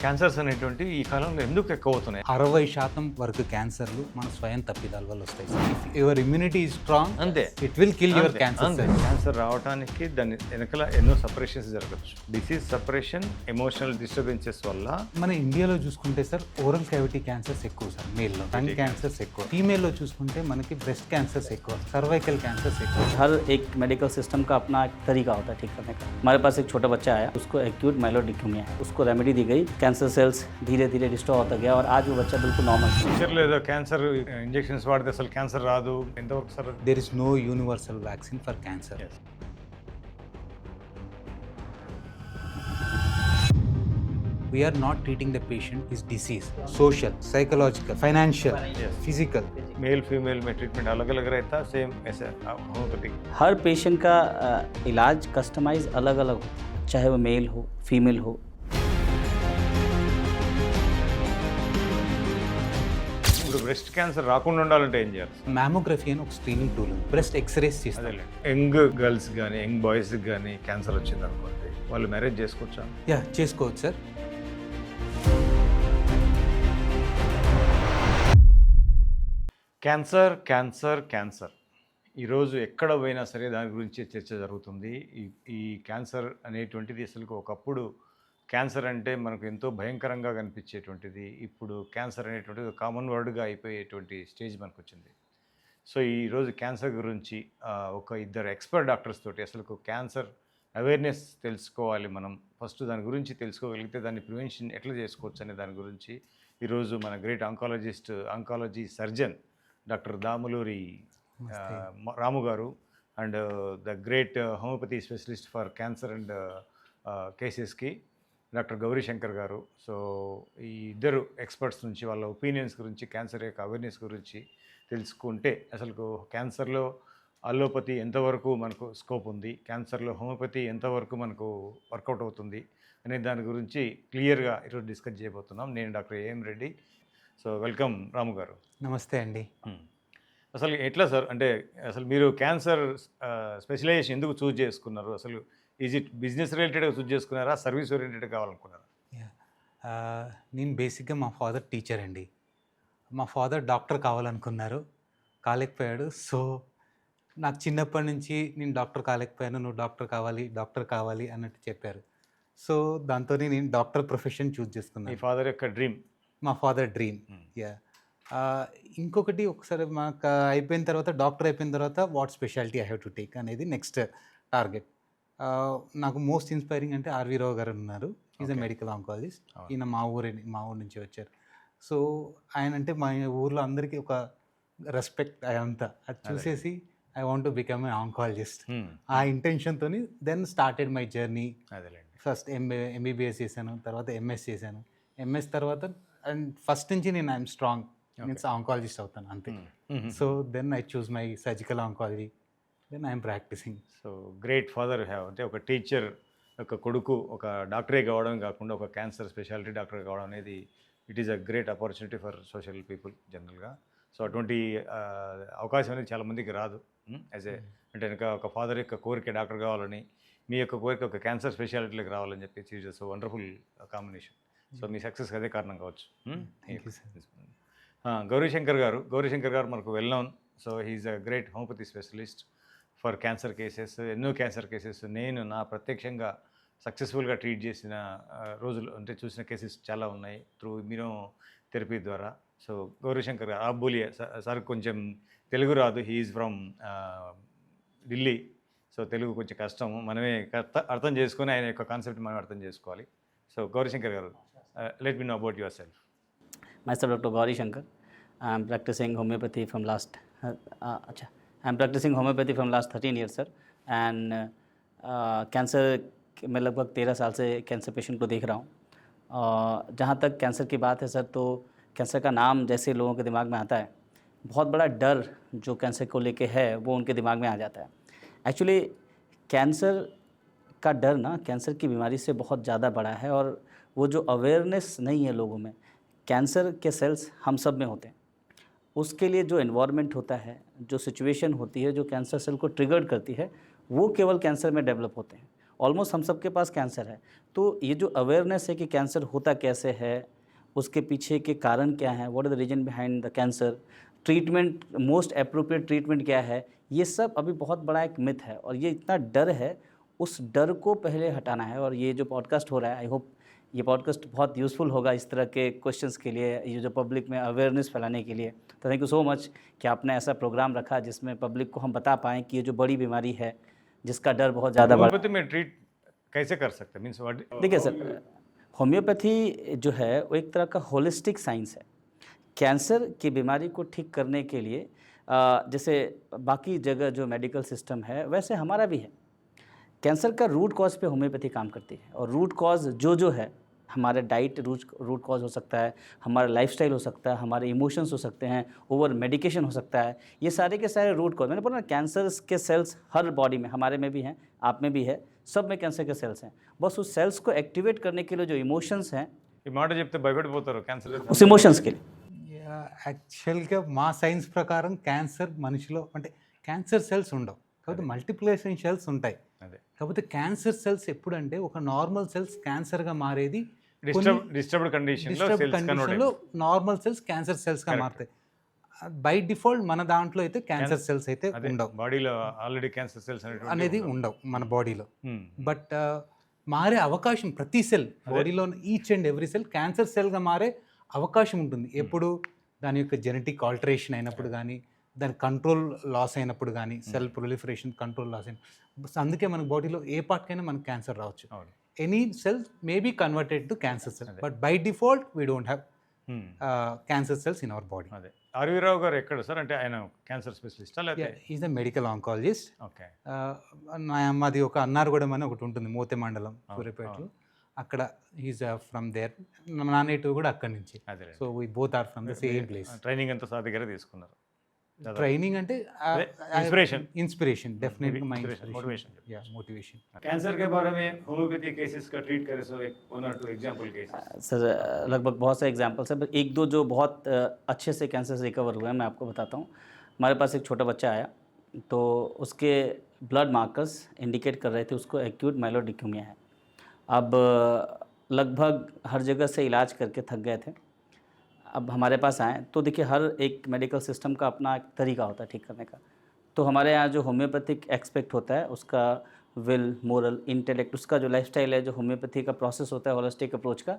Cancers అనేటువంటివి ఈ కాలంలో ఎందుకు ఎక్కువ అవుతున్నాయి? 60% వరకు క్యాన్సర్లు మన స్వయం తప్పిదాల వల్ల వస్తాయి. If your immunity is strong, అంతే, it will kill your cancer. Cancer రావడానికి దాని వెనకాల ఎన్నో సపరేషన్స్ జరగచ్చు. డిసీజ్ సపరేషన్, ఎమోషనల్ డిస్టర్బెన్సెస్ వల్ల. మన ఇండియాలో చూసుకుంటే సార్ ఓరల్ క్యావిటీ క్యాన్సర్స్ ఎక్కువ సార్, మేల్లో లంగ్ క్యాన్సర్స్ ఎక్కువ, ఫీమేల్లో చూసుకుంటే మనకి ब्रेस्ट कैंसर्स ఎక్కువ, सर्वाइकल कैंसर्स ఎక్కువ. हर एक मेडिकल सिस्टम का अपना एक तरीका होता है ठीक करने का. हमारे पास एक छोटा बच्चा आया, उसको एक्यूट माइलोडिक्यूमिया है, उसको रेमेडी दी गई, कैंसर सेल्स धीरे धीरे रिस्टोर होता गया और आज वो बच्चा बिल्कुल नॉर्मल है. ఫ్యూచర్లో ఏదో క్యాన్సర్ ఇంజెక్షన్స్ వాడితే అసలు క్యాన్సర్ రాదు ఎంతవరకు sir? There is no universal vaccine for cancer. Yes. We are not treating the patient his disease, social, psychological, financial, Yes. physical. Male female में ट्रीटमेंट अलग अलग रहता, सेम ऐसे होम्योपैथिक. हर पेशेंट का इलाज कस्टमाइज अलग अलग हो, चाहे वो मेल हो फीमेल हो. ఇప్పుడు బ్రెస్ట్ క్యాన్సర్ రాకుండా ఉండాలంటే ఏం చేయాలి? మ్యామోగ్రఫీ అని ఒక స్క్రీనింగ్ టూల్ ఉంది. బ్రెస్ట్ ఎక్స్రేస్ చేస్తాం. అదే యంగ్ గర్ల్స్ కానీ యంగ్ బాయ్స్కి కానీ క్యాన్సర్ వచ్చింది అనుకోండి, వాళ్ళు మ్యారేజ్ చేసుకోవచ్చా? యా, చేసుకోవచ్చు సార్. క్యాన్సర్ క్యాన్సర్ క్యాన్సర్ ఈరోజు ఎక్కడ పోయినా సరే దాని గురించి చర్చ జరుగుతుంది. ఈ క్యాన్సర్ అనేటువంటిది అసలు ఒకప్పుడు క్యాన్సర్ అంటే మనకు ఎంతో భయంకరంగా కనిపించేటువంటిది, ఇప్పుడు క్యాన్సర్ అనేటువంటిది కామన్ వర్డ్గా అయిపోయేటువంటి స్టేజ్ మనకు వచ్చింది. సో ఈరోజు క్యాన్సర్ గురించి ఒక ఇద్దరు ఎక్స్పర్ట్ డాక్టర్స్ తోటి అసలు క్యాన్సర్ అవేర్నెస్ తెలుసుకోవాలి. మనం ఫస్ట్ దాని గురించి తెలుసుకోగలిగితే దాన్ని ప్రివెన్షన్ ఎట్లా చేసుకోవచ్చు అనే దాని గురించి ఈరోజు మన great oncology surgeon doctor Damuluri Ramu garu and the great homeopathy specialist for cancer and కేసెస్కి డాక్టర్ గౌరీశంకర్ గారు. సో ఈ ఇద్దరు ఎక్స్పర్ట్స్ నుంచి వాళ్ళ ఒపీనియన్స్ గురించి, క్యాన్సర్ యొక్క అవేర్నెస్ గురించి తెలుసుకుంటే అసలు క్యాన్సర్లో అల్లోపతి ఎంతవరకు మనకు స్కోప్ ఉంది, క్యాన్సర్లో హోమియోపతి ఎంతవరకు మనకు వర్కౌట్ అవుతుంది అనే దాని గురించి క్లియర్గా ఈరోజు డిస్కస్ చేయబోతున్నాం. నేను doctor AM Reddy. So welcome Ramu garu. నమస్తే అండి. అసలు ఎట్లా సార్, అంటే అసలు మీరు క్యాన్సర్ స్పెషలైజేషన్ ఎందుకు చూజ్ చేసుకున్నారు? అసలు ఈజ్ ఇట్ బిజినెస్ రిలేటెడ్గా చూజ్ చేసుకున్నారా, సర్వీస్ ఓరియంటెడ్ కావాలనుకున్నారా? నేను బేసిక్గా మా ఫాదర్ టీచర్ అండి. మా ఫాదర్ డాక్టర్ కావాలనుకున్నారు, కాలేకపోయాడు. సో నాకు చిన్నప్పటి నుంచి నేను డాక్టర్ కాలేకపోయాను, నువ్వు డాక్టర్ కావాలి అన్నట్టు చెప్పారు. సో దాంతో నేను డాక్టర్ ప్రొఫెషన్ చూజ్ చేసుకున్నాను. మీ ఫాదర్ యొక్క డ్రీమ్? మా ఫాదర్ డ్రీమ్. యా. ఇంకొకటి, ఒకసారి మాకు అయిపోయిన తర్వాత, డాక్టర్ అయిపోయిన తర్వాత what speciality eye have to take అనేది నెక్స్ట్ టార్గెట్. నాకు మోస్ట్ ఇన్స్పైరింగ్ అంటే ఆర్వి రావు గారు ఉన్నారు. Is a medical oncologist. ఈయన మా ఊరు నుంచి వచ్చారు. సో ఆయన అంటే మా ఊర్లో అందరికీ ఒక రెస్పెక్ట్ అదంతా. అది చూసేసి I want to become a oncologist. ఆ ఇంటెన్షన్తో then started my journey. First MBBS చేశాను, తర్వాత ఎంఎస్ చేశాను. ఎంఎస్ తర్వాత అండ్ ఫస్ట్ నుంచి నేను ఐఎమ్ స్ట్రాంగ్ మీన్స్ ఆంకాలజిస్ట్ అవుతాను అంతే. So then I choose my surgical oncology, then I'm practising. So great father have, అంటే ఒక టీచర్ ఒక కొడుకు ఒక డాక్టరే కావడం కాకుండా ఒక క్యాన్సర్ స్పెషాలిటీ డాక్టర్ కావడం అనేది it is a great opportunity for social people జనరల్గా. సో అటువంటి అవకాశం అనేది చాలామందికి రాదు. అంటే కనుక ఒక ఫాదర్ యొక్క కోరిక డాక్టర్ కావాలని, మీ యొక్క కోరిక ఒక క్యాన్సర్ స్పెషాలిటీలోకి రావాలని చెప్పి ఇట్స్ వండర్ఫుల్ కాంబినేషన్. సో మీ సక్సెస్కి అదే కారణం కావచ్చు. గౌరీశంకర్ గారు మనకు well known. So he's a great homeopathy specialist for cancer cases. ఎన్నో క్యాన్సర్ కేసెస్ నేను నా ప్రత్యక్షంగా సక్సెస్ఫుల్గా ట్రీట్ చేసిన రోజులు, అంటే చూసిన కేసెస్ చాలా ఉన్నాయి త్రూ ఇమ్యూనోథెరపీ ద్వారా. సో గౌరీశంకర్ గారు బోలియా సార్, కొంచెం తెలుగు రాదు, he's from Delhi. So Telugu కొంచెం కష్టము, మనమే అర్థం చేసుకొని ఆయన యొక్క కాన్సెప్ట్ మనం అర్థం చేసుకోవాలి. సో గౌరీశంకర్ గారు, let me know about yourself. Myself Dr. Gauri Shankar. I am practicing homeopathy from last 13 years sir. And cancer मैं लगभग 13 साल से कैंसर पेशेंट को देख रहा हूँ. जहाँ तक कैंसर की बात है सर, तो कैंसर का नाम जैसे लोगों के दिमाग में आता है, बहुत बड़ा डर जो कैंसर को लेके है वो उनके दिमाग में आ जाता है. एक्चुअली कैंसर का डर ना कैंसर की बीमारी से बहुत ज़्यादा बड़ा है, और वो जो अवेयरनेस नहीं है लोगों में. कैंसर के सेल्स हम सब में होते हैं, उसके लिए जो एनवायरनमेंट होता है, जो सिचुएशन होती है जो कैंसर सेल को ट्रिगर्ड करती है, वो केवल कैंसर में डेवलप होते हैं. ऑलमोस्ट हम सबके पास कैंसर है। तो ये जो अवेयरनेस है कि कैंसर होता कैसे है, उसके पीछे के कारण क्या हैं, what is the reason behind the cancer, treatment, most appropriate treatment क्या है, ये सब अभी बहुत बड़ा एक मिथ है और ये इतना डर है, उस डर को पहले हटाना है। और ये जो पॉडकास्ट हो रहा है, आई होप ये पॉडकास्ट बहुत यूज़फुल होगा इस तरह के क्वेश्चंस के लिए, ये जो पब्लिक में अवेयरनेस फैलाने के लिए। तो थैंक यू सो मच कि आपने ऐसा प्रोग्राम रखा जिसमें पब्लिक को हम बता पाएँ कि ये जो बड़ी बीमारी है, जिसका डर बहुत ज़्यादा बढ़। होम्योपैथी में ट्रीट कैसे कर सकते हैं, मीन्स व्हाट? देखिए सर, होम्योपैथी जो है वो एक तरह का होलिस्टिक साइंस है। कैंसर की बीमारी को ठीक करने के लिए जैसे बाकी जगह जो मेडिकल सिस्टम है वैसे हमारा भी है। कैंसर का रूट कॉज पे होम्योपैथी काम करती है और रूट कॉज जो है, हमारे डाइट रूट कॉज हो सकता है, हमारा लाइफस्टाइल हो सकता है, हमारे इमोशंस हो सकते हैं, ओवर मेडिकेशन हो सकता है, ये सारे के सारे रूट कॉज। मैंने बोला ना, कैंसर के सेल्स हर बॉडी में, हमारे में भी हैं, आप में भी है, सब में कैंसर के सेल्स हैं। बस उस सेल्स को एक्टिवेट करने के लिए जो इमोशंस हैं, ఈ మాట చెప్తే భయపడిపోతారు క్యాన్సర్. उस इमोशंस के लिए యాక్చువల్గా మా సైన్స్ ప్రకారం క్యాన్సర్ మనిషిలో అంటే క్యాన్సర్ సెల్స్ ఉండవు, కాకపోతే మల్టిప్లికేషన్ సెల్స్ ఉంటాయి. అదే కాకపోతే క్యాన్సర్ సెల్స్ ఎప్పుడంటే ఒక నార్మల్ సెల్స్ క్యాన్సర్గా మారేది డిస్టర్బ్డ్ కండిషన్లో సెల్స్ కన్వర్ట్ కండిషన్లో నార్మల్ సెల్స్ క్యాన్సర్ సెల్స్గా మారుతాయి. బై డిఫాల్ట్ మన దాంట్లో అయితే క్యాన్సర్ సెల్స్ అయితే ఉండవు, బాడీలో ఆల్రెడీ క్యాన్సర్ సెల్స్ అనేది ఉండవు మన బాడీలో. బట్ మారే అవకాశం ప్రతి సెల్ బాడీలో each and every cell cancer సెల్గా మారే అవకాశం ఉంటుంది. ఎప్పుడు దాని యొక్క జెనెటిక్ ఆల్టరేషన్ అయినప్పుడు కానీ, దాని కంట్రోల్ లాస్ అయినప్పుడు కానీ, సెల్ ప్రొలిఫరేషన్ కంట్రోల్ లాస్ అయిన, అందుకే మన బాడీలో ఏ పార్ట్కైనా మనకు క్యాన్సర్ రావచ్చు. Any cell may be converted to cancer cell, but by default we don't have cancer cells in our body. అదే ఆర్వీరావు గారు ఎక్కడ సార్, అంటే ఆయన క్యాన్సర్ స్పెషలిస్టా లేకపోతే? Is the medical oncologist. Okay. మాది ఒక అన్నారగూడెం అని ఒకటి ఉంటుంది, మోతే మండలం, సూర్యాపేటలో. అక్కడ ఈజ్ ఫ్రమ్ దేర్, నా నేటివ్ కూడా అక్కడి నుంచి. So we both are from the same place. Training అంతా సార్ దగ్గర తీసుకున్నారు? ట్రైనింగ్ అంటే inspiration definitely my motivation. Yeah motivation. Cancer के बारे में होम्योपैथी केसेस का ट्रीट करे, सो एक 1 or 2 एग्जांपल केसेस. सर लगभग बहुत से एग्जांपल्स हैं, बस एक दो जो बहुत अच्छे से कैंसर से रिकवर हुए हैं मैं आपको बताता हूँ. हमारे पास एक छोटा बच्चा आया, तो उसके ब्लड मार्कर्स इंडिकेट कर रहे थे उसको एक्यूट माइलोइड ल्यूकेमिया है. अब लगभग हर जगह से इलाज करके थक गए थे. अब हमारे पास आए तो देखिए, हर एक मेडिकल सिस्टम का अपना एक तरीका होता है ठीक करने का. तो हमारे यहाँ जो होम्योपैथिक एक्सपेक्ट होता है, उसका विल, मोरल, इंटेलेक्ट, उसका जो लाइफस्टाइल है, जो होम्योपैथी का प्रोसेस होता है होलिस्टिक अप्रोच का,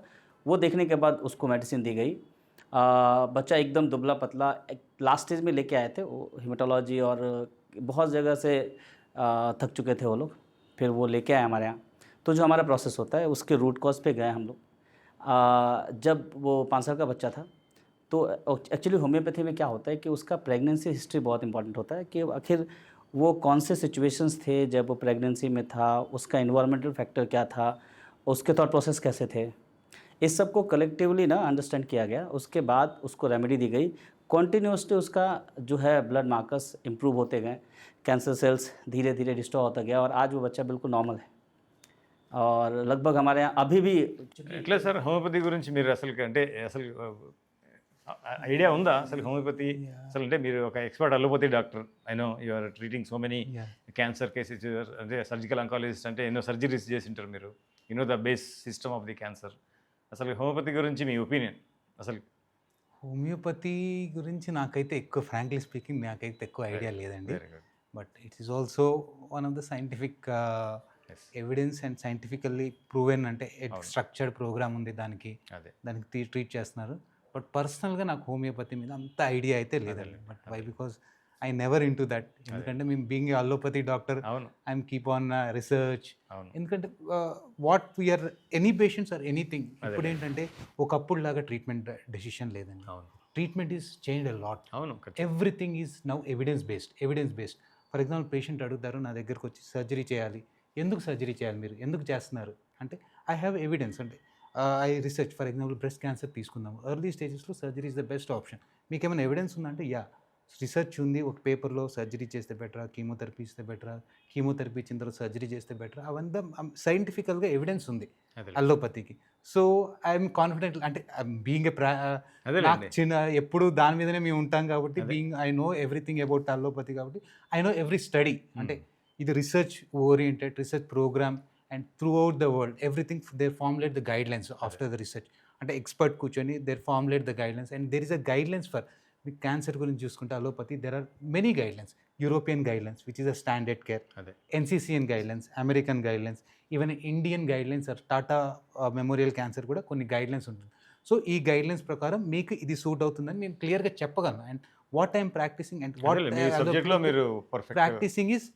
वो देखने के बाद उसको मेडिसिन दी गई. बच्चा एकदम दुबला पतला, लास्ट स्टेज में लेके आए थे, वो हिमेटोलॉजी और बहुत जगह से थक चुके थे वो लोग. फिर वो लेके आए हमारे यहाँ. तो जो हमारा प्रोसेस होता है उसके रूट कॉज पे गए हम लोग. जब वो 5 साल का बच्चा था, तो एक्चुअली होम्योपैथी में क्या होता है कि उसका प्रेगनेंसी हिस्ट्री बहुत इंपॉर्टेंट होता है, कि आखिर वो कौन से सिचुएशंस थे जब वो प्रेगनेंसी में था, उसका इन्वायरमेंटल फैक्टर क्या था, उसके थॉट प्रोसेस कैसे थे, इस सब को कलेक्टिवली ना अंडरस्टैंड किया गया. उसके बाद उसको रेमेडी दी गई. कॉन्टीन्यूसली उसका जो है ब्लड मार्कर्स इंप्रूव होते गए, कैंसर सेल्स धीरे धीरे डिस्ट्रॉय होता गया और आज वो बच्चा बिल्कुल नॉर्मल है. और लगभग हमारे यहाँ अभी भी ఎట్లా సార్ హోమియోపతి గురించి మీరు అసలు ఐడియా ఉందా అసలు హోమియోపతి అసలు? అంటే మీరు ఒక expert allopathy doctor, I know you are treating so many cancer cases, అంటే సర్జికల్ అంకాలజిస్ట్, అంటే ఎన్నో సర్జరీస్ చేసి ఉంటారు మీరు, you know the base system of the cancer. అసలు హోమియోపతి గురించి మీ ఒపీనియన్ అసలు? హోమియోపతి గురించి నాకైతే ఎక్కువ, ఫ్రాంక్లీ స్పీకింగ్, నాకైతే ఎక్కువ ఐడియా లేదండి. But it is also one of the scientific evidence and scientifically proven, అంటే స్ట్రక్చర్డ్ ప్రోగ్రామ్ ఉంది దానికి ట్రీట్ చేస్తున్నారు. బట్ పర్సనల్గా నాకు హోమియోపతి మీద అంత ఐడియా అయితే లేదండి. But why? Because I never in to that. ఎందుకంటే మేము being allopathy doctor, I'm keep on research. ఎందుకంటే what we're, any patients or anything. ఇప్పుడు ఏంటంటే ఒకప్పుడు లాగా ట్రీట్మెంట్ డెసిషన్ లేదండి. Treatment is changed a lot. Everything is now evidence based. For example, patient అడుగుతారు నా దగ్గరకు వచ్చి, సర్జరీ చేయాలి, ఎందుకు సర్జరీ చేయాలి, మీరు ఎందుకు చేస్తున్నారు అంటే, ఐ హ్యావ్ ఎవిడెన్స్. అంటే I research. For example, breast cancer తీసుకుందాము, ఎర్లీ స్టేజెస్లో surgery is the best option. మీకు ఏమైనా ఎవిడెన్స్ ఉందంటే, యా, రిసర్చ్ ఉంది, ఒక పేపర్లో సర్జరీ చేస్తే బెటరా, కీమోథెరపీ ఇస్తే బెటరా, కీమోథెరపీ ఇచ్చిన తర్వాత సర్జరీ చేస్తే బెటరా, అవంతా సైంటిఫికల్గా ఎవిడెన్స్ ఉంది అల్లోపతికి. So I'm confident. అంటే బీయింగ్ చిన్న ఎప్పుడు దాని మీదనే మేము ఉంటాం కాబట్టి, being I know everything about allopathy కాబట్టి, ఐ నో ఎవ్రీ స్టడీ. అంటే ఇది research oriented research program, and throughout the world everything they formulate the guidelines after the research. అంటే ఎక్స్పర్ట్ కూర్చొని there formulate the guidelines and there is a guidelines for మీకు cancer గురించి చూసుకుంటే allopathy there are many guidelines. European guidelines which is a standard care, అదే NCCN guidelines, American guidelines, even Indian guidelines or Tata Memorial Cancer కూడా కొన్ని guidelines ఉంటుంది. So ఈ guidelines ప్రకారం మీకు ఇది సూట్ అవుతుందని నేను క్లియర్గా చెప్పగలను. And what I'm practicing and what మీ సబ్జెక్ట్లో మీరు perfect. Practicing is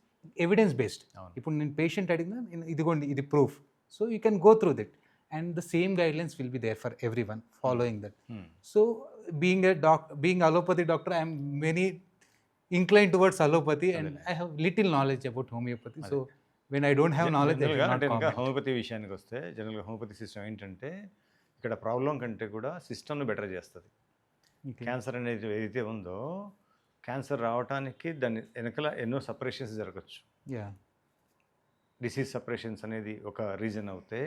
evidence based. అవును. ఇప్పుడు నేను పేషెంట్ అడిగినా ఇదిగోండి ఇది proof, so you can go through that and the same guidelines will be there for every one following that. So being allopathy doctor, I am very inclined towards allopathy and I have little knowledge about homeopathy. So when I don't have knowledge, I జనరల్గా will not అంటే ఇంకా comment. Homeopathy విషయానికి వస్తే జనరల్గా homeopathy system ఏంటంటే ఇక్కడ problem కంటే కూడా సిస్టమ్ను బెటర్ చేస్తుంది. Okay. క్యాన్సర్ అనేది ఏదైతే ఉందో క్యాన్సర్ రావడానికి దాని వెనకాల ఎన్నో సపరేషన్స్ జరగచ్చు. Yeah. డిసీజ్ సపరేషన్స్ అనేది ఒక రీజన్ అవుతే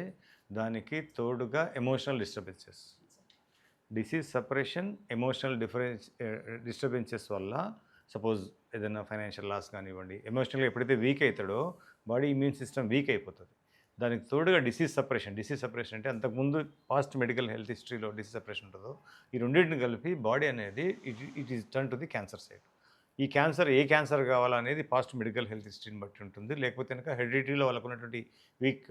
దానికి తోడుగా emotional disturbances, disease separation, emotional disturbances వల్ల సపోజ్ ఏదైనా ఫైనాన్షియల్ లాస్ కానివ్వండి, ఎమోషనల్గా ఎప్పుడైతే వీక్ అవుతాడో బాడీ ఇమ్యూన్ సిస్టమ్ వీక్ అయిపోతుంది. దానికి తోడుగా డిసీజ్ సపరేషన్ అంటే అంతకుముందు పాస్ట్ మెడికల్ హెల్త్ హిస్టరీలో డిసీజ్ సపరేషన్ ఉంటుందో ఈ రెండింటిని కలిపి బాడీ అనేది it is turn to the cancer side. ఈ క్యాన్సర్ ఏ క్యాన్సర్ కావాలనేది పాస్ట్ మెడికల్ హెల్త్ హిస్టరీని బట్టి ఉంటుంది, లేకపోతే కనుక హెరిడిటీలో వాళ్ళకు ఉన్నటువంటి వీక్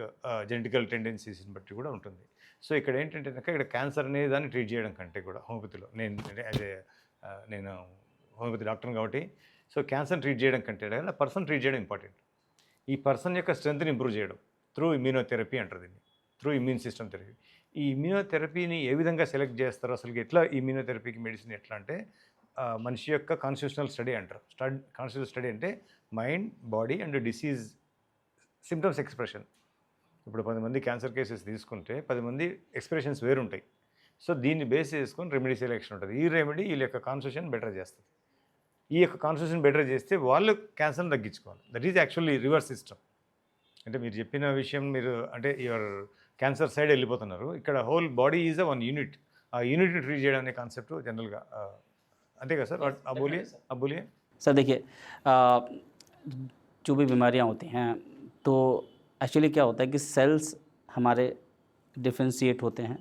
జెనెటికల్ టెండెన్సీస్ని బట్టి కూడా ఉంటుంది. సో ఇక్కడ ఏంటంటే కనుక ఇక్కడ క్యాన్సర్ అనేది దాన్ని ట్రీట్ చేయడం కంటే కూడా హోమియోపతిలో నేను హోమియోపతి డాక్టర్ని కాబట్టి సో క్యాన్సర్ ట్రీట్ చేయడం కంటే పర్సన్ ట్రీట్ చేయడం ఇంపార్టెంట్. ఈ పర్సన్ యొక్క స్ట్రెంత్ని ఇంప్రూవ్ చేయడం త్రూ ఇమ్యూనోథెరపీ అంటారు దీన్ని, త్రూ ఇమ్యూన్ సిస్టమ్ థెరపీ. ఈ ఇమ్యూనోథెరపీని ఏ విధంగా సెలెక్ట్ చేస్తారో అసలు ఎట్లా ఇమ్యూనోథెరపీకి మెడిసిన్ ఎట్లా అంటే మనిషి యొక్క కాన్స్టిట్యూషనల్ స్టడీ అంటారు. కాన్స్టిట్యూషనల్ స్టడీ అంటే mind, body and disease symptoms expression. ఇప్పుడు 10 మంది క్యాన్సర్ కేసెస్ తీసుకుంటే 10 మంది ఎక్స్ప్రెషన్స్ వేరుంటాయి. సో దీన్ని బేస్ చేసుకొని రెమెడీ సెలెక్షన్ ఉంటుంది. ఈ రెమెడీ వీళ్ళ యొక్క కాన్స్టిట్యూషన్ బెటర్ చేస్తుంది. ఈ యొక్క కాన్స్టిట్యూషన్ బెటర్ చేస్తే వాళ్ళు క్యాన్సర్ని తగ్గించుకోవాలి. That is actually reverse system. అంటే మీరు చెప్పిన విషయం మీరు అంటే యువర్ క్యాన్సర్ సైడ్ వెళ్ళిపోతున్నారు. ఇక్కడ whole body is a one unit. ఆ యూనిట్ని ట్రీట్ చేయడం అనే కాన్సెప్ట్ జనరల్గా అంతే కదా సార్? आप बोलिए सर. देखिए जो भी बीमारियां होती हैं तो एक्चुअली क्या होता है कि सेल्स हमारे डिफ्रेंशिएट होते हैं,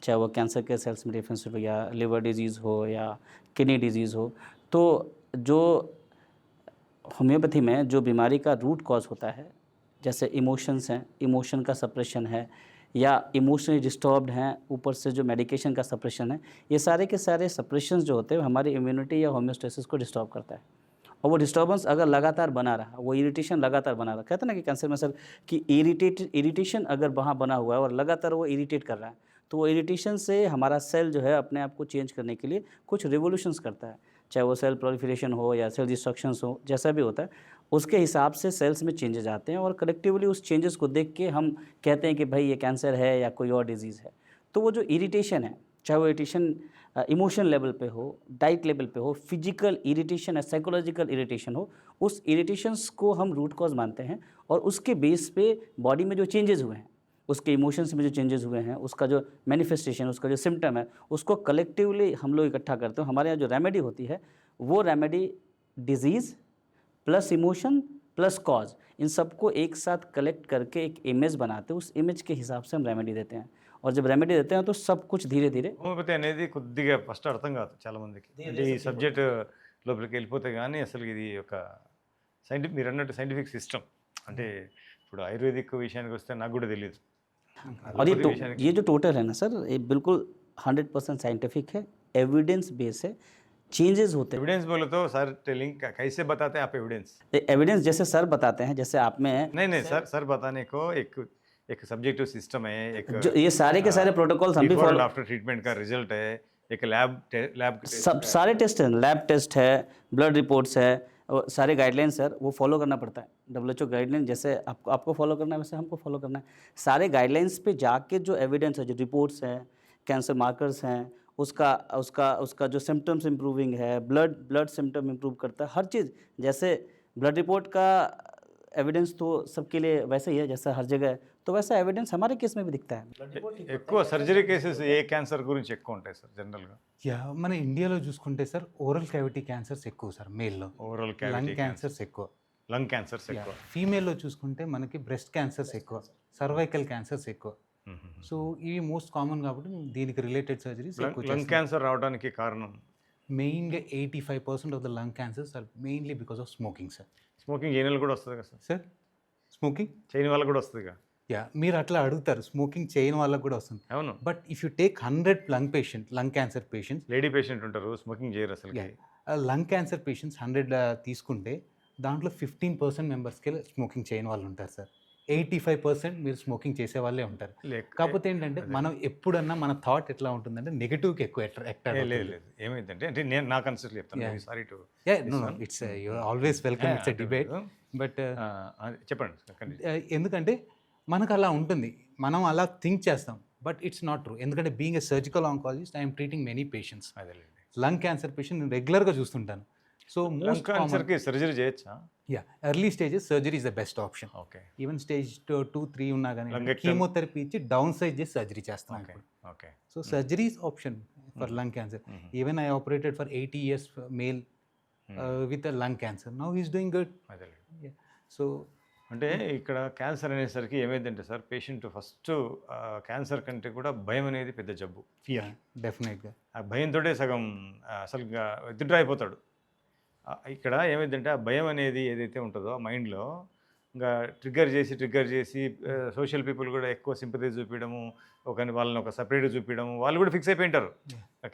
चाहे वो कैंसर के सेल्स में डिफ्रेंशिएट हो या लिवर डिजीज़ हो या किडनी डिजीज़ हो. तो जो होम्योपैथी में जो बीमारी का रूट कॉज होता है, जैसे इमोशंस हैं, इमोशन का सप्रेशन है या इमोशनली डिस्टर्ब्ड हैं, ऊपर से जो मेडिकेशन का सप्रेशन है, ये सारे के सारे सप्रेशंस जो होते हैं हमारी इम्यूनिटी या होम्योस्टेसिस को डिस्टर्ब करता है. और वो डिस्टर्बेंस अगर लगातार बना रहा, वो इरिटेशन लगातार बना रहा, कहते हैं ना कि कैंसर में सर कि इरिटेशन अगर वहाँ बना हुआ है और लगातार वो इरिटेट कर रहा है, तो वो इरिटेशन से हमारा सेल जो है अपने आप को चेंज करने के लिए कुछ रिवोल्यूशंस करता है, चाहे वो सेल प्रोलिफरेशन हो या सेल डिस्ट्रक्शंस हो, जैसा भी होता है उसके हिसाब से सेल्स में चेंजेस आते हैं और कलेक्टिवली उस चेंजेस को देख के हम कहते हैं कि भाई ये कैंसर है या कोई और डिजीज़ है. तो वो जो इरिटेशन है, चाहे वो इरिटेशन इमोशन लेवल पे हो, डाइट लेवल पे हो, फिजिकल इरिटेशन है, साइकोलॉजिकल इरिटेशन हो, उस इरिटेशंस को हम रूट कॉज मानते हैं और उसके बेस पे बॉडी में जो चेंजेस हुए हैं, उसके इमोशंस में जो चेंजेस हुए हैं, उसका जो मैनिफेस्टेशन, उसका जो सिम्टम है, उसको कलेक्टिवली हम लोग इकट्ठा करते हैं. हमारे यहाँ जो रेमेडी होती है वो remedy disease plus emotion plus cause, इन सबको एक साथ कलेक्ट करके एक इमेज बनाते हैं. उस इमेज के हिसाब से हम रेमेडी देते हैं और जब रेमेडी देते हैं तो सब कुछ धीरे धीरे హోమియోపతి అనేది కొద్దిగా ఫస్ట్ అర్థం కాదు చాలామందికి. అంటే ఈ సబ్జెక్ట్ లోపలికి వెళ్ళిపోతే కానీ అసలు ఇది ఒక మీరు అన్నట్టు సైంటిఫిక్ సిస్టమ్. అంటే ఇప్పుడు ఆయుర్వేదిక్ విషయానికి వస్తే నాకు కూడా తెలియదు. और ये जो टोटल है ना सर, ये बिल्कुल 100% साइंटिफिक है, एविडेंस बेस है. चेंजेस होते हैं एविडेंस बोले तो सर टेलिंग कैसे बताते हैं आप एविडेंस? एविडेंस जैसे सर बताते हैं, जैसे आप में नहीं सर बताने को एक सब्जेक्टिव सिस्टम है, एक जो ये सारे के सारे प्रोटोकॉल्स हम भी बिफोर फॉलो, आफ्टर ट्रीटमेंट का रिजल्ट है, एक लैब सब सारे टेस्ट हैं, लैब टेस्ट है, ब्लड रिपोर्ट्स है, और सारे गाइडलाइंस सर वो फॉलो करना पड़ता है. WHO गाइडलाइन जैसे आपको फॉलो करना है वैसे हमको फॉलो करना है. सारे गाइडलाइंस पे जाके जो एविडेंस है, जो रिपोर्ट्स हैं, कैंसर मार्कर्स हैं, उसका जो सिम्टम्स इम्प्रूविंग है, ब्लड सिम्टम इम्प्रूव करता है, हर चीज़. जैसे ब्लड रिपोर्ट का एविडेंस तो सबके लिए वैसे ही है जैसा हर जगह है, तो वैसा एविडेंस हमारे केस में भी दिखता है. ఎక్కువ సర్జరీ కేసెస్ ఏ క్యాన్సర్ గురించి ఎక్కువ ఉంటాయి సార్ జనరల్గా? యా, మన ఇండియాలో చూసుకుంటే సార్ ఓరల్ క్యావిటీ క్యాన్సర్స్ ఎక్కువ సార్ మేల్లో, ఓరల్ లంగ్ క్యాన్సర్స్ ఎక్కువ, లంగ్ క్యాన్సర్స్ ఎక్కువ. ఫీమేల్లో చూసుకుంటే మనకి బ్రెస్ట్ క్యాన్సర్స్ ఎక్కువ, సర్వైకల్ క్యాన్సర్స్ ఎక్కువ. సో ఇవి మోస్ట్ కామన్ కాబట్టి దీనికి రిలేటెడ్ సర్జరీస్ ఎక్కువ లంగ్ క్యాన్సర్ రావడానికి కారణం మెయిన్గా 85% of the lung cancers are mainly because of smoking sir. Smoking చేయని వాళ్ళు కూడా వస్తుంది కదా సార్? సార్ స్మోకింగ్ చేయని వాళ్ళకి కూడా వస్తుందిగా. యా మీరు అట్లా అడుగుతారు, స్మోకింగ్ చేయని వాళ్ళకి కూడా వస్తుంది. అవును, but if you take 100 lung cancer patients, lady patient ఉంటారు స్మోకింగ్ చేయరు అసలు. లంగ్ క్యాన్సర్ పేషెంట్స్ 100 తీసుకుంటే దాంట్లో 15% మెంబర్స్కి స్మోకింగ్ చేయని వాళ్ళు ఉంటారు సార్. 85% మీరు స్మోకింగ్ చేసే వాళ్ళే ఉంటారు. కాకపోతే ఏంటంటే మనం ఎప్పుడన్నా మన థాట్ ఎట్లా ఉంటుందంటే నెగిటివ్కి ఎక్కువ లేదు లేదు ఏమైందంటే అంటే నేను నా కన్సెప్ట్ చెప్తాను. Sorry to it's you always welcome, it's debate. But చెప్పండి. ఎందుకంటే మనకు అలా ఉంటుంది, మనం అలా థింక్ చేస్తాం, బట్ ఇట్స్ నాట్ ట్రూ. ఎందుకంటే being a surgical oncologist I'm treating many patients. Lung cancer patient నేను రెగ్యులర్గా చూస్తుంటాను. సో మోస్ట్ క్యాన్సర్కి సర్జరీ చేయొచ్చా? Yeah early stages surgery is the best option. Okay, even stage 2-3 ఉన్నా కానీ కీమోథెరపీ ఇచ్చి డౌన్ సైజ్ చేసి సర్జరీ చేస్తాం. Okay, so surgery is option for lung cancer. Even I operated for 80 years male with lung cancer. Now is doing good. So అంటే ఇక్కడ cancer అనేసరికి ఏమైందంటే sir, patient first cancer కంటే కూడా భయం అనేది పెద్ద జబ్బు. యా డెఫినెట్గా ఆ భయంతో సగం అసలు విత్డ్రా అయిపోతాడు. ఇక్కడ ఏమైందంటే ఆ భయం అనేది ఏదైతే ఉంటుందో మైండ్లో ఇంకా ట్రిగ్గర్ చేసి సోషల్ పీపుల్ కూడా ఎక్కువ సింపతీ చూపించడము, వాళ్ళని ఒక సపరేట్గా చూపించడము, వాళ్ళు కూడా ఫిక్స్ అయిపోయింటారు.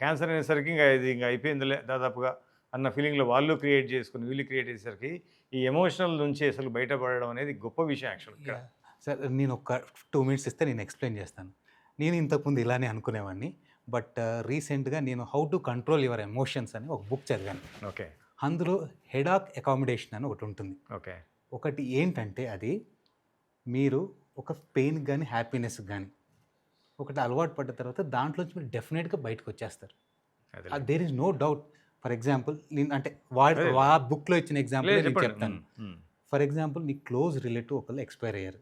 క్యాన్సర్ అనేసరికి ఇంకా ఇది ఇంకా అయిపోయిందిలే దాదాపుగా అన్న ఫీలింగ్లో వాళ్ళు వీళ్ళు క్రియేట్ చేసేసరికి ఈ ఎమోషనల్ నుంచి అసలు బయటపడడం అనేది గొప్ప విషయం యాక్చువల్గా. సార్ నేను ఒక 2 minutes ఇస్తే నేను ఎక్స్ప్లెయిన్ చేస్తాను. నేను ఇంతకుముందు ఇలానే అనుకునేవాడిని, బట్ రీసెంట్గా నేను how to control your emotions అని ఒక బుక్ చదివాను. ఓకే, అందులో హెడాక్ అకామిడేషన్ అని ఒకటి ఉంటుంది. ఓకే, ఒకటి ఏంటంటే అది మీరు ఒక పెయిన్ కానీ హ్యాపీనెస్ కానీ ఒకటి అలవాటు పడ్డ తర్వాత దాంట్లోంచి మీరు డెఫినెట్గా బయటకు వచ్చేస్తారు. There is no doubt. For example నేను అంటే ఆ బుక్లో ఇచ్చిన ఎగ్జాంపుల్ నేను చెప్తాను. ఫర్ ఎగ్జాంపుల్ మీ క్లోజ్ రిలేటివ్ ఒకళ్ళు ఎక్స్పైర్ అయ్యారు,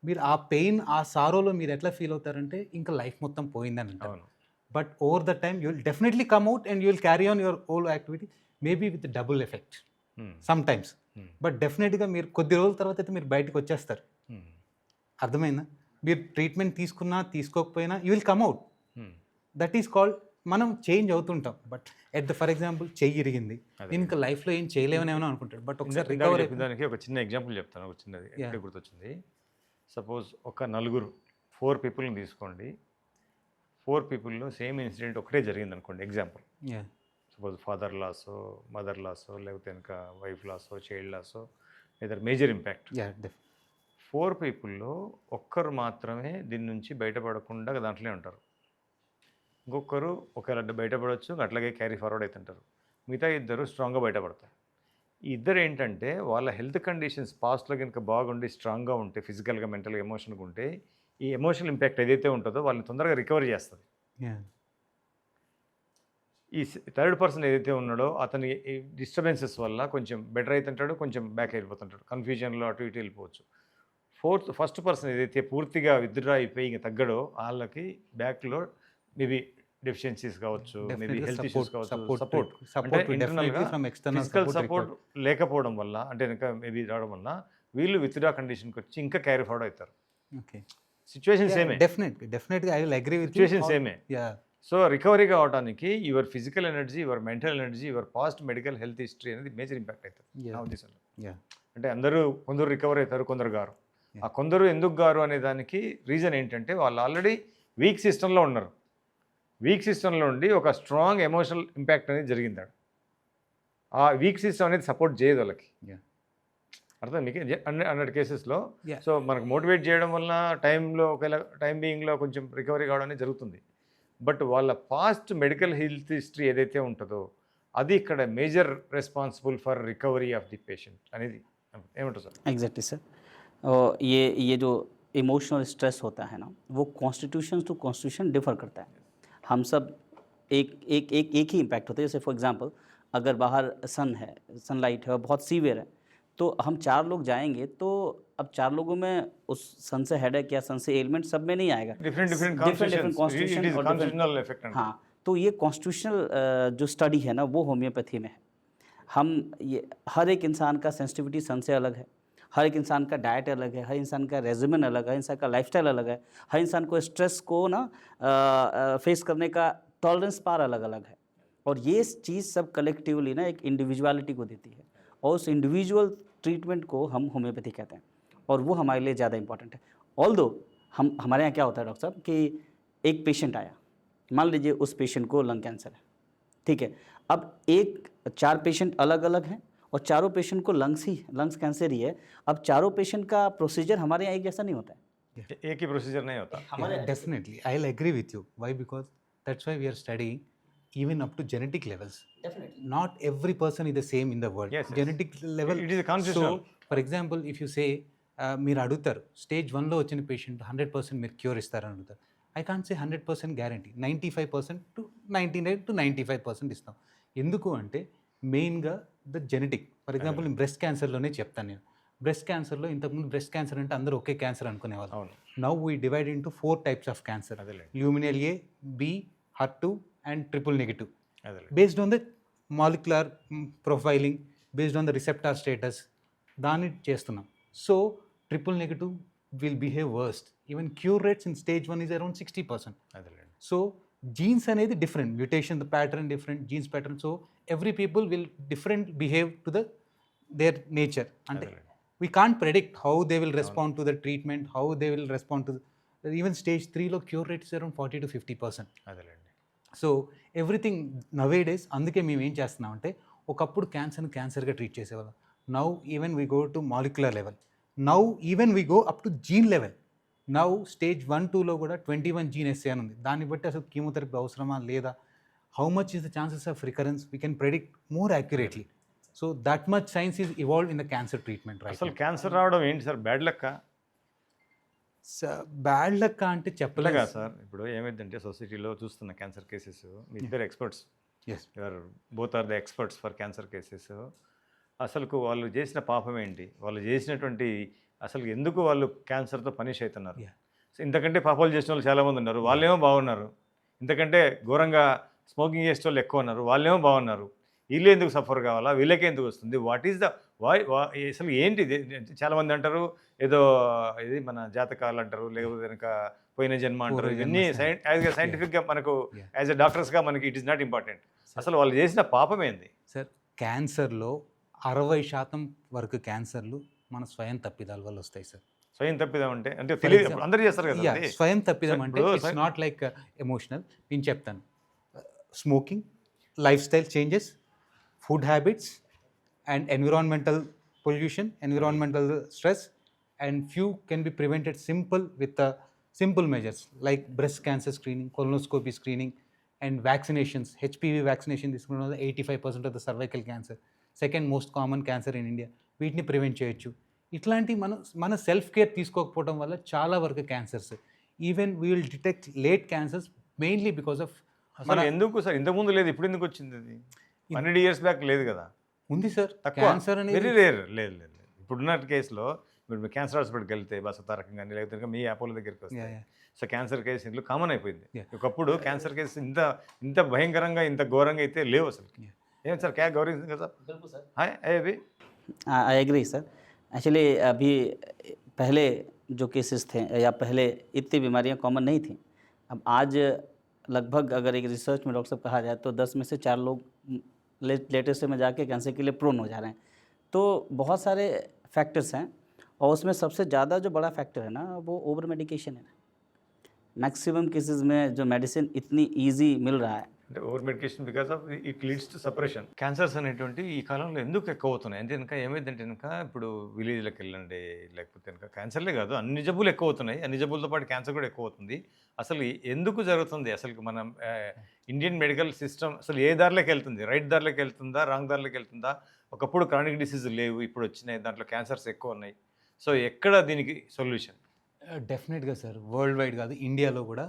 మీరు ఆ పెయిన్ ఆ సారోలో మీరు ఎట్లా ఫీల్ అవుతారంటే ఇంకా లైఫ్ మొత్తం పోయిందని అంటారు. But over the time you will definitely come out and you will carry on your whole activity, maybe with double effect some times. But డెఫినెట్గా మీరు కొద్ది రోజుల తర్వాత అయితే మీరు బయటకు వచ్చేస్తారు. అర్థమైందా? మీరు ట్రీట్మెంట్ తీసుకున్నా తీసుకోకపోయినా you will come out. That is called మనం చేంజ్ అవుతుంటాం. బట్ ఫర్ ఎగ్జాంపుల్ చెయ్యి ఇరిగింది, నేను ఇంకా లైఫ్లో ఏం చేయలేమనేమో అనుకుంటాడు, బట్ ఒకసారి రికవర్ దానికి ఒక చిన్న ఎగ్జాంపుల్ చెప్తాను. ఒక చిన్నది ఎక్కడ గుర్తొచ్చింది. సపోజ్ ఒక 4 పీపుల్ని తీసుకోండి. 4 పీపుల్లో సేమ్ ఇన్సిడెంట్ ఒకటే జరిగింది అనుకోండి. Example suppose father lasso, mother lasso, లేకపోతే ఇంకా వైఫ్ లాసో, చైల్డ్ లాసో, లేదా మేజర్ ఇంపాక్ట్. 4 పీపుల్లో ఒక్కరు మాత్రమే దీని నుంచి బయటపడకుండా దాంట్లోనే ఉంటారు. ఇంకొకరు ఒకవేళ బయటపడవచ్చు, అట్లాగే క్యారీ ఫార్వర్డ్ అవుతుంటారు. మిగతా 2 స్ట్రాంగ్గా బయటపడతారు. ఈ 2 ఏంటంటే వాళ్ళ హెల్త్ కండిషన్స్ పాస్ట్లో కనుక బాగుండి స్ట్రాంగ్గా ఉంటే, ఫిజికల్గా మెంటల్గా ఎమోషనల్గా ఉంటే, ఈ ఎమోషనల్ ఇంపాక్ట్ ఏదైతే ఉంటుందో వాళ్ళని తొందరగా రికవర్ చేస్తుంది. ఈ 3rd పర్సన్ ఏదైతే ఉన్నాడో అతని డిస్టర్బెన్సెస్ వల్ల కొంచెం బెటర్ అవుతుంటాడు, కొంచెం బ్యాక్ అయిపోతుంటాడు, కన్ఫ్యూజన్లో అటు ఇటు వెళ్ళిపోవచ్చు. ఫస్ట్ పర్సన్ ఏదైతే పూర్తిగా విత్డ్రా అయిపోయి ఇంకా తగ్గడో వాళ్ళకి బ్యాక్లో మేబీ డెఫిషియన్సీస్ కావచ్చు, మేబీ హెల్త్ ఇష్యూస్ కావచ్చు, ఫిజికల్ సపోర్ట్ లేకపోవడం వల్ల అంటే ఇంకా మేబీ రావడం వల్ల వీళ్ళు విత్డ్రా కండిషన్కి వచ్చి ఇంకా క్యారీ ఫార్వర్డ్ అవుతారు. సిచ్యువేషన్ సేమే, డెఫినెట్గా I will agree with situation సేమే. సో రికవరీ కావడానికి your physical energy, your mental energy, your past medical health history అనేది మేజర్ ఇంపాక్ట్ అవుతుంది నా ఉద్దేశంలో. అంటే కొందరు రికవర్ అవుతారు, కొందరు గారు. ఆ కొందరు ఎందుకు గారు అనే దానికి రీజన్ ఏంటంటే వాళ్ళు ఆల్రెడీ వీక్ సిస్టంలో ఉన్నారు. వీక్ సిస్టంలో ఉండి ఒక స్ట్రాంగ్ ఎమోషనల్ ఇంపాక్ట్ అనేది జరిగింది. ఆ వీక్ సిస్టమ్ అనేది సపోర్ట్ చేయదు వాళ్ళకి. అర్థం మీకు 100 కేసెస్లో. సో మనకు మోటివేట్ చేయడం వల్ల ఒకవేళ టైం బీయింగ్లో కొంచెం రికవరీ కావడం అనేది జరుగుతుంది. బట్ వాళ్ళ పాస్ట్ మెడికల్ హెల్త్ హిస్టరీ ఏదైతే ఉంటుందో అది ఇక్కడ major responsible for recovery of the patient అనేది ఏమంటారు సార్? Exactly sir. ये जो इमोशनल स्ट्रेस होता है ना, वो कॉन्स्टिट्यूशन टू कॉन्स्टिट्यूशन डिफर करता है. हम सब एक ही इम्पैक्ट होता है. जैसे फॉर एग्जांपल अगर बाहर सनलाइट है और बहुत सीवियर है, तो हम 4 लोग जाएंगे, तो अब 4 लोगों में उस सन से हेडेक या सन से एलिमेंट सब में नहीं आएगा. Different constitutional effect. हाँ, तो ये कॉन्स्टिट्यूशनल जो स्टडी है ना, वो होम्योपैथी में है. हम ये हर एक इंसान का सेंसिटिविटी सन से अलग है, हर एक इंसान का डाइट अलग है, हर इंसान का रेजिमेन अलग है, हर इंसान का लाइफस्टाइल अलग है, हर इंसान को स्ट्रेस को ना फेस करने का टॉलरेंस पार अलग अलग है। और ये चीज़ सब कलेक्टिवली ना एक इंडिविजुअलिटी को देती है, और उस इंडिविजुअल ट्रीटमेंट को हम होम्योपैथी कहते हैं, और वो हमारे लिए ज़्यादा इंपॉर्टेंट है। ऑल्दो हमारे यहाँ क्या होता है डॉक्टर साहब कि एक पेशेंट आया, मान लीजिए उस पेशेंट को लंग कैंसर है, ठीक है। अब 4 पेशेंट अलग अलग हैं और चारों पेशेंट को लंग्स कैंसर ही है। अब चारों पेशेंट का प्रोसीजर हमारे यहाँ एक जैसा नहीं होता है। एक ही प्रोसीजर नहीं होता. Definitely, I'll agree with you. Why? Because that's why we are studying even up to genetic levels. Definitely. Not every person is the same in the world. Yes, yes. Genetic level. It is constitutional. So, for example, if you say మీరు అడుగుతారు stage 1లో వచ్చిన patient 100% మీరు cure ఇస్తారని అడుగుతారు. I can't say 100% guarantee, 95% to 99 to 95% ఇస్తాం. ఎందుకు అంటే మెయిన్గా ద జెనెటిక్. ఫర్ ఎగ్జాంపుల్ నేను బ్రెస్ట్ క్యాన్సర్లోనే చెప్తాను. నేను బ్రెస్ట్ క్యాన్సర్లో ఇంతకుముందు బ్రెస్ట్ క్యాన్సర్ అంటే అందరూ ఒకే క్యాన్సర్ అనుకునేవాళ్ళు. అవును. Now we divide into 4 types of cancer: luminal A, B, HER2 and triple negative. Based on the molecular profiling, based on the receptor status, దాన్ని చేస్తున్నాం. So triple negative will behave worst. Even cure rates in stage 1 is around 60%. So genes అనేది different, mutation the pattern different, genes pattern. So every people will different behave to the their nature. అంటే we can't predict how they will respond to the treatment, how they will respond to even stage 3లో cure rate is around 40 to 50%. So everything nowadays. అందుకే మేము ఏం చేస్తున్నామంటే ఒకప్పుడు క్యాన్సర్గా treat చేసేవాళ్ళం. Now even we go to molecular level. Now even we go up to gene level. Now stage 1-2లో కూడా 21 జీన్ ఎస్ఏ అని ఉంది. దాన్ని బట్టి అసలు కీమోథెరపీ అవసరమా లేదా, how much is the chances of recurrence, we can predict more accurately. So that much science is evolved in the cancer treatment. అసలు క్యాన్సర్ రావడం ఏంటి సార్, బ్యాడ్ లక్క? బ్యాడ్ లక్ అంటే చెప్పలేగా సార్. ఇప్పుడు ఏమైందంటే సొసైటీలో చూస్తున్న క్యాన్సర్ కేసెస్, మీ ఇద్దరు experts, yes both are the experts for cancer cases. అసలుకు వాళ్ళు చేసిన పాపం ఏంటి, వాళ్ళు చేసినటువంటి అసలు ఎందుకు వాళ్ళు క్యాన్సర్తో పనిష్ అవుతున్నారు? సో ఇంతకంటే పాపాలు చేసిన వాళ్ళు చాలామంది ఉన్నారు, వాళ్ళేమో బాగున్నారు. ఇంతకంటే ఘోరంగా స్మోకింగ్ చేసే వాళ్ళు ఎక్కువ ఉన్నారు, వాళ్ళేమో బాగున్నారు. వీళ్ళు ఎందుకు సఫర్ కావాలా, వీళ్ళకే ఎందుకు వస్తుంది? వాట్ ఈస్ ద అసలు ఏంటి? చాలామంది అంటారు ఏదో ఇది మన జాతకాలు అంటారు, లేకపోతే కనుక పోయిన జన్మ అంటారు. ఇవన్నీ యాజ్గా సైంటిఫిక్గా మనకు యాజ్ ఎ డాక్టర్స్గా మనకి ఇట్ ఈస్ నాట్ ఇంపార్టెంట్. అసలు వాళ్ళు చేసిన పాపం ఏంది? సార్, క్యాన్సర్లో 60% వరకు క్యాన్సర్లు మన స్వయం తప్పిదాల వల్ల వస్తాయి సార్. స్వయం తప్పిదం అంటే అంటే తెలియదు, అందరూ చేస్తారు కదా. స్వయం తప్పిదం అంటే ఇట్స్ నాట్ లైక్ ఎమోషనల్. నేను చెప్తాను, smoking, life style changes, food habits and environmental pollution, environmental stress, and few can be prevented with simple measures like breast cancer screening, colonoscopy screening and vaccinations. HPV vaccination తీసుకున్న 85% of the cervical cancer, second most common cancer in India. వీటిని prevent చేయొచ్చు. ఇట్లాంటి మన self care తీసుకోకపోవడం వల్ల చాలా వరకు cancers, even we will detect late cancers mainly because of. అసలు ఎందుకు సార్ ఇంతకుముందు లేదు, ఇప్పుడు ఎందుకు వచ్చింది? అది 100 years బ్యాక్ లేదు కదా. ఉంది సార్, క్యాన్సర్ అనేది వెరీ రేర్. లేదు లేదు, ఇప్పుడున్న కేసులో మీరు క్యాన్సర్ హాస్పిటల్కి వెళ్తే బసతారకం కానీ లేకపోతే మీ అపోలో దగ్గరికి వస్తాయి. సో క్యాన్సర్ కేసు ఇంట్లో కామన్ అయిపోయింది. ఒకప్పుడు క్యాన్సర్ కేసు ఇంత భయంకరంగా ఇంత ఘోరంగా అయితే లేవు అసలు. ఏం సార్ క్యా గౌరీ కదా? बिल्कुल सर, హాయ్ అవి आई एग्री सर. एक्चुअली अभी पहले जो केसेस थे या पहले इतनी बीमारियां कॉमन नहीं थी. अब आज लगभग अगर एक रिसर्च में डॉक्टर साहब कहा जाए तो 10 में से 4 लोग लेटेस्ट में जाके कैंसर के लिए प्रोन हो जा रहे हैं. तो बहुत सारे फैक्टर्स हैं और उसमें सबसे ज़्यादा जो बड़ा फैक्टर है ना वो ओवर मेडिकेशन है. मैक्सिमम केसेस में जो मेडिसिन इतनी ईजी मिल रहा है, అంటే over medication because of it leads to separation. Cancers అనేటువంటి ఈ కాలంలో ఎందుకు ఎక్కువ అవుతున్నాయి అంటే కనుక ఏమైందంటే కనుక ఇప్పుడు విలేజ్లకు వెళ్ళండి, లేకపోతే కనుక క్యాన్సర్లే కాదు అన్ని జబ్బులు ఎక్కువ అవుతున్నాయి. అన్ని జబ్బులతో పాటు క్యాన్సర్ కూడా ఎక్కువ అవుతుంది. అసలు ఎందుకు జరుగుతుంది? అసలు మనం ఇండియన్ మెడికల్ సిస్టమ్ అసలు ఏ దారిలోకి వెళ్తుంది? రైట్ దారిలోకి వెళ్తుందా, రాంగ్ దారిలోకి వెళ్తుందా? ఒకప్పుడు క్రానిక్ డిసీజ్ లేవు, ఇప్పుడు వచ్చినాయి, దాంట్లో క్యాన్సర్స్ ఎక్కువ ఉన్నాయి. సో ఎక్కడ దీనికి సొల్యూషన్? డెఫినెట్గా సార్, వరల్డ్ వైడ్ కాదు, ఇండియాలో కూడా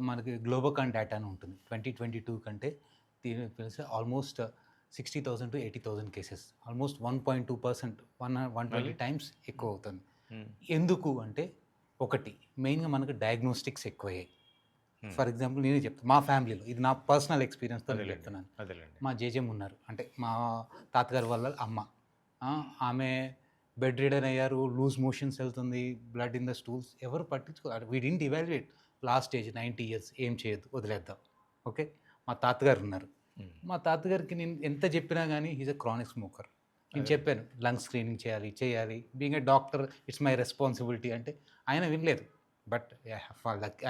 మనకి గ్లోబోకాన్ డేటా అని ఉంటుంది. 2022 కంటే దీని తెలిసి almost 60,000 to 80,000 cases, almost 1.2%, 120 times ఎక్కువ అవుతుంది. ఎందుకు అంటే ఒకటి మెయిన్గా మనకు డయాగ్నోస్టిక్స్ ఎక్కువయ్యాయి. ఫర్ ఎగ్జాంపుల్ నేనే చెప్తాను, మా ఫ్యామిలీలో ఇది నా పర్సనల్ ఎక్స్పీరియన్స్తో నేను చెప్తున్నాను. మా జేజెమ్ ఉన్నారు, అంటే మా తాతగారి వాళ్ళ అమ్మ, ఆమె బెడ్ రిడన్ అయ్యారు, లూజ్ మోషన్స్ వెళ్తుంది, బ్లడ్ ఇన్ ద స్టూల్స్, ఎవరు పట్టించుకోవాలి. We didn't evaluate last stage 90 years ఏం చేయొద్దు, వదిలేద్దాం. ఓకే, మా తాతగారు ఉన్నారు. మా తాతగారికి నేను ఎంత చెప్పినా కానీ ఈజ్ అ క్రానిక్ స్మోకర్. నేను చెప్పాను లంగ్ స్క్రీనింగ్ చేయాలి being a doctor it's my responsibility అంటే ఆయన వినలేదు. బట్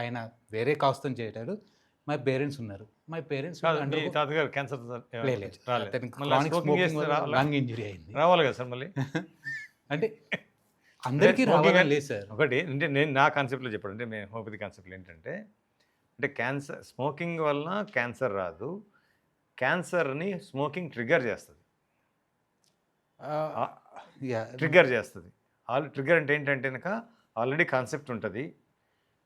ఆయన వేరే కాస్తో చేయటారు. మై పేరెంట్స్ ఉన్నారు. మై పేరెంట్స్ మీ తాతగారు cancer chronic smoking lung injury అయింది. రావాలి కదా సార్ మళ్ళీ. అంటే అందరికీ రావాలని లేదు సార్. ఒకటి అంటే నేను నా కాన్సెప్ట్లో చెప్పాను, అంటే నేను హోమియోపతి కాన్సెప్ట్లో ఏంటంటే, అంటే క్యాన్సర్ స్మోకింగ్ వలన క్యాన్సర్ రాదు, క్యాన్సర్ని స్మోకింగ్ ట్రిగ్గర్ చేస్తుంది. ట్రిగ్గర్ చేస్తుంది. ట్రిగ్గర్ అంటే ఏంటంటే కనుక ఆల్రెడీ కాన్సెప్ట్ ఉంటుంది,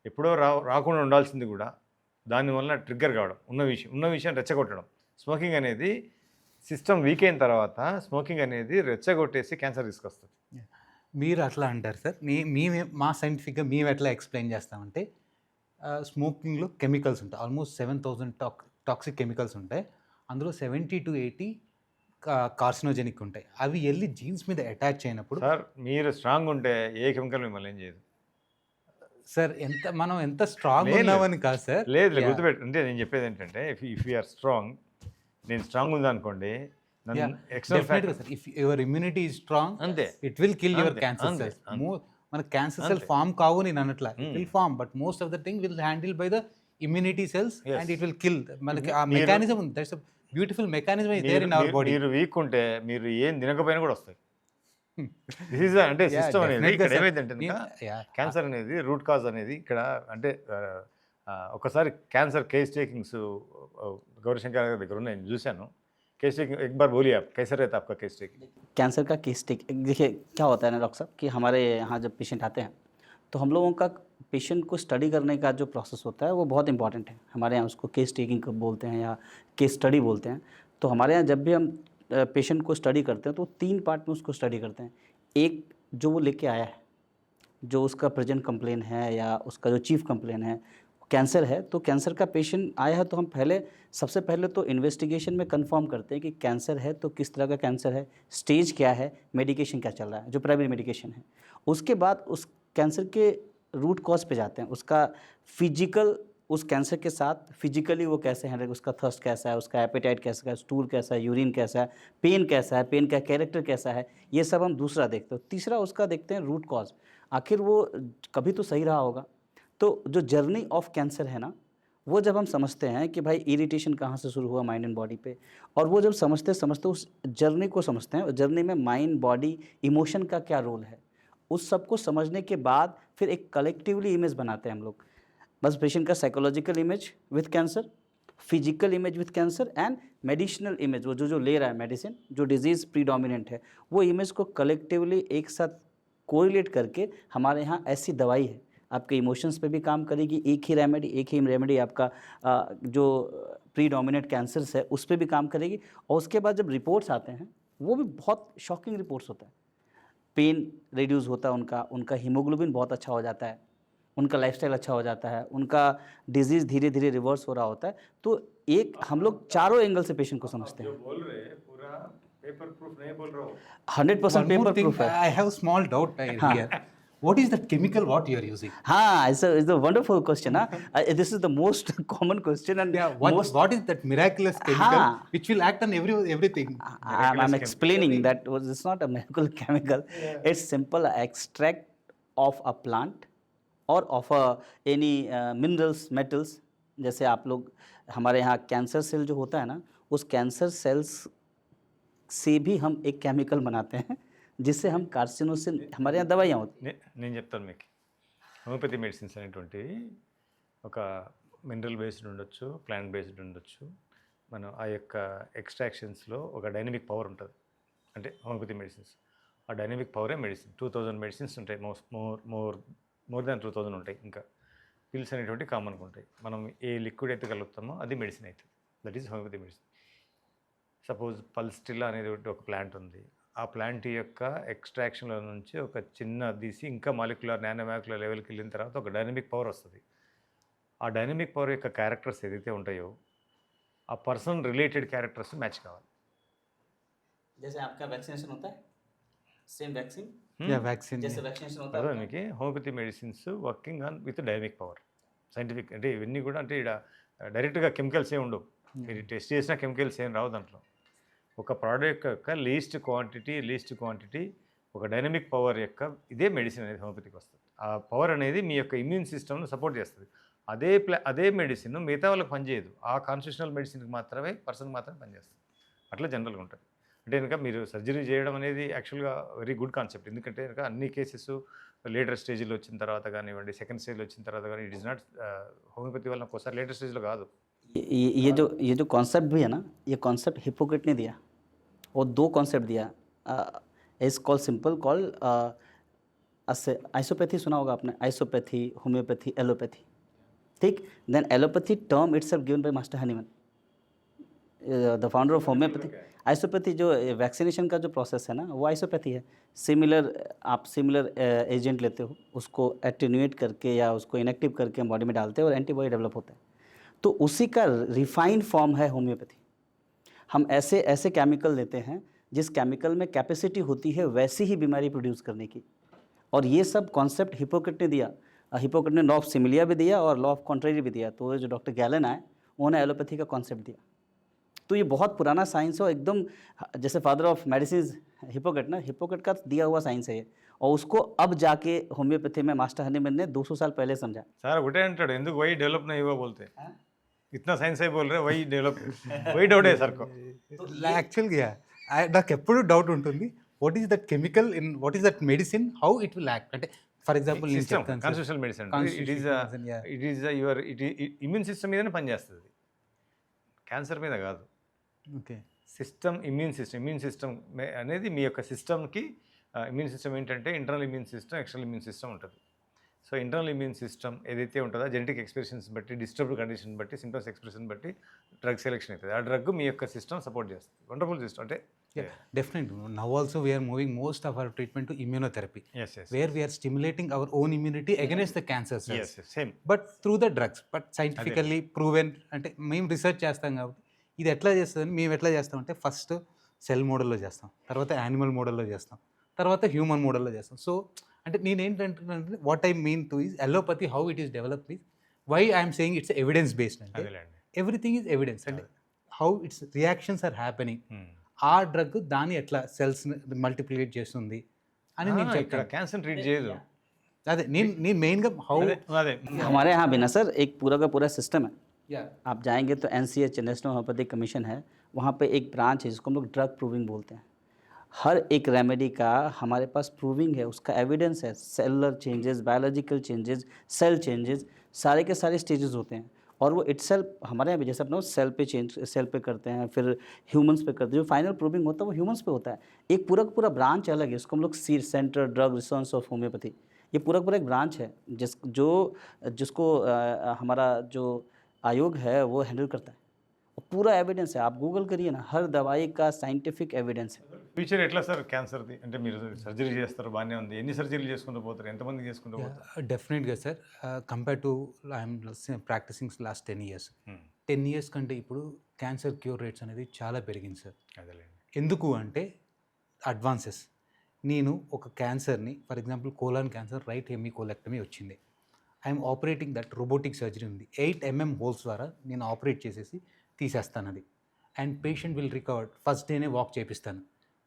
ఎప్పుడో రాకుండా ఉండాల్సింది కూడా దానివల్ల ట్రిగ్గర్ కావడం, ఉన్న విషయం రెచ్చగొట్టడం. స్మోకింగ్ అనేది సిస్టమ్ వీక్ అయిన తర్వాత స్మోకింగ్ అనేది రెచ్చగొట్టేసి క్యాన్సర్ తీసుకొస్తుంది. మీరు అట్లా అంటారు సార్. మా సైంటిఫిక్గా మేము ఎట్లా ఎక్స్ప్లెయిన్ చేస్తామంటే, స్మోకింగ్లో కెమికల్స్ ఉంటాయి, ఆల్మోస్ట్ 7000 టాక్సిక్ కెమికల్స్ ఉంటాయి. అందులో 70 to 80 కార్సినోజెనిక్ ఉంటాయి. అవి వెళ్ళి జీన్స్ మీద అటాచ్ అయినప్పుడు సార్ మీరు స్ట్రాంగ్ ఉంటే ఏ కెమికల్ మిమ్మల్ని ఏం చేయదు సార్. మనం ఎంత స్ట్రాంగ్ ఉన్నామని కాదు సార్. లేదు గుర్తుపెట్టు, అంటే నేను చెప్పేది ఏంటంటే ఇఫ్ యూఆర్ స్ట్రాంగ్, నేను స్ట్రాంగ్ ఉందనుకోండి, if your immunity is strong అంతే, it will kill your cancer cells. మన క్యాన్సర్ సెల్ ఫామ్ కావు నేను అన్నట్లా, it will form, but most of the thing will handle by the immunity cells and it will kill. మనకి ఆ mechanism ఉంది, that's beautiful mechanism is there in our body. మీరు weak ఉంటే మీరు ఏం తినకపోయినా కూడా వస్తాయి. అంటే సిస్టమ్ అనేది ఇక్కడ ఏమైందంటే క్యాన్సర్ అనేది రూట్ కాజ్ అనేది ఇక్కడ అంటే ఒకసారి క్యాన్సర్ కేస్ టేకింగ్స్ గౌరీశంకర్ గారి దగ్గర ఉన్నాయి, నేను చూశాను. केस टेकिंग एक बार बोलिए आप, कैसा रहता है आपका केस टेकिंग? कैंसर का केस टेकिंग देखिए क्या होता है ना डॉक्टर साहब कि हमारे यहाँ जब पेशेंट आते हैं तो हम लोगों का पेशेंट को स्टडी करने का जो प्रोसेस होता है वो बहुत इंपॉर्टेंट है. हमारे यहाँ उसको केस टेकिंग बोलते हैं या केस स्टडी बोलते हैं. तो हमारे यहाँ जब भी हम पेशेंट को स्टडी करते हैं तो 3 पार्ट में उसको स्टडी करते हैं. एक जो वो लेके आया है, जो उसका प्रेजेंट कंप्लेन है या उसका जो चीफ कंप्लेन है कैंसर है, तो कैंसर का पेशेंट आया है तो हम सबसे पहले तो इन्वेस्टिगेशन में कंफर्म करते हैं कि कैंसर है तो किस तरह का कैंसर है, स्टेज क्या है, मेडिकेशन क्या चल रहा है, जो प्राइमरी मेडिकेशन है. उसके बाद उस कैंसर के रूट कॉज पे जाते हैं, उसका फिजिकल, उस कैंसर के साथ फिजिकली वो कैसे हैंडल, उसका थर्स्ट कैसा है, उसका एपेटाइट कैसा है, स्टूल कैसा है, यूरिन कैसा है, पेन कैसा है, पेन का कैरेक्टर कैसा है, ये सब हम दूसरा देखते हैं. तीसरा उसका देखते हैं रूट कॉज, आखिर वो कभी तो सही रहा होगा. तो जो जर्नी ऑफ कैंसर है ना, वो जब हम समझते हैं कि भाई इरिटेशन कहाँ से शुरू हुआ माइंड एंड बॉडी पे, और वो जब समझते उस जर्नी को समझते हैं, जर्नी में माइंड बॉडी इमोशन का क्या रोल है, उस सब को समझने के बाद फिर एक कलेक्टिवली इमेज बनाते हैं हम लोग. बस पेशेंट का psychological image with cancer, physical image with cancer and medicinal image, वो जो ले रहा है मेडिसिन, जो डिजीज़ प्रीडोमिनेंट है, वो इमेज को कलेक्टिवली एक साथ कोरिलेट करके हमारे यहाँ ऐसी दवाई है आपके इमोशंस पे भी काम करेगी. एक ही रेमेडी आपका जो प्रीडोमिनेंट कैंसर्स है उस पर भी काम करेगी. और उसके बाद जब रिपोर्ट्स आते हैं वो भी बहुत शॉकिंग रिपोर्ट्स होता है. पेन रिड्यूस होता है उनका हीमोग्लोबिन बहुत अच्छा हो जाता है, उनका लाइफस्टाइल अच्छा हो जाता है, उनका डिजीज़ धीरे धीरे रिवर्स हो रहा होता है. तो एक हम लोग चारों एंगल से पेशेंट को समझते हैं. बोल रहे पूरा पेपर प्रूफ नहीं बोल रहा हूँ, 100% पेपर प्रूफ है. I have small doubt here. What is that chemical what you are using? It's a wonderful question. This is the most common question. And what is that miraculous chemical which will act on everything? I'm explaining that it's not a miracle chemical. It's simple extract of a plant or of any minerals, metals. जैसे आप लोग हमारे यहाँ cancer cell जो होता है ना, उस कैंसर सेल्स से भी हम एक केमिकल बनाते हैं जिससे हम कार्सिनोसिन, हमारे यहाँ दवाइयाँ होती. నేను చెప్తాను మీకు, హోమియోపతి మెడిసిన్స్ అనేటువంటివి ఒక మినరల్ బేస్డ్ ఉండొచ్చు, ప్లాంట్ బేస్డ్ ఉండొచ్చు. మనం ఆ యొక్క ఎక్స్ట్రాక్షన్స్లో ఒక డైనమిక్ పవర్ ఉంటుంది. అంటే హోమియోపతి మెడిసిన్స్ ఆ డైనమిక్ పవరే మెడిసిన్. 2000 మెడిసిన్స్ ఉంటాయి, మోర్ దాన్ 2000 ఉంటాయి. ఇంకా పిల్స్ అనేటువంటి కామన్గా ఉంటాయి. మనం ఏ లిక్విడ్ అయితే కలుపుతామో అది మెడిసిన్ అవుతుంది. That is homeopathy medicine. Suppose pulsatilla అనేది ఒక ప్లాంట్ ఉంది, ఆ ప్లాంట్ యొక్క ఎక్స్ట్రాక్షన్లో నుంచి ఒక చిన్న తీసి ఇంకా మాలిక్యులర్ నానోమాలిక్యులర్ లెవెల్కి వెళ్ళిన తర్వాత ఒక డైనమిక్ పవర్ వస్తుంది. ఆ డైనమిక్ పవర్ యొక్క క్యారెక్టర్స్ ఏదైతే ఉంటాయో ఆ పర్సన్ రిలేటెడ్ క్యారెక్టర్స్ మ్యాచ్ కావాలి. जैसे आपका वैक्सीनेशन होता है, सेम वैक्सीन యా వ్యాక్సిన్ जैसे वैक्सीनेशन होता అదే है మీకు homeopathy medicines working on with dynamic power scientific అంటే ఇవన్నీ కూడా అంటే ఇక్కడ డైరెక్ట్గా కెమికల్స్ ఏమి ఉండవు మీరు టెస్ట్ చేసిన కెమికల్స్ ఏం రావు దాంట్లో ఒక ప్రోడక్ట్ యొక్క లీస్ట్ క్వాంటిటీ ఒక డైనమిక్ పవర్ యొక్క ఇదే మెడిసిన్ అనేది హోమియోపతికి వస్తుంది ఆ పవర్ అనేది మీ యొక్క ఇమ్యూన్ సిస్టమ్ను సపోర్ట్ చేస్తుంది అదే మెడిసిన్ మిగతా వాళ్ళకి పనిచేయదు ఆ కాన్స్టిట్యూషనల్ మెడిసిన్కి మాత్రమే పర్సన్కి మాత్రమే పనిచేస్తుంది అట్లా జనరల్గా ఉంటుంది అంటే కనుక మీరు సర్జరీ చేయడం అనేది యాక్చువల్గా వెరీ గుడ్ కాన్సెప్ట్ ఎందుకంటే కనుక అన్ని కేసెస్ లేటర్ స్టేజ్లో వచ్చిన తర్వాత కానివ్వండి సెకండ్ స్టేజ్లో వచ్చిన తర్వాత కానీ ఇట్ ఇస్ నాట్ హోమియోపతి వల్ల ఒకసారి లేటర్ స్టేజ్లో కాదు ये जो कॉन्सेप्ट भी है ना, ये कॉन्सेप्ट हिपोक्रेट ने दिया और दो कॉन्सेप्ट दिया is call simple call isopathy सुना होगा आपने, आइसोपैथी, होम्योपैथी, एलोपैथी, ठीक। Then allopathy term itself given by master Hahnemann, the founder of homeopathy. Isopathy जो वैक्सीनेशन का जो प्रोसेस है ना, वो आइसोपैथी है। आप सिमिलर एजेंट लेते हो, उसको एटेन्यूएट करके या उसको इनएक्टिव करके बॉडी में डालते हो और एंटीबॉडी डेवलप होता है, तो उसी का रिफाइंड फॉर्म है होम्योपैथी। हम ऐसे केमिकल लेते हैं जिस केमिकल में कैपेसिटी होती है वैसी ही बीमारी प्रोड्यूस करने की, और ये सब कॉन्सेप्ट हिपोक्रेट ने दिया। हिपोक्रेट ने लॉ ऑफ सिमिलिया भी दिया और लॉ ऑफ कॉन्ट्रेरी भी दिया। तो जो डॉक्टर गैलन आए उन्होंने एलोपैथी का कॉन्सेप्ट दिया। तो ये बहुत पुराना साइंस है और एकदम जैसे फादर ऑफ मेडिसिन हिपोक्रेट ना, हिपोक्रेट का दिया हुआ साइंस है ये, और उसको अब जाके होम्योपैथी में मास्टर हनीमन ने 200 साल पहले समझा। సార్ ఒకటే అంటాడు ఎందుకు వై డెవలప్ नहीं हुआ बोलते इतना साइंस है बोल रहे वही डेवलप वही डाउट है सर को యాక్చువల్గా నాకు ఎప్పుడు డౌట్ ఉంటుంది what is that chemical in what is that medicine how it will act అంటే ఫర్ ఎగ్జాంపుల్ నేను సిస్టమ్ చెప్తాను constitutional medicine it is your immune system మీదనే పనిచేస్తుంది క్యాన్సర్ మీద కాదు ఓకే సిస్టమ్ ఇమ్యూన్ సిస్టమ్ అనేది మీ యొక్క సిస్టమ్కి ఇమ్యూన్ సిస్టమ్ ఏంటంటే internal immune system external immune system ఉంటుంది సో ఇంటర్నల్ ఇమ్యూన్ సిస్టమ్ ఏదైతే ఉంటుందో జెనెటిక్ ఎక్స్ప్రెషన్స్ బట్టి డిస్టర్బ్డ్ కండిషన్ బట్టి సిమ్టమ్స్ ఎక్స్ప్రెషన్ బట్టి డ్రగ్ సెలెక్షన్ అవుతుంది ఆ డ్రగ్ మీ యొక్క సిస్టమ్ సపోర్ట్ చేస్తుంది వండర్ఫుల్ సిస్టమ్ అంటే definite now also we're moving most of our treatment to immunotherapy yes yes where we're stimulating our own immunity against the cancer cells same but through the drugs but scientifically proven అంటే మేము research చేస్తాం కాబట్టి ఇది ఎట్లా చేస్తుందని మేము ఎట్లా చేస్తామంటే ఫస్ట్ సెల్ మోడల్లో చేస్తాం, తర్వాత యానిమల్ మోడల్లో చేస్తాం, తర్వాత హ్యూమన్ మోడల్లో చేస్తాం. సో అంటే నేనేంటంటే what I mean to is allopathy how it is developed is why I'm saying it's evidence based అంటే ఎవ్రీథింగ్ ఈజ్ ఎవిడెన్స్ అంటే how it's reactions are happening ఆ డ్రగ్ దాన్ని ఎట్లా సెల్స్ మల్టిప్లికేట్ చేస్తుంది అని నేను ఇక్కడ చెప్తాను. క్యాన్సర్ ట్రీట్ చేయదు అదే నేను మెయిన్గా హౌ అదే हमारे यहाँ भी ना सर एक पूरा का पूरा सिस्टम है। యా आप जाएंगे तो NCH नेशनल होम्योपैथिक कमीशन है, वहाँ पे एक ब्रांच है जिसको हम लोग ड्रग प्रूविंग बोलते हैं। हर एक रेमेडी का हमारे पास प्रूविंग है, उसका एविडेंस है। Cellular changes, biological changes, cell changes, सारे के सारे स्टेजेस होते हैं और वो इटसेल्फ हमारे यहाँ भी जैसे अपना सेल पे चेंज सेल पे करते हैं, फिर ह्यूमंस पे करते हैं। जो फाइनल प्रूविंग होता है वो ह्यूमंस पे होता है। एक पूरा का पूरा ब्रांच अलग है, इसको हम लोग centre drug research of homeopathy, ये पूरा का पूरा एक ब्रांच है जिसको हमारा जो आयोग है वो हैंडल करता है। और पूरा एविडेंस है, आप गूगल करिए ना, हर दवाई का साइंटिफिक एविडेंस है। ఫ్యూచర్ ఎట్లా సార్ క్యాన్సర్ది అంటే మీరు సర్జరీ చేస్తారు బాగానే ఉంది ఎన్ని సర్జరీలు చేసుకుంటూ పోతారు ఎంతమంది చేసుకుంటూ పోతారు డెఫినెట్గా sir compare to I'm practicing last 10 years 10 years కంటే ఇప్పుడు క్యాన్సర్ క్యూర్ రేట్స్ అనేది చాలా పెరిగింది సార్. అదేలేండి ఎందుకు అంటే అడ్వాన్సెస్. నేను ఒక క్యాన్సర్ని for example colon cancer right hemicolectomy వచ్చింది, I'm operating that robotic surgery ఉంది, 8 mm హోల్స్ ద్వారా నేను ఆపరేట్ చేసేసి తీసేస్తాను అది. And patient will recover, first డేనే వాక్ చేపిస్తాను,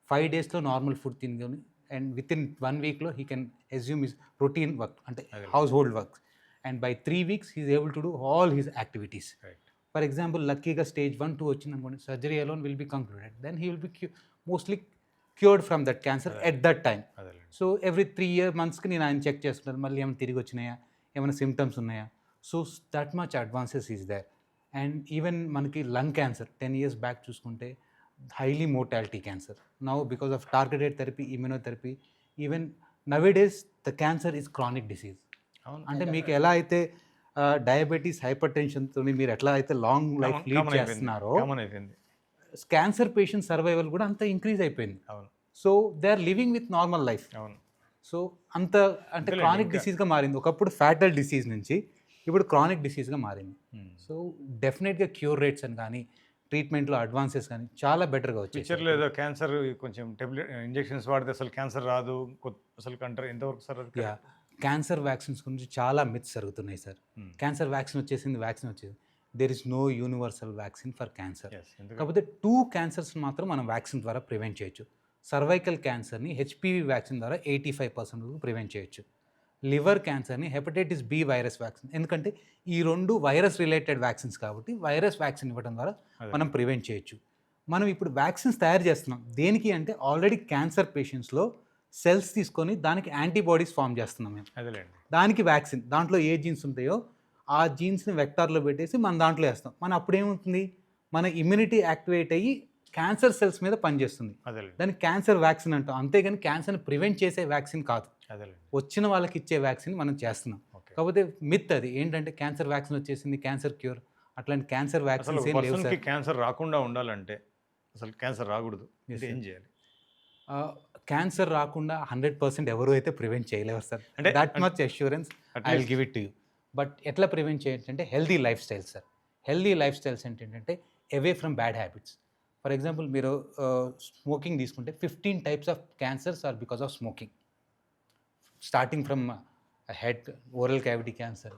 5 daysలో నార్మల్ ఫుడ్ తినుకొని అండ్ విత్ ఇన్ 1 weekలో he can assume his routine work అంటే household works and by 3 weeks he is able to do all his activities. Right for example లక్కీగా stage 1, 2 వచ్చింది అనుకోండి, surgery alone will be concluded, then he will be mostly cured from that cancer at that time. అదేలేండి so every 3 monthsకి నేను ఆయన check చేసుకుంటాను, మళ్ళీ ఏమైనా తిరిగి వచ్చినాయా, ఏమైనా సిమ్టమ్స్ ఉన్నాయా. So that much advances is there. And even మనకి లంగ్ క్యాన్సర్ 10 years బ్యాక్ చూసుకుంటే highly mortality cancer. Now because of targeted therapy, immunotherapy, even nowadays the cancer is chronic disease. అవును అంటే మీకు ఎలా అయితే డయాబెటీస్, హైపర్ టెన్షన్తో మీరు ఎట్లా అయితే లాంగ్ లైఫ్ లీడ్ చేస్తున్నారో కామన్ అయిపోయింది క్యాన్సర్ పేషెంట్ సర్వైవల్ కూడా అంత ఇంక్రీజ్ అయిపోయింది. అవును so they are living with normal life. అవును సో అంత అంటే క్రానిక్ డిసీజ్గా మారింది. ఒకప్పుడు ఫ్యాటల్ డిసీజ్ నుంచి ఇప్పుడు క్రానిక్ డిసీజ్గా మారింది. సో డెఫినెట్గా క్యూర్ రేట్స్ అని కానీ ట్రీట్మెంట్లో అడ్వాన్సెస్ కానీ చాలా బెటర్గా వచ్చాయి సార్. ఫ్యూచర్లో ఏదో క్యాన్సర్ కొంచెం టెబ్లెట్ ఇంజెక్షన్స్ వాడితే అసలు క్యాన్సర్ రాదు అసలు అంటారు, ఎంతవరకు సార్ అది? యా, క్యాన్సర్ వ్యాక్సిన్స్ గురించి చాలా మిత్స్ జరుగుతున్నాయి సార్. Hmm. క్యాన్సర్ వ్యాక్సిన్ వచ్చేసింది. There is no universal vaccine for cancer. Yes, ఎందుకంటే కాకపోతే 2 క్యాన్సర్స్ మాత్రం మనం వ్యాక్సిన్ ద్వారా ప్రివెంట్ చేయొచ్చు. సర్వైకల్ క్యాన్సర్ని హెచ్పివి వ్యాక్సిన్ ద్వారా 85% ప్రివెంట్ చేయొచ్చు. లివర్ క్యాన్సర్ని హెపటైటిస్ బి వైరస్ వ్యాక్సిన్, ఎందుకంటే ఈ 2 వైరస్ రిలేటెడ్ వ్యాక్సిన్స్ కాబట్టి వైరస్ వ్యాక్సిన్ ఇవ్వడం ద్వారా అదే. మనం ప్రివెంట్ చేయొచ్చు. మనం ఇప్పుడు వ్యాక్సిన్స్ తయారు చేస్తున్నాం దేనికి అంటే ఆల్రెడీ క్యాన్సర్ పేషెంట్స్లో సెల్స్ తీసుకొని దానికి యాంటీబాడీస్ ఫామ్ చేస్తున్నాం మేము. అదేలేండి. దానికి వ్యాక్సిన్, దాంట్లో ఏ జీన్స్ ఉంటాయో ఆ జీన్స్ని వెక్టార్లో పెట్టేసి మన దాంట్లో వేస్తాం. మన అప్పుడు ఏమవుతుంది, మన ఇమ్యూనిటీ యాక్టివేట్ అయ్యి క్యాన్సర్ సెల్స్ మీద పనిచేస్తుంది. అదేలేండి. దాన్ని క్యాన్సర్ వ్యాక్సిన్ అంటాం. అంతేగాని క్యాన్సర్ని ప్రివెంట్ చేసే వ్యాక్సిన్ కాదు. అదేలేండి. వచ్చిన వాళ్ళకి ఇచ్చే వ్యాక్సిన్ మనం చేస్తున్నాం. ఓకే. కాకపోతే మిత్ అది ఏంటంటే క్యాన్సర్ వ్యాక్సిన్ వచ్చేసింది, క్యాన్సర్ క్యూర్, అట్లాంటి క్యాన్సర్ అసలు వ్యాక్సిన్స్ ఏం లేవు పర్సన్కి సార్. క్యాన్సర్ రాకుండా ఉండాలంటే అసలు క్యాన్సర్ రాకూడదు Yes, అంటే sir. ఏం చేయాలి? క్యాన్సర్ రాకుండా 100% ఎవరు అయితే ప్రివెంట్ చేయలేరు సార్. అంటే- that much assurance I will give it to you. But ఎట్లా ప్రివెంట్ చేయొచ్చు అంటే healthy lifestyles sir. Healthy lifestyles ఏంటంటే away from bad habits. For example మీరు స్మోకింగ్ తీసుకుంటే 15 types of cancers or because of smoking. Starting from head, oral cavity cancer,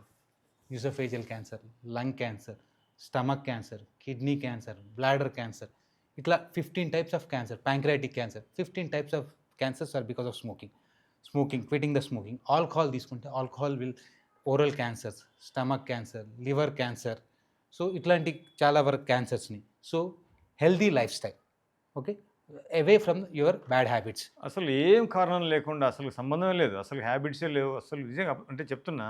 oesophageal cancer, lung cancer, stomach cancer, kidney cancer, bladder cancer, ఇట్లా 15 types of cancer, pancreatic cancer, 15 types of cancers or because of smoking, quitting the smoking. Alcohol తీసుకుంటే alcohol will oral cancers, stomach cancer, liver cancer, so ఇట్లాంటి చాలా వరకు క్యాన్సర్స్ని. So healthy lifestyle, okay, away from your bad habits. అసలు ఏం కారణం లేకుండా అసలు సంబంధమే లేదు, అసలు హ్యాబిట్సే లేవు అసలు నిజంగా. అంటే చెప్తున్నా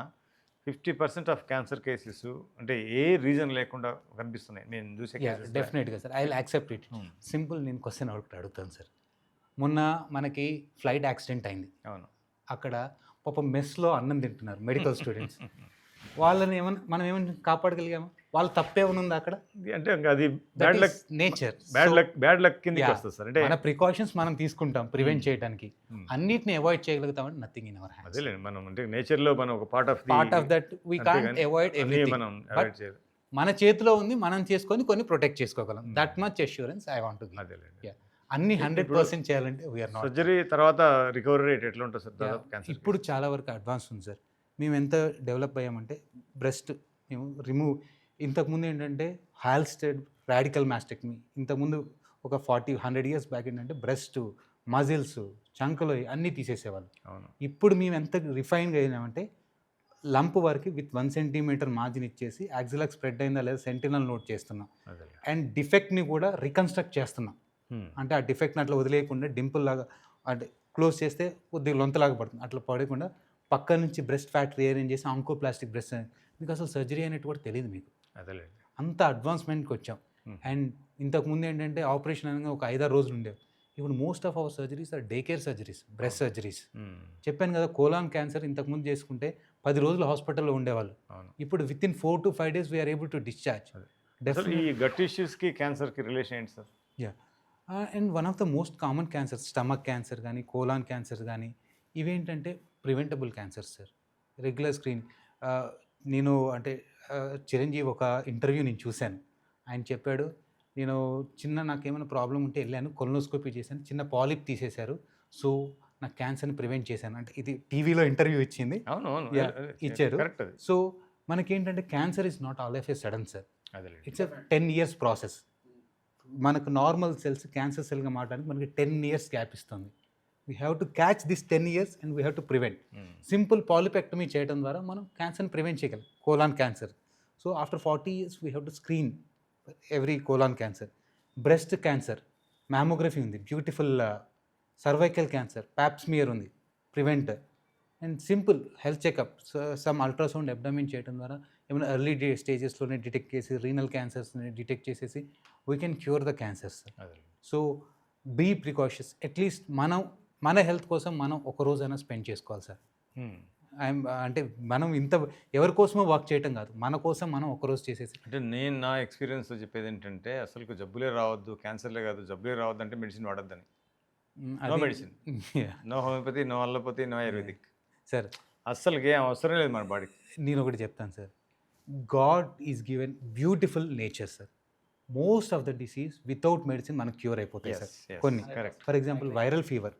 50% ఆఫ్ క్యాన్సర్ కేసెస్ అంటే ఏ రీజన్ లేకుండా కనిపిస్తున్నాయి నేను చూసే cases లో. డెఫినెట్గా sir, I will accept it. Hmm. Simple, నేను క్వశ్చన్ ఒకటి అడుగుతాను సార్. మొన్న మనకి ఫ్లైట్ యాక్సిడెంట్ అయింది. అవును. అక్కడ పాపం మెస్లో అన్నం తింటున్నారు మెడికల్ స్టూడెంట్స్. వాళ్ళని మనం ఏమైనా కాపాడగలిగామా? వాళ్ళ తప్పేమైనా ఉందా అక్కడ? అంటే ఇంకా అది bad luck, nature. Bad luck కిందకి వస్తుంది సార్. అంటే మన ప్రికాషన్స్ మనం తీసుకుంటాం ప్రివెంట్ చేయడానికి. Hmm. అన్నిటిని అవాయిడ్ చేయగలుగుతామంటే నథింగ్ ఇన్ అవర్ హ్యాండ్స్. అదేలేండి, మనం అంటే నేచర్లో మనం ఒక part of that we can't avoid everything. మనం But అవాయిడ్ చేయాలి. మన చేతిలో ఉంది, మనం చేసుకొని కొన్ని ప్రొటెక్ట్ చేసుకోగలం. That much assurance I want to give. అదేలేండి. అన్ని 100% చేయాలంటే వీఆర్ నాట్. సర్జరీ తర్వాత రికవరీ రేట్ ఎట్లా ఉంటుంది సార్ దాదాపు క్యాన్సర్? ఇప్పుడు చాలా వరకు అడ్వాన్స్ ఉంది సార్. మేము ఎంత డెవలప్ అయ్యామంటే బ్రెస్ట్ మేము రిమూవ్, ఇంతకుముందు ఏంటంటే హాల్స్టెడ్ రాడికల్ మాస్టెక్టమీ, ఇంతకుముందు ఒక 40-100 ఇయర్స్ బ్యాక్ ఏంటంటే బ్రెస్ట్, మజిల్స్, చంకలు అన్నీ తీసేసేవాళ్ళు. అవును. ఇప్పుడు మేము ఎంత రిఫైన్గా అయినామంటే లంప్ వరకు విత్ 1 సెంటీమీటర్ మార్జిన్ ఇచ్చేసి యాక్సిలాక్ స్ప్రెడ్ అయిందా లేదా సెంటినల్ నోట్ చేస్తున్నాం. అదే. అండ్ డిఫెక్ట్ని కూడా రికన్స్ట్రక్ట్ చేస్తున్నాం. అంటే ఆ డిఫెక్ట్ని అట్లా వదిలేయకుండా డింపుల్ లాగా అంటే క్లోజ్ చేస్తే కొద్దిగా లొంతలాగా పడుతుంది, అట్లా పడకుండా పక్క నుంచి బ్రెస్ట్ ఫ్యాట్ రీఅరేంజ్ చేసి ఆంకోప్లాస్టిక్ బ్రెస్ట్. మీకు అసలు సర్జరీ అనేది కూడా తెలియదు మీకు, అదేలేండి. అంత అడ్వాన్స్మెంట్కి వచ్చాం. Hmm. అండ్ ఇంతకుముందు ఏంటంటే ఆపరేషన్ అనగా ఒక 5-6 రోజులు ఉండేవి. ఇప్పుడు most of our surgeries are day care surgeries, breast surgeries. చెప్పాను కదా, కోలాన్ క్యాన్సర్ ఇంతకుముందు చేసుకుంటే 10 రోజులు హాస్పిటల్లో ఉండేవాళ్ళు. అవును. ఇప్పుడు with in 4 to 5 days we're able to discharge. అసలు ఈ గట్ ఇష్యూస్కి క్యాన్సర్కి రిలేషన్ ఏంటి sir? And one of the most common cancers stomach cancer కానీ కోలాన్ క్యాన్సర్ కానీ ఇవేంటంటే preventable cancers sir. Regular screen, నేను అంటే చిరంజీవి ఒక ఇంటర్వ్యూ నేను చూశాను. ఆయన చెప్పాడు, నేను నాకేమైనా ప్రాబ్లం ఉంటే వెళ్ళాను, కొలనోస్కోపీ చేశాను, చిన్న పాలిప్ తీసేశారు, సో నాకు క్యాన్సర్ని ప్రివెంట్ చేశాను అంటే. ఇది టీవీలో ఇంటర్వ్యూ ఇచ్చింది. అవును, అవును. ఇచ్చారు. కరెక్ట్ అది. సో మనకేంటంటే cancer is not all of a sudden sir, అదేలేండి. It's 10 years process. మనకు నార్మల్ సెల్స్ క్యాన్సర్ సెల్గా మారడానికి మనకి 10 years గ్యాప్ ఇస్తుంది. We have to catch this 10 years and we have to prevent. Simple polypectomy చేయడం ద్వారా మనం క్యాన్సర్ని ప్రివెంట్ చేయగలం, colon cancer. So after 40 years we have to screen every colon cancer. Breast cancer mammography ఉంది, beautiful. Cervical cancer pap smear ఉంది, prevent. And simple health checkup, some ultrasound abdomen చేయడం ద్వారా ఏమైనా ఎర్లీ స్టేజెస్లోనే డిటెక్ట్ చేసి రీనల్ క్యాన్సర్స్ని detect చేసేసి we can cure the cancers. So be precautions. At least మన హెల్త్ కోసం మనం ఒక రోజైనా స్పెండ్ చేసుకోవాలి సార్. అంటే మనం ఎవరి కోసమో వర్క్ చేయటం కాదు, మన కోసం మనం ఒకరోజు చేసేసి. అంటే నేను నా ఎక్స్పీరియన్స్లో చెప్పేది ఏంటంటే అసలు జబ్బులే రావద్దు, క్యాన్సర్లే కాదు, జబ్బులే రావద్దు అంటే మెడిసిన్ వాడద్దని. No medicine, no homeopathy, no allopathy, no ayurvedic sir. అస్సలకి ఏం అవసరం లేదు మన బాడీకి. నేను ఒకటి చెప్తాను sir, God is given beautiful nature sir. Most of the disease without medicine మనకు క్యూర్ అయిపోతాయి సార్. కొన్ని correct. For example viral fever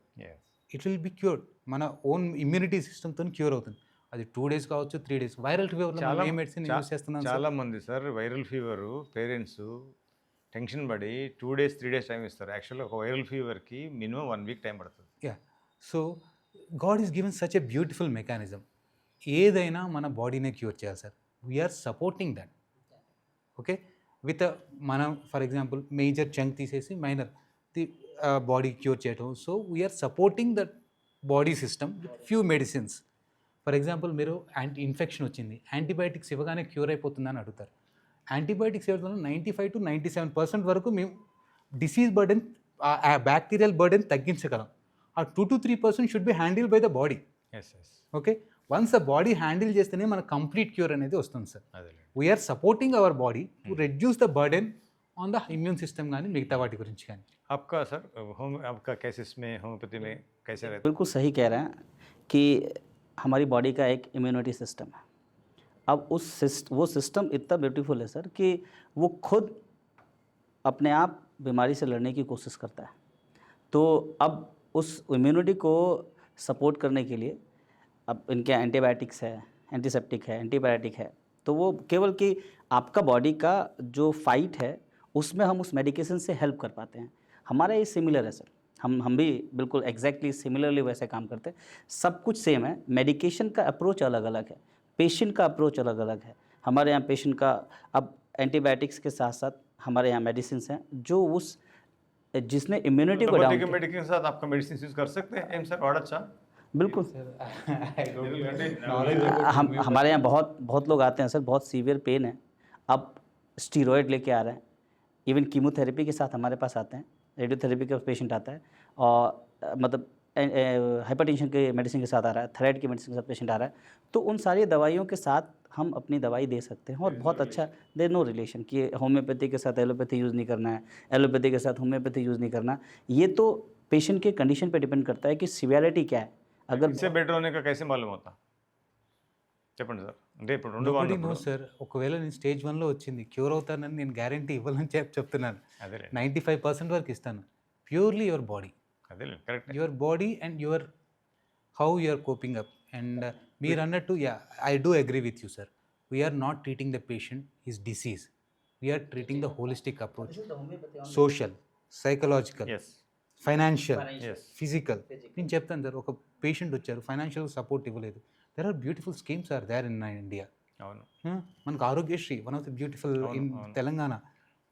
it will be cured, మన ఓన్ ఇమ్యూనిటీ సిస్టమ్తో క్యూర్ అవుతుంది. అది 2 days కావచ్చు, 3 days. వైరల్ ఫీవర్లో చాలా ఏ మెడిసిన్ యూస్ చేస్తున్నాం చాలా మంది sir viral fever parents tension పడి 2 days 3 days టైం ఇస్తారు. యాక్చువల్లీ ఒక వైరల్ ఫీవర్కి మినిమం 1 week టైం పడుతుంది. Yeah. So God is given such a beautiful mechanism. ఏదైనా మన బాడీనే క్యూర్ చేయాలి sir. We're supporting that. Okay, with మనం ఫర్ ఎగ్జాంపుల్ మేజర్ చంక్ తీసేసి మైనర్ ది బాడీ క్యూర్ చేయటం. So we're supporting that body system with few medicines. For example మీరు infection వచ్చింది, antibiotics ఇవ్వగానే క్యూర్ అయిపోతుందని అడుగుతారు. యాంటీబయాటిక్స్ ఇవ్వడం 95 to 97% వరకు మేము డిసీజ్ బర్డెన్, బ్యాక్టీరియల్ బర్డెన్ తగ్గించగలం. ఆ 2 to 3% should be handle by the body. Okay, once the body handle చేస్తేనే మన కంప్లీట్ క్యూర్ అనేది వస్తుంది sir. We're supporting our body to reduce the burden on the immune system కానీ మిగతా వాటి గురించి కానీ. आपका सर आपका केसेस में होम्योपैथी में कैसे रहता है? बिल्कुल सही कह रहे हैं कि हमारी बॉडी का एक इम्यूनिटी सिस्टम है. अब वो सिस्टम इतना ब्यूटीफुल है सर कि वो खुद अपने आप बीमारी से लड़ने की कोशिश करता है. तो अब उस इम्यूनिटी को सपोर्ट करने के लिए अब इनके एंटीबायोटिक्स है, एंटीसेप्टिक है, एंटीबायोटिक है. तो वो केवल कि आपका बॉडी का जो फाइट है उसमें हम उस मेडिकेशन से हेल्प कर पाते हैं. हमारा ये सिमिलर है सर. हम भी बिल्कुल एग्जैक्टली सिमिलरली वैसे काम करते हैं. सब कुछ सेम है. मेडिकेशन का अप्रोच अलग अलग है, पेशेंट का अप्रोच अलग अलग है. हमारे यहाँ पेशेंट का अब एंटीबायोटिक्स के साथ साथ हमारे यहाँ मेडिसिन हैं जो उस जिसने इम्यूनिटी को डाउन मेडिकेशन के साथ आपका मेडिसिन यूज कर सकते हैं एम सर? और अच्छा बिल्कुल हम हमारे यहाँ बहुत लोग आते हैं सर, बहुत सीवियर पेन है, अब स्टीरॉयड लेके आ रहे हैं. इवन कीमोथेरेपी के साथ हमारे पास आते हैं, रेडियोथेरेपी का पेशेंट आता है और मतलब हाइपरटेंशन के मेडिसिन के साथ आ रहा है, थायराइड की मेडिसिन के साथ पेशेंट आ रहा है. तो उन सारी दवाइयों के साथ हम अपनी दवाई दे सकते हैं और बहुत अच्छा. देयर नो रिलेशन कि होम्योपैथी के साथ एलोपैथी यूज़ नहीं करना है, एलोपैथी के साथ होम्योपैथी यूज़ नहीं करना. ये तो पेशेंट के कंडीशन पे डिपेंड करता है कि सिवियरिटी क्या है. अगर इससे बेटर होने का कैसे मालूम होता? చెప్పండి సార్. అంటే ఇప్పుడు రెండు నో నో సార్, ఒకవేళ నేను స్టేజ్ 1లో వచ్చింది క్యూర్ అవుతానని నేను గ్యారంటీ ఇవ్వాలని చెప్తున్నాను. అదే 95% వరకు ఇస్తాను. ప్యూర్లీ యువర్ బాడీ, అదే correct. Your body and your how you're coping up. And మీరు అన్నట్టు yeah I do agree with you sir. We're not treating the patient his disease, we're treating the holistic approach. Social, psychological, financial, physical. నేను చెప్తాను sir, ఒక patient వచ్చారు, financial support ఇవ్వలేదు. There are beautiful schemes are there in India. అవును, మనకు Aarogyasri one of the beautiful in Telangana.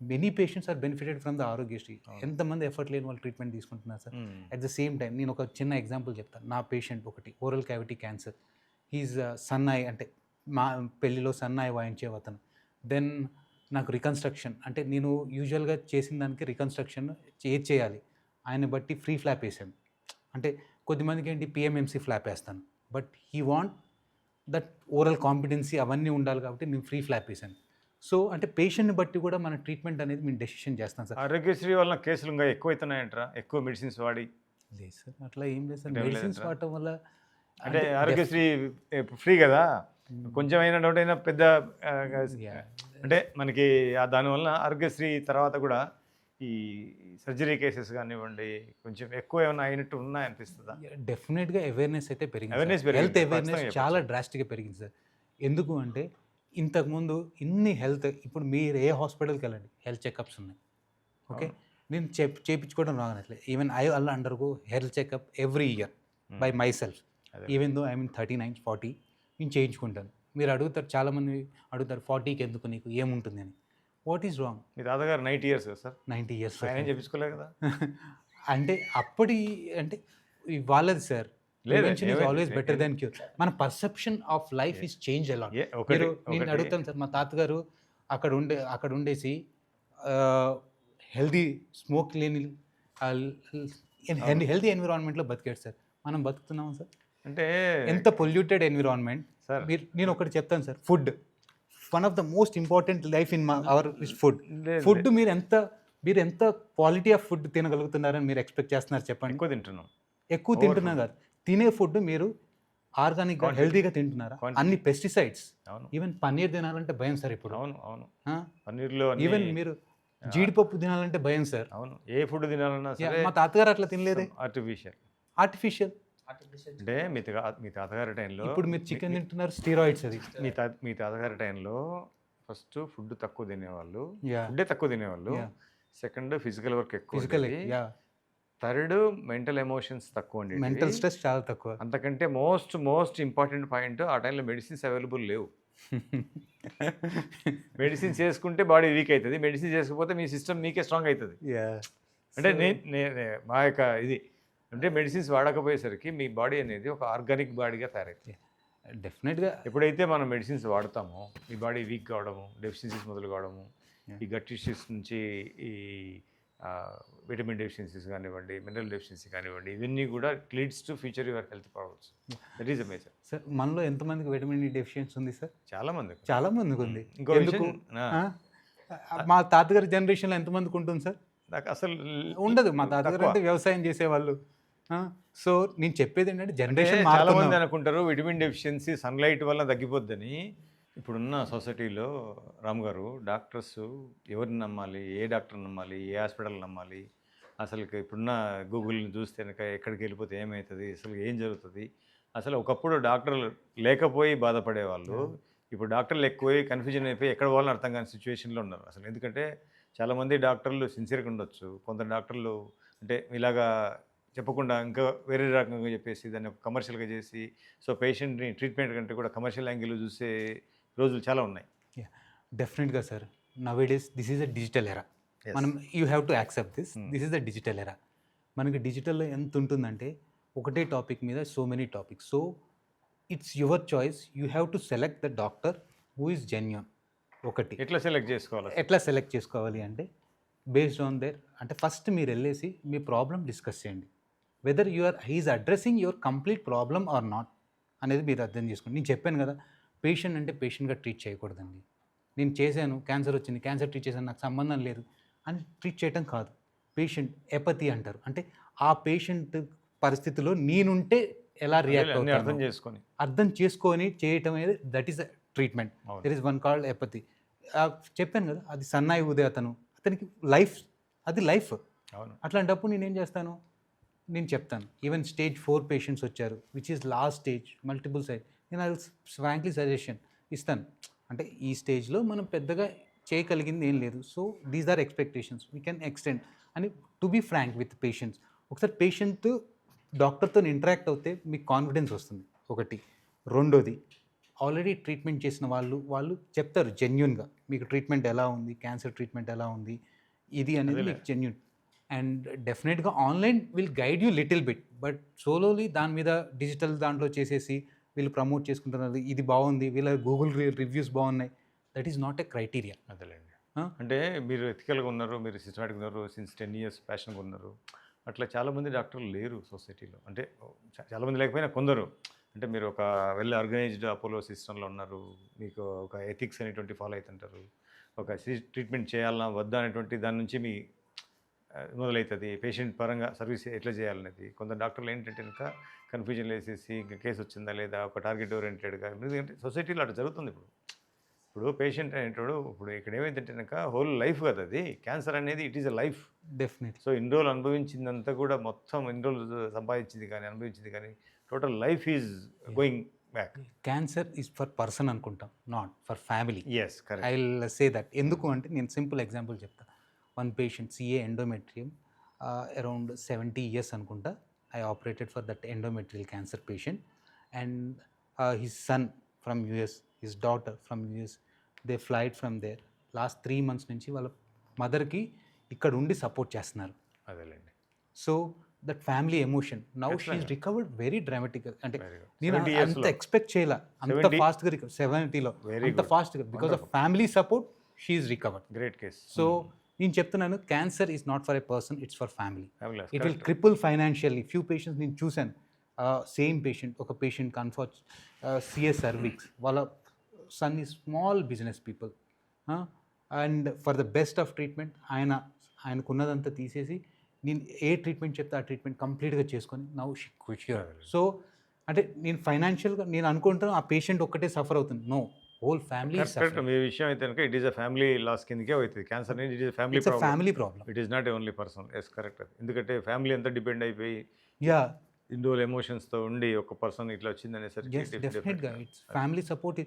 Many patients are benefited from the Aarogyasri. ఎంతమంది effort లేని వాళ్ళు ట్రీట్మెంట్ తీసుకుంటున్నారు sir. At the same time నేను ఒక చిన్న ఎగ్జాంపుల్ చెప్తాను. నా పేషెంట్ ఒకటి ఓరల్ క్యావిటీ క్యాన్సర్. హీజ్ సన్నాయి అంటే మా పెళ్ళిలో సన్నాయి వాయించే అతను. దెన్ నాకు రికన్స్ట్రక్షన్ అంటే నేను యూజువల్గా చేసిన దానికి రికన్స్ట్రక్షన్ ఏది చేయాలి ఆయన బట్టి ఫ్రీ ఫ్లాప్ వేసాను. అంటే కొద్దిమందికి ఏంటి పిఎంఎంసీ ఫ్లాప్ వేస్తాను, but he want that oral competency అవన్నీ ఉండాలి కాబట్టి నేను ఫ్రీ ఫ్లాప్ వేసాను. సో అంటే పేషెంట్ని బట్టి కూడా మన ట్రీట్మెంట్ అనేది మేము డెసిషన్ చేస్తాం సార్. ఆరోగ్యశ్రీ వల్ల కేసులు ఇంకా ఎక్కువ అవుతున్నాయంటారా? ఎక్కువ మెడిసిన్స్ వాడి? లేదు సార్, అట్లా ఏం లేదు సార్. మెడిసిన్స్ వాడటం వల్ల అంటే ఆరోగ్యశ్రీ ఫ్రీ కదా, కొంచెం అయినా డౌట్ అయినా పెద్ద అంటే మనకి దానివల్ల ఆరోగ్యశ్రీ తర్వాత కూడా ఈ సర్జరీ కేసెస్ కానివ్వండి కొంచెం ఎక్కువ ఏమైనా అయినట్టు ఉన్నాయనిపిస్తుందా? డెఫినెట్గా అవేర్నెస్ అయితే Awareness పెరిగింది. పెరిగింది. హెల్త్ అవేర్నెస్ ఖచ్చితంగా చాలా డ్రాస్టిక్గా పెరిగింది సార్. ఎందుకు అంటే ఇంతకుముందు ఇన్ని హెల్త్, ఇప్పుడు మీరు ఏ హాస్పిటల్కి వెళ్ళండి హెల్త్ చెకప్స్ ఉన్నాయి. ఓకే, నేను చేయించుకోవడం రాగనట్లేదు. ఈవెన్ ఐ అలా undergo health checkup every year by my self. Even though I mean 39, 40 నేను చేయించుకుంటాను. మీరు అడుగుతారు, చాలామంది అడుగుతారు 40కి ఎందుకు నీకు ఏముంటుంది అని. What is wrong? మీ తాతగారు 90 years సార్. 90 years ఆయన చెప్పించుకోలేదు కదా. అంటే అప్పటి అంటే వాళ్ళది సార్. లేదు, prevention is always better than cure. మన perception of life is change a lot. మీరు నేను అడుగుతాను సార్, మా తాతగారు అక్కడ ఉండేసి హెల్దీ స్మోక్ లేని హెల్దీ ఎన్విరాన్మెంట్లో బతికాడు సార్. మనం బతుకుతున్నాం సార్ అంటే ఎంత పొల్యూటెడ్ ఎన్విరాన్మెంట్ సార్. నేను ఒకటి చెప్తాను sir, food one of the most important life in our is food. Food మీరు ఎంత క్వాలిటీ ఆఫ్ ఫుడ్ తినగలుగుతున్నారని మీరు ఎక్స్పెక్ట్ చేస్తున్నారు చెప్పండి? ఎక్కువ తింటున్నాం. ఎక్కువ తింటున్నా కాదు, తినే ఫుడ్ మీరు ఆర్గానిక్గా హెల్తీగా తింటున్నారా? అన్ని పెస్టిసైడ్స్. ఈవెన్ పన్నీర్ తినాలంటే భయం సార్ ఇప్పుడు. అవును, పన్నీర్లో ఈవెన్ మీరు జీడిపప్పు తినాలంటే భయం సార్. అవును, ఏ ఫుడ్ తినాలన్నా సరే మా తాతగారు అట్లా తినలేదే. ఆర్టిఫిషియల్. ఆర్టిఫిషియల్. అంటే మీ తాతగారి టైంలో ఇప్పుడు మీరు చికెన్ తింటున్నారు, స్టీరాయిడ్స్ అది. మీ తాతగారి టైంలో ఫస్ట్ ఫుడ్ తక్కువ తినేవాళ్ళు, యా ఫుడ్డే తక్కువ తినేవాళ్ళు. యా సెకండ్ ఫిజికల్ వర్క్ ఎక్కువ ఫిజికల్ ఉండేది. యా థర్డ్ మెంటల్ ఎమోషన్స్ తక్కువ ఉండేవి. మెంటల్ స్ట్రెస్ చాలా తక్కువ. అంతకంటే మోస్ట్ ఇంపార్టెంట్ పాయింట్, ఆ టైంలో మెడిసిన్స్ అవైలబుల్ లేవు. మెడిసిన్స్ చేసుకుంటే బాడీ వీక్ అవుతుంది, మెడిసిన్ చేసుకపోతే మీ సిస్టమ్ మీకే స్ట్రాంగ్ అవుతుంది. యా అంటే మా యొక్క ఇది అంటే మెడిసిన్స్ వాడకపోయేసరికి మీ బాడీ అనేది ఒక ఆర్గానిక్ బాడీగా తయారైంది. డెఫినెట్గా. ఎప్పుడైతే మనం మెడిసిన్స్ వాడతామో మీ బాడీ వీక్ కావడము, డెఫిషియన్సీస్ మొదలు కావడము, ఈ గట్ ఇష్యూస్ నుంచి ఈ విటమిన్ డెఫిషియన్సీస్ కానివ్వండి, మినరల్ డెఫిషియన్సీ కానివ్వండి, ఇవన్నీ కూడా leads to future your health problems. That is major. Sir మనలో ఎంతమందికి విటమిన్ డి డెఫిషియన్సీ ఉంది సార్? చాలా మంది. చాలా మందికి ఉంది. ఇంకో ఎందుకు? విషయం, మా తాతగారి జనరేషన్లో ఎంతమందికి ఉంటుంది సార్? నాకు అసలు ఉండదు. మా తాతగారు తక్కువ. అంటే వ్యవసాయం చేసేవాళ్ళు. సో నేను చెప్పేది ఏంటంటే అంటే జనరేషన్ చాలా మంది మారుతుంది. అనుకుంటారు విటమిన్ డెఫిషియన్సీ సన్లైట్ వల్ల తగ్గిపోద్దని. ఇప్పుడున్న సొసైటీలో రామ్ గారు, డాక్టర్స్ ఎవరిని నమ్మాలి, ఏ డాక్టర్ నమ్మాలి, ఏ హాస్పిటల్ నమ్మాలి, అసలు ఇప్పుడున్న గూగుల్ని చూస్తే కనుక ఎక్కడికి వెళ్ళిపోతే ఏమవుతుంది, అసలు ఏం జరుగుతుంది. అసలు ఒకప్పుడు డాక్టర్లు లేకపోయి బాధపడేవాళ్ళు, ఇప్పుడు డాక్టర్లు ఎక్కువై కన్ఫ్యూజన్ అయిపోయి ఎక్కడ పోవాలని అర్థం కాని సిచ్యువేషన్లో ఉన్నారు అసలు. ఎందుకంటే చాలామంది డాక్టర్లు సిన్సియర్గా ఉండొచ్చు, కొంత డాక్టర్లు అంటే ఇలాగా చెప్పకుండా ఇంకా వేరే రకంగా చెప్పేసి దాన్ని కమర్షియల్గా చేసి, సో పేషెంట్ని ట్రీట్మెంట్ కంటే కూడా కమర్షియల్ యాంగిల్ చూసే రోజులు చాలా ఉన్నాయి. డెఫినెట్గా sir. Nowadays this is a digital era. Yes. మనం you have to accept this is the digital era. మనకి డిజిటల్లో ఎంత ఉంటుందంటే ఒకటే టాపిక్ మీద so many topics. So it's your choice. You have to select the doctor who is genuine. ఒకటి ఎట్లా select చేసుకోవాలి? ఎట్లా సెలెక్ట్ చేసుకోవాలి అంటే బేస్డ్ ఆన్ దేర్, అంటే ఫస్ట్ మీరు వెళ్ళేసి మీ ప్రాబ్లం డిస్కస్ చేయండి. Whether he's addressing your complete problem or not అనేది మీరు అర్థం చేసుకోండి. నేను చెప్పాను కదా, పేషెంట్ అంటే పేషెంట్గా ట్రీట్ చేయకూడదండి. నేను చేశాను, క్యాన్సర్ వచ్చింది, క్యాన్సర్ ట్రీట్ చేశాను, నాకు సంబంధం లేదు అని ట్రీట్ చేయటం కాదు. పేషెంట్ ఎపతి అంటారు. అంటే ఆ పేషెంట్ పరిస్థితిలో నేనుంటే ఎలా రియాక్ట్ అన్నీ అర్థం అవుతాను చేసుకొని అర్థం చేసుకొని చేయటం అనేది దట్ ఈస్ ట్రీట్మెంట్. అవును. There is one called ఎపతి. చెప్పాను కదా, అది సన్నాయి ఉదయ అతనికి లైఫ్, అది లైఫ్. అవును. అట్లాంటప్పుడు నేనేం చేస్తాను, నేను చెప్తాను. ఈవెన్ స్టేజ్ 4 పేషెంట్స్ వచ్చారు, which is lost stage, multiple side, నేను అది ఫ్రాంక్లీ సజెషన్ ఇస్తాను. అంటే ఈ స్టేజ్లో మనం పెద్దగా చేయగలిగింది ఏం లేదు, so these are expectations, we can extend అని to be frank with patients. ఒకసారి పేషెంట్ డాక్టర్తో ఇంటరాక్ట్ అవుతే మీకు కాన్ఫిడెన్స్ వస్తుంది ఒకటి. రెండోది, ఆల్రెడీ ట్రీట్మెంట్ చేసిన వాళ్ళు చెప్తారు జెన్యున్గా మీకు ట్రీట్మెంట్ ఎలా ఉంది, క్యాన్సర్ ట్రీట్మెంట్ ఎలా ఉంది, ఇది అనేది మీకు జెన్యున్. అండ్ డెఫినెట్గా online will guide you little bit, but solely దాని మీద డిజిటల్ దాంట్లో చేసేసి వీళ్ళు ప్రమోట్ చేసుకుంటున్నారు, ఇది బాగుంది, వీళ్ళ గూగుల్ రివ్యూస్ బాగున్నాయి, that is not a criteria. అదేలేండి. అంటే మీరు ఎథికల్గా ఉన్నారు, మీరు సిస్టమాటిక్ ఉన్నారు, సిన్స్ 10 years ప్యాషన్గా ఉన్నారు. అట్లా చాలామంది డాక్టర్లు లేరు సొసైటీలో. అంటే చాలామంది లేకపోయినా కొందరు. అంటే మీరు ఒక వెల్ ఆర్గనైజ్డ్ అపోలో సిస్టంలో ఉన్నారు, మీకు ఒక ఎథిక్స్ అనేటువంటి ఫాలో అవుతుంటారు, ఒక ట్రీట్మెంట్ చేయాలన్నా వద్దా అనేటువంటి దాని నుంచి మీ మొదలవుతుంది. పేషెంట్ పరంగా సర్వీస్ ఎట్లా చేయాలనేది. కొంత డాక్టర్లు ఏంటంటే ఇంకా కన్ఫ్యూజన్ వేసేసి ఇంకా కేసు వచ్చిందా లేదా, ఒక టార్గెట్ ఓరియంటెడ్గా. ఎందుకంటే సొసైటీలో అట్లా జరుగుతుంది. ఇప్పుడు పేషెంట్ అనేటోడు ఇప్పుడు ఇక్కడ ఏమైందంటే కనుక హోల్ లైఫ్ కదా అది. క్యాన్సర్ అనేది it is a life. Definitely. So ఇన్ని రోజులు అనుభవించిందంతా కూడా మొత్తం ఇన్ని రోజులు సంపాదించింది కానీ అనుభవించింది కానీ total life is going back. Cancer is for person అనుకుంటాం, not for family. Yes, correct. I will say that. ఎందుకు అంటే నేను సింపుల్ ఎగ్జాంపుల్ చెప్తా. One patient CA endometrium, around 70 years అనుకుంటా. I operated for that endometrial cancer patient and his son from US, his daughter from US, they flight from there. Last 3 months నుంచి వాళ్ళ మదర్కి ఇక్కడ ఉండి సపోర్ట్ చేస్తున్నారు. అదేలేండి. So that family emotion now she is recovered very dramatic. అంటే Very good. నేను 70 years అంత లో. ఎక్స్పెక్ట్ చేయాల అంత 70 ఫాస్ట్గా 70లో Very అంత good. ఫాస్ట్గా, because of family support she is recovered. Great case. So నేను చెప్తున్నాను, cancer is not for a person, it's for family. Fabulous, it will correct. Cripple financially. Few patients నేను చూశాను, సేమ్ పేషెంట్, ఒక patient CA cervix, వాళ్ళ son ఈ small business people, and for the best of treatment ఆయనకున్నదంతా తీసేసి నేను ఏ treatment చెప్తే ఆ ట్రీట్మెంట్ కంప్లీట్గా చేసుకొని నౌ షీ క్యూర్. సో అంటే నేను ఫైనాన్షియల్గా నేను అనుకుంటాను ఆ పేషెంట్ ఒక్కటే సఫర్ అవుతుంది. No, whole family correct. మీ విషయం అయితే కనుక it is a family loss కిందకే అవుతుంది. క్యాన్సర్ అనేది it is family it's a problem. Family problem. It is not only personal. Yes correct. అది ఎందుకంటే ఫ్యామిలీ అంతా డిపెండ్ అయిపోయి యా ఇన్ని రోజులు ఎమోషన్స్తో ఉండి ఒక పర్సన్ ఇట్లా వచ్చింది అనేసరికి ఎస్ డెఫినెట్గా it's family support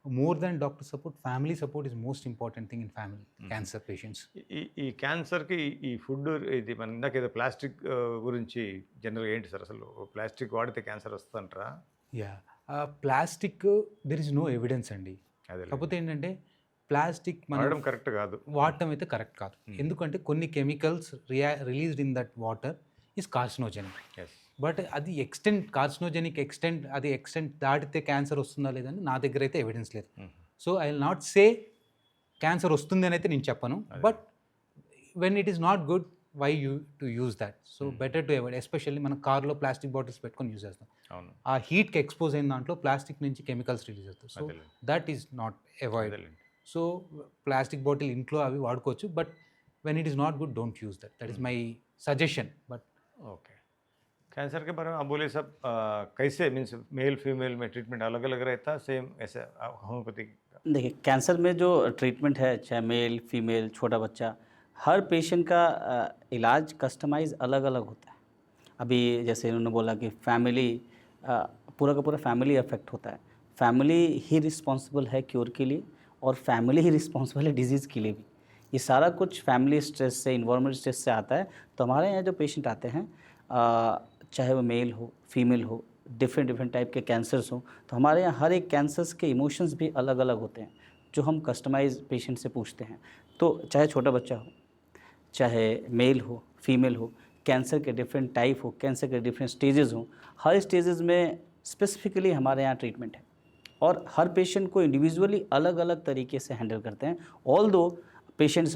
more than doctor support, family support is most important thing in family cancer patients. ఈ క్యాన్సర్కి ఈ ఫుడ్ ఇది మన ఇందాక ఏదో ప్లాస్టిక్ గురించి జనరల్గా ఏంటి సార్ అసలు ప్లాస్టిక్ వాడితే క్యాన్సర్ వస్తుందంటారా? Yeah plastic there is no evidence అండి. అదే కాకపోతే ఏంటంటే ప్లాస్టిక్ వాడడం మనం కరెక్ట్ కాదు. వాడటం అయితే కరెక్ట్ కాదు. ఎందుకంటే కొన్ని chemicals released in that water is carcinogenic. Yes. But అది కార్సినోజెనిక్ ఎక్స్టెంట్ దాటితే క్యాన్సర్ వస్తుందా లేదని నా దగ్గర అయితే ఎవిడెన్స్ లేదు. So I will not say cancer వస్తుంది అని అయితే నేను చెప్పను. But when it is not good why you to use that. So better to avoid. Especially మనం కార్లో ప్లాస్టిక్ బాటిల్స్ పెట్టుకొని యూజ్ చేస్తాం. అవును. ఆ హీట్కి ఎక్స్పోజ్ అయిన దాంట్లో ప్లాస్టిక్ నుంచి కెమికల్స్ రిలీజ్ అవుతాయి. సో అదేలేండి. That is not avoid. అదేలేండి. సో ప్లాస్టిక్ బాటిల్ ఇంట్లో అవి వాడుకోవచ్చు. But when it is not good don't use that. That is my suggestion. But okay cancer के बारे में आप बोले सब कैसे मीन्स मेल फीमेल में ट्रीटमेंट अलग अलग रहता सेम ऐसे होम्योपैथी का? देखिए कैंसर में जो ट्रीटमेंट है चाहे मेल फीमेल छोटा बच्चा हर पेशेंट का इलाज कस्टमाइज अलग अलग होता है। अभी जैसे इन्होंने बोला कि फैमिली पूरा का पूरा फैमिली अफेक्ट होता है। फैमिली ही रिस्पॉन्सिबल है क्योर के लिए और फैमिली ही रिस्पॉन्सिबल है डिजीज़ के लिए भी। ये सारा कुछ फैमिली स्ट्रेस से इन्वायरमेंट स्ट्रेस से आता है। तो हमारे यहाँ जो पेशेंट आते हैं चाहे वो मेल हो फीमेल हो डिफरेंट टाइप के कैंसर्स हों तो हमारे यहाँ हर एक कैंसर्स के इमोशंस भी अलग अलग होते हैं जो हम कस्टमाइज पेशेंट से पूछते हैं। तो चाहे छोटा बच्चा हो चाहे मेल हो फीमेल हो कैंसर के डिफरेंट टाइप हो कैंसर के डिफरेंट स्टेजेस हों हर स्टेजेस में स्पेसिफिकली हमारे यहाँ ट्रीटमेंट है और हर पेशेंट को इंडिविजुअली अलग अलग तरीके से हैंडल करते हैं। Although two patient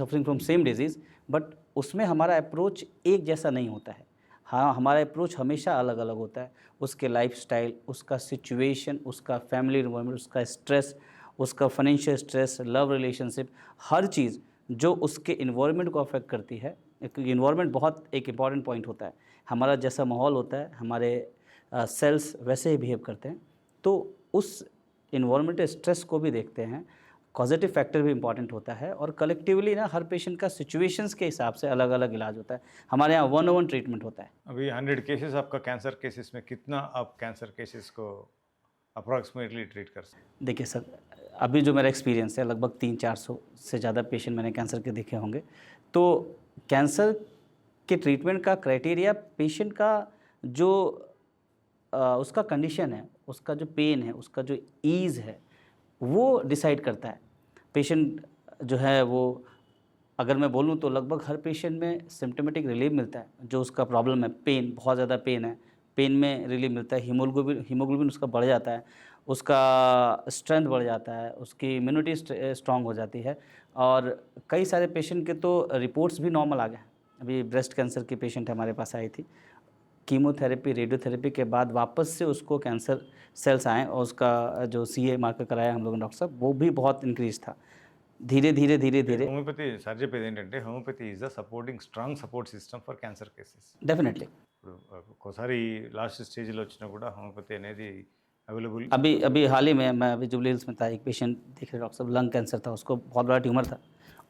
suffering from same disease but उसमें हमारा अप्रोच एक जैसा नहीं होता है। हाँ हमारा अप्रोच हमेशा अलग अलग होता है। उसके लाइफस्टाइल उसका सिचुएशन उसका फैमिली इन्वायरमेंट उसका स्ट्रेस उसका फाइनेंशियल स्ट्रेस लव रिलेशनशिप हर चीज़ जो उसके इन्वायरमेंट को अफेक्ट करती है। इन्वायरमेंट बहुत एक इम्पॉर्टेंट पॉइंट होता है। हमारा जैसा माहौल होता है हमारे सेल्स वैसे ही बिहेव करते हैं। तो उस इन्वायरमेंट स्ट्रेस को भी देखते हैं। पॉजिटिव फैक्टर भी इंपॉर्टेंट होता है और कलेक्टिवली ना हर पेशेंट का सिचुएशंस के हिसाब से अलग अलग इलाज होता है। हमारे यहाँ 1-on-1 ट्रीटमेंट होता है। अभी 100 केसेस आपका कैंसर केसेस में कितना आप कैंसर केसेस को अप्रॉक्सीमेटली ट्रीट कर सकते? देखिए सर अभी जो मेरा एक्सपीरियंस है लगभग 300-400 से ज़्यादा पेशेंट मैंने कैंसर के देखे होंगे। तो कैंसर के ट्रीटमेंट का क्राइटेरिया पेशेंट का जो उसका कंडीशन है उसका जो पेन है उसका जो ईज़ है वो डिसाइड करता है। पेशेंट जो है वो अगर मैं बोलूँ तो लगभग हर पेशेंट में सिम्टोमेटिक रिलीफ मिलता है। जो उसका प्रॉब्लम है पेन बहुत ज़्यादा पेन है पेन में रिलीफ मिलता है। हीमोग्लोबिन उसका बढ़ जाता है उसका स्ट्रेंथ बढ़ जाता है उसकी इम्यूनिटी स्ट्रांग हो जाती है। और कई सारे पेशेंट के तो रिपोर्ट्स भी नॉर्मल आ गए। अभी ब्रेस्ट कैंसर की पेशेंट हमारे पास आई थी कीमोथेरेपी रेडियोथेरेपी के बाद वापस से उसको कैंसर सेल्स आए और उसका जो CA मार्कर कराया हम लोगों ने डॉक्टर साहब वो भी बहुत इंक्रीज था। धीरे धीरे హోమియోపతి సార్ చెప్పేది ఏంటంటే homeopathy is the supporting strong support system for cancer cases. Definitely ఇప్పుడు ఒక్కోసారి లాస్ట్ స్టేజ్లో వచ్చినా కూడా హోమియోపతి అనేది अवेलेबल. अभी हाल ही में मैं अभी जुबली हिल्स में था एक पेशेंट देख रहे डॉक्टर साहब लंग कैंसर था उसको बहुत बड़ा ट्यूमर था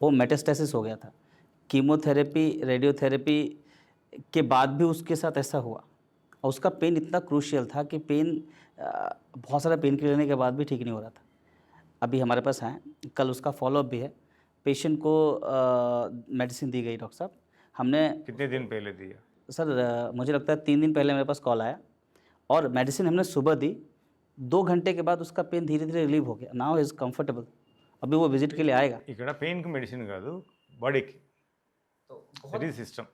वो मेटास्टेसिस हो गया था। कीमोथेरेपी रेडियोथेरेपी के बाद भी उसके साथ ऐसा हुआ और उसका पेन इतना क्रूशियल था कि पेन बहुत सारा पेन किलर लेने के बाद भी ठीक नहीं हो रहा था। अभी हमारे पास आए कल उसका फॉलोअप भी है। पेशेंट को मेडिसिन दी गई डॉक्टर साहब हमने कितने दिन पहले दिया? सर मुझे लगता है 3 दिन पहले मेरे पास कॉल आया और मेडिसिन हमने सुबह दी 2 घंटे के बाद उसका पेन धीरे धीरे रिलीव हो गया। Now is comfortable. अभी वो विजिट के लिए आएगा। ఇక్కడ పెయిన్కి మెడిసిన్ కాదు బాడీకి ఇట్ ఈస్ సిస్టమ్.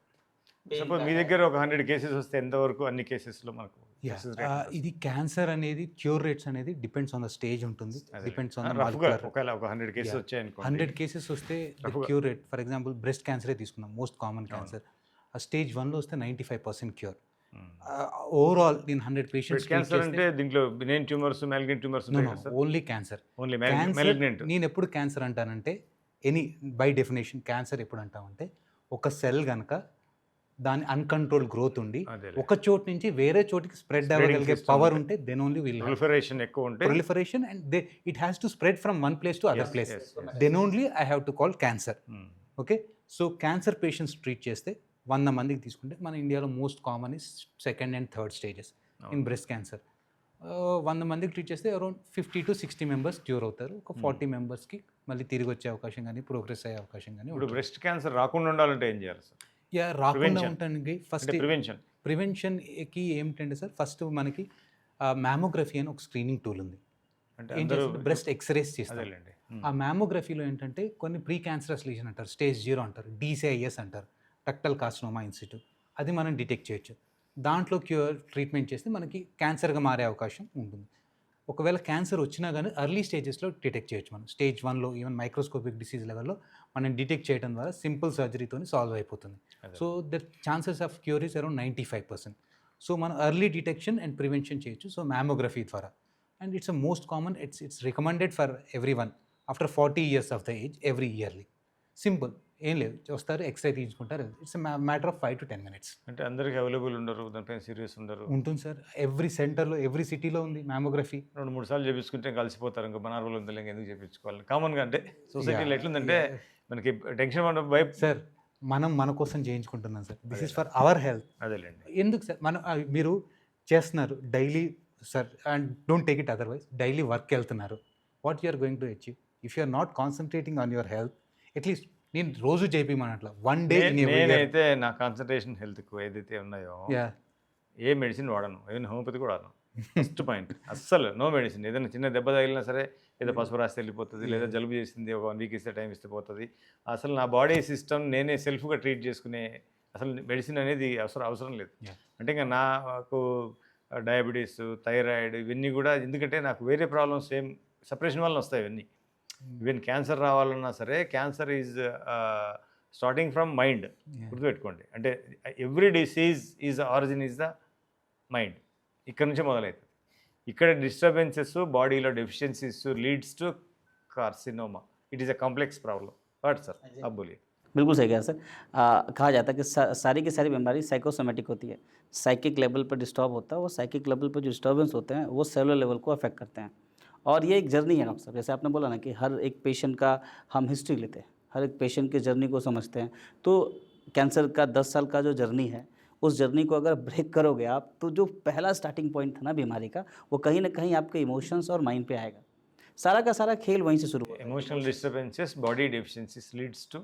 సపోజ్ మీ దగ్గర ఒక 100 కేసెస్ వస్తే ఎంతవరకు అన్ని కేసెస్లో మనకు ఇది క్యాన్సర్ అనేది క్యూర్ రేట్స్ అనేది డిపెండ్స్ ఆన్ ద స్టేజ్ ఉంటుంది. డిపెండ్స్ ఆన్ ఒకవేళ ఒక 100 కేసెస్ వచ్చాయనుకో 100 కేసెస్ వస్తే cure rate for example breast క్యాన్సరే తీసుకున్నాం మోస్ట్ కామన్ క్యాన్సర్. ఆ స్టేజ్ 1లో వస్తే 95% క్యూర్. ఓవరాల్ నేను 100 పేషెంట్స్ క్యాన్సర్ అంటే దీంట్లో benign tumours malignant tumours only cancer. Only malignant. నేను ఎప్పుడు క్యాన్సర్ అంటానంటే బై డెఫినేషన్ క్యాన్సర్ ఎప్పుడు అంటామంటే ఒక సెల్ కనుక దాని అన్కంట్రోల్డ్ గ్రోత్ ఉండి అదేలే. ఒక చోటు నుంచి వేరే చోటికి స్ప్రెడ్ Spreading అవ్వగలిగే system పవర్ ఉంటే. ఉంటే దెన్ ఓన్లీ విల్ ప్రొలిఫరేషన్ ఎక్కువ ఉంటే proliferation and it has to spread from one place to other Yes, place. yes, yes. Then only I have to call cancer. Hmm. Okay, so cancer patients treat చేస్తే 100 మందికి తీసుకుంటే మన ఇండియాలో most common is second and third stages in breast cancer. 100 మందికి treat చేస్తే around 50 to 60 members cure అవుతారు. ఒక 40 మెంబర్స్కి మళ్ళీ తిరిగి వచ్చే అవకాశం కానీ ప్రోగ్రెస్ అయ్యే అవకాశం కానీ ఇప్పుడు బ్రెస్ట్ క్యాన్సర్ రాకుండా ఉండాలంటే ఏం చేయాలి సార్? యా రాకుండా prevention. ఉంటానికి ఫస్ట్ అంటే ప్రివెన్షన్. ప్రివెన్షన్కి ఏమిటంటే సార్, ఫస్ట్ మనకి మ్యామోగ్రఫీ అని ఒక స్క్రీనింగ్ టూల్ ఉంది. అంటే ఏం అందరూ చేస్తుంది, బ్రెస్ట్ ఎక్స్రేస్ చేస్తారు. అదేలేండి. ఆ మ్యామోగ్రఫీలో ఏంటంటే కొన్ని ప్రీ క్యాన్సరస్ లీజన్ అంటారు, స్టేజ్ 0 అంటారు, DCIS అంటారు, రెక్టల్ కార్సినోమా ఇన్స్టిట్యూట్, అది మనం డిటెక్ట్ చేయొచ్చు. దాంట్లో ట్రీట్మెంట్ చేస్తే మనకి క్యాన్సర్గా మారే అవకాశం ఉంటుంది. ఒకవేళ క్యాన్సర్ వచ్చినా కానీ ఎర్లీ స్టేజెస్లో డిటెక్ట్ చేయొచ్చు. మనం స్టేజ్ 1లో ఈవెన్ మైక్రోస్కోపిక్ డిసీజ్ లెవెల్లో మనం డిటెక్ట్ చేయడం ద్వారా సింపుల్ సర్జరీతో సాల్వ్ అయిపోతుంది. అదే. So the chances of cure is around 95%. So మనం ఎర్లీ డిటెక్షన్ అండ్ ప్రివెన్షన్ చేయొచ్చు. సో మ్యామోగ్రఫీ ద్వారా, and it's a most common, it's recommended for every one after 40 years of the age every yearly. Simple, ఏం లేదు, వస్తారు x ray తీసుకుంటారు. It's matter of 5 to 10 minutes. అంటే అందరికి available ఉండరు, దానిపైన సీరియస్ ఉండరు. ఉంటుంది సార్, ఎవ్రీ సెంటర్లో ఎవ్రీ సిటీలో ఉంది మ్యామోగ్రఫీ. 2-3 సార్లు చేపించుకుంటే కలిసిపోతారు. ఇంకా బనార్వల్ ఉందా ఎందుకు చేపించుకోవాలి? కామన్గా అంటే సొసైటీలో ఎట్లుందంటే మనకి టెన్షన్ వైపు. సార్ మనం మన కోసం చేయించుకుంటున్నాం sir, this is for our health. అదేలేండి. ఎందుకు సార్ మనం మీరు చేస్తున్నారు daily sir, and don't take it otherwise, daily work వెళ్తున్నారు, what you are going to achieve if you are not concentrating on your health? At least నేను రోజు చేయించమనట్లా, one day. నేనైతే నా కాన్సన్ట్రేషన్ హెల్త్కు ఏదైతే ఉన్నాయో ఏ మెడిసిన్ వాడను, ఈవెన్ హోమియోపతి కూడా వాడను. ఫస్ట్ పాయింట్ అస్సలు నో మెడిసిన్. ఏదైనా చిన్న దెబ్బ తగిలినా సరే ఏదో పసుపు రాస్తే వెళ్ళిపోతుంది, లేదా జలుబు చేసింది ఒక 1 week ఇస్తే టైం ఇస్తే పోతుంది. అసలు నా బాడీ సిస్టమ్ నేనే సెల్ఫ్గా ట్రీట్ చేసుకునే అసలు మెడిసిన్ అనేది అవసరం లేదు. అంటే ఇంకా నాకు డయాబెటీస్, థైరాయిడ్ ఇవన్నీ కూడా, ఎందుకంటే నాకు వేరే ప్రాబ్లమ్స్ సేమ్ సపరేషన్ వల్ల వస్తాయి ఇవన్నీ. ఈవెన్ క్యాన్సర్ రావాలన్నా సరే, cancer is starting from mind. గుర్తుపెట్టుకోండి, అంటే every disease is origin is the mind. ఇక్కడ నుంచే మొదలవుతుంది. ఇక్కడ డిస్టర్బెన్సెస్, బాడీలో deficiencies leads to carcinoma. It is a complex problem. But sir आप बोलिए. बिल्कुल सही कहा सर. कहा जाता है कि सारी की सारी बीमारी साइकोसोमेटिक होती है. साइकिक लेवल पर डिस्टर्ब होता है, वो साइकिक लेवल पर जो डिस्टर्बेंस होते हैं वो सेलुलर लेवल को अफेक्ट करते हैं. और ये एक जर्नी है डॉक्टर साहब, जैसे आपने बोला ना कि हर एक पेशेंट का हम हिस्ट्री लेते हैं, हर एक पेशेंट की जर्नी को समझते हैं. तो कैंसर का 10 साल का जो जर्नी है, उस जर्नी को अगर ब्रेक करोगे आप, तो जो पहला स्टार्टिंग पॉइंट था ना बीमारी का, वो कहीं ना कहीं आपके इमोशंस और माइंड पे आएगा. सारा का सारा खेल वहीं से शुरू होता है. Emotional disturbances, body deficiencies leads to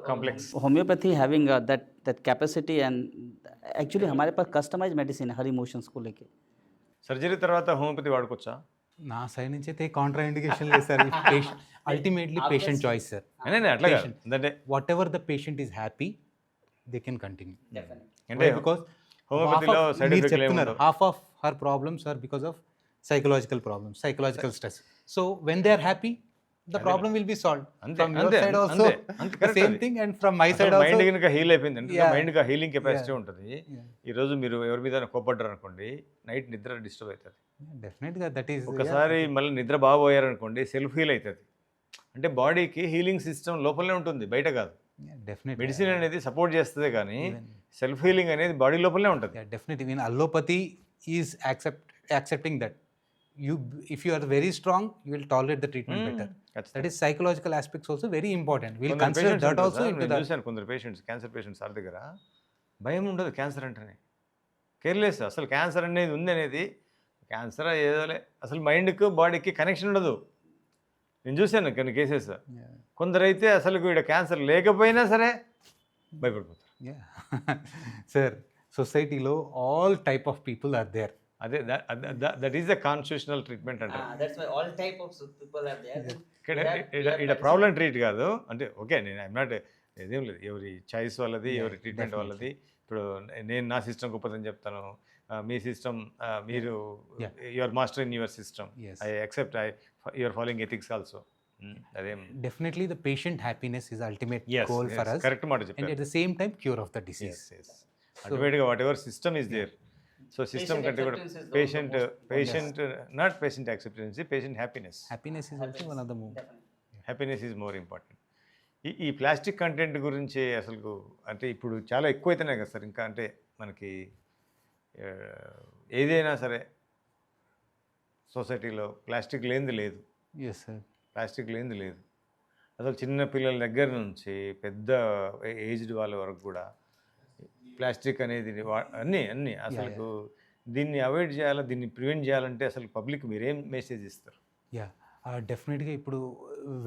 complex. Homeopathy having that capacity and actually हमारे पास कस्टमाइज मेडिसिन है हर इमोशंस को लेके. సర్జరీ తర్వాత హోమియోపతి వాడుకోవచ్చా? నా సైడ్ నుంచి అయితే కాంట్రా ఇండికేషన్ లేదు sir. Ultimately patient choice sir. నేను అట్లా కాదు, అంటే whatever the patient is happy they can continue. అంటే బికాస్ హోమియోపతిలో సైడ్ ఎఫెక్ట్ చెప్తున్నారు half of her problems are because of psychological problems, psychological stress. So when they are happy the problem will be solved. అంతే, from your అంతే, side also అంతే, correct same అది. Thing, and from my side mind also. కనుక heal అయిపోయింది అంటే Yeah. Mind గా healing capacity Yeah. ఉంటుంది. ఈరోజు మీరు ఎవరి మీద కోపడ్డారు అనుకోండి, నైట్ నిద్ర డిస్టర్బ్ అవుతుంది. డెఫినెట్గా దట్ ఈస్ ఒకసారి మళ్ళీ నిద్ర బాగోయారనుకోండి, సెల్ఫ్ హీల్ అవుతుంది. అంటే బాడీకి హీలింగ్ సిస్టమ్ లోపలనే ఉంటుంది, బయట కాదు. డెఫినెట్ మెడిసిన్ అనేది సపోర్ట్ చేస్తుంది, కానీ సెల్ఫ్ హీలింగ్ అనేది బాడీ లోపలనే ఉంటుంది. Definitely in allopathy is accepting that if you are very strong, you will tolerate the treatment better. That is psychological aspects also very important. We'll consider that also into that. చూసాను కొందరు patients, cancer patients sir దగ్గర భయం ఉండదు cancer అంటేనే, careless. అసలు cancer అనేది ఉంది అనేది, క్యాన్సర్ ఏదోలే, అసలు మైండ్కి బాడీకి కనెక్షన్ ఉండదు. నేను చూశాను కొన్ని కేసెస్. కొందరైతే అసలు వీడ క్యాన్సర్ లేకపోయినా సరే భయపడిపోతారు. సార్ సొసైటీలో all type of people are there. అదే that is the constitutional treatment అంటారు. That's why all type of people are there. ఇక్కడ ప్రాబ్లం ట్రీట్ కాదు అంటే, ఓకే నేను ఐఎమ్ నాట్, ఏదేం లేదు, ఎవరి చాయిస్ వాళ్ళది, ఎవరి ట్రీట్మెంట్ వాళ్ళది. ఇప్పుడు నేను నా సిస్టమ్ గొప్పదని చెప్తాను, మీ సిస్టమ్ మీరు your master in your system. I accept your following ethics also. అదేం definitely the patient happiness is ultimate Yes, goal yes, ఫర్ us, correct మాట and చెప్పారు. at the same time cure of the disease. అల్టిమేట్గా whatever system is there. So system కంటే కూడా patient not patient acceptancy, patient happiness. Happiness is also one of the most. Happiness is more important. ఈ plastic content గురించి అసలు అంటే ఇప్పుడు చాలా ఎక్కువైతేనే కదా సార్, ఇంకా అంటే మనకి ఆ, ఏదైనా సరే సొసైటీలో ప్లాస్టిక్ లేనిది లేదు, ఎస్ సార్. ప్లాస్టిక్ లేనిది లేదు. అసలు చిన్న పిల్లల దగ్గర నుంచి పెద్ద ఏజ్డ్ వాళ్ళ వరకు కూడా ప్లాస్టిక్ అనేది అన్నీ అన్నీ అసలు దీన్ని అవాయిడ్ చేయాలా, దీన్ని ప్రివెంట్ చేయాలంటే అసలు పబ్లిక్ మీరేం మెసేజ్ ఇస్తారు? యా, డెఫినెట్గా ఇప్పుడు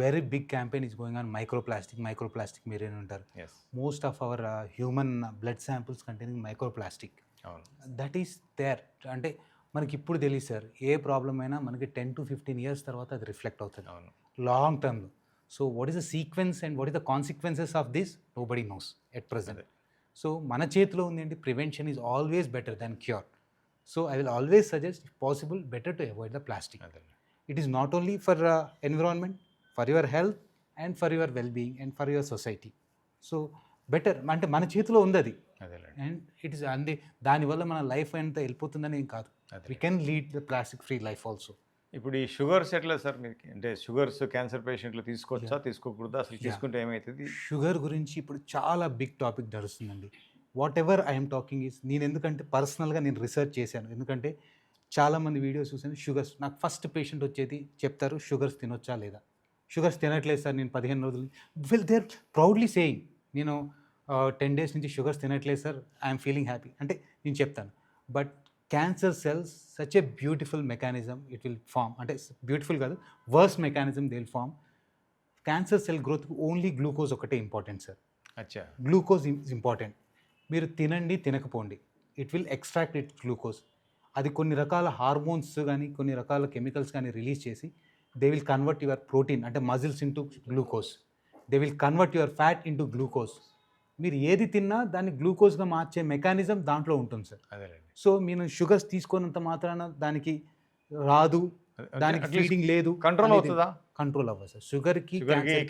very big campaign is going on micro plastic మీరే ఉంటారు. Yes, most of our human blood samples containing micro plastic అవును. That is there. అంటే మనకి ఇప్పుడు తెలియదు సార్, ఏ ప్రాబ్లం అయినా మనకి 10 to 15 years తర్వాత అది రిఫ్లెక్ట్ అవుతుంది అవును. లాంగ్ టర్మ్లో. So what is the sequence and what is the consequences of this nobody knows at present. So మన చేతిలో ఉంది ఏంటి, prevention is always better than cure. So I will always suggest if possible better to avoid the plastic. అదే, It is not only for environment, for your health and for your well-being and for your society. So better అంటే మన చేతిలో ఉంది అది. అదేలేండి. And it is అంది, దానివల్ల మన లైఫ్ అంతా వెళ్ళిపోతుందని ఏం కాదు. అదే. We can lead the plastic free life also. ఇప్పుడు ఈ షుగర్స్ ఎట్లా సార్ మీకు, అంటే షుగర్స్ క్యాన్సర్ పేషెంట్లు తీసుకోవచ్చా, తీసుకోకూడదా, అసలు తీసుకుంటే ఏమవుతుంది? షుగర్ గురించి ఇప్పుడు చాలా బిగ్ టాపిక్ నడుస్తుందండి. Whatever I'm talking is, నేను ఎందుకంటే పర్సనల్గా నేను రీసెర్చ్ చేశాను. ఎందుకంటే చాలామంది వీడియోస్ చూసాను. షుగర్స్ నాకు ఫస్ట్ పేషెంట్ వచ్చేది చెప్తారు, షుగర్స్ తినొచ్చా లేదా. షుగర్స్ తినట్లేదు సార్ నేను 15 రోజులు. విల్ దేర్ ప్రౌడ్లీ సేయింగ్, నేను 10 days నుంచి షుగర్స్ తినట్లేదు సార్, ఐఎమ్ ఫీలింగ్ హ్యాపీ అంటే నేను చెప్తాను. But cancer cells such a beautiful mechanism it will form, అంటే బ్యూటిఫుల్ కాదు, worse mechanism they will form. Cancer cell growth only glucose ఒకటే important sir. అచ్చా, గ్లూకోజ్ ఈజ్ ఇంపార్టెంట్. మీరు తినండి తినకపోండి, it will extract it glucose. అది కొన్ని రకాల హార్మోన్స్ కానీ కొన్ని రకాల కెమికల్స్ కానీ రిలీజ్ చేసి they will convert your protein అంటే muscles into glucose, they will convert your fat into glucose. మీరు ఏది తిన్నా దాన్ని గ్లూకోజ్గా మార్చే మెకానిజం దాంట్లో ఉంటుంది సార్. అదేలేండి. సో మీరు షుగర్స్ తీసుకున్నంత మాత్రాన దానికి రాదు, దానికి at least ఫీడింగ్ లేదు, కంట్రోల్ అవుతుందా? కంట్రోల్ అవ్వదు సార్. షుగర్కి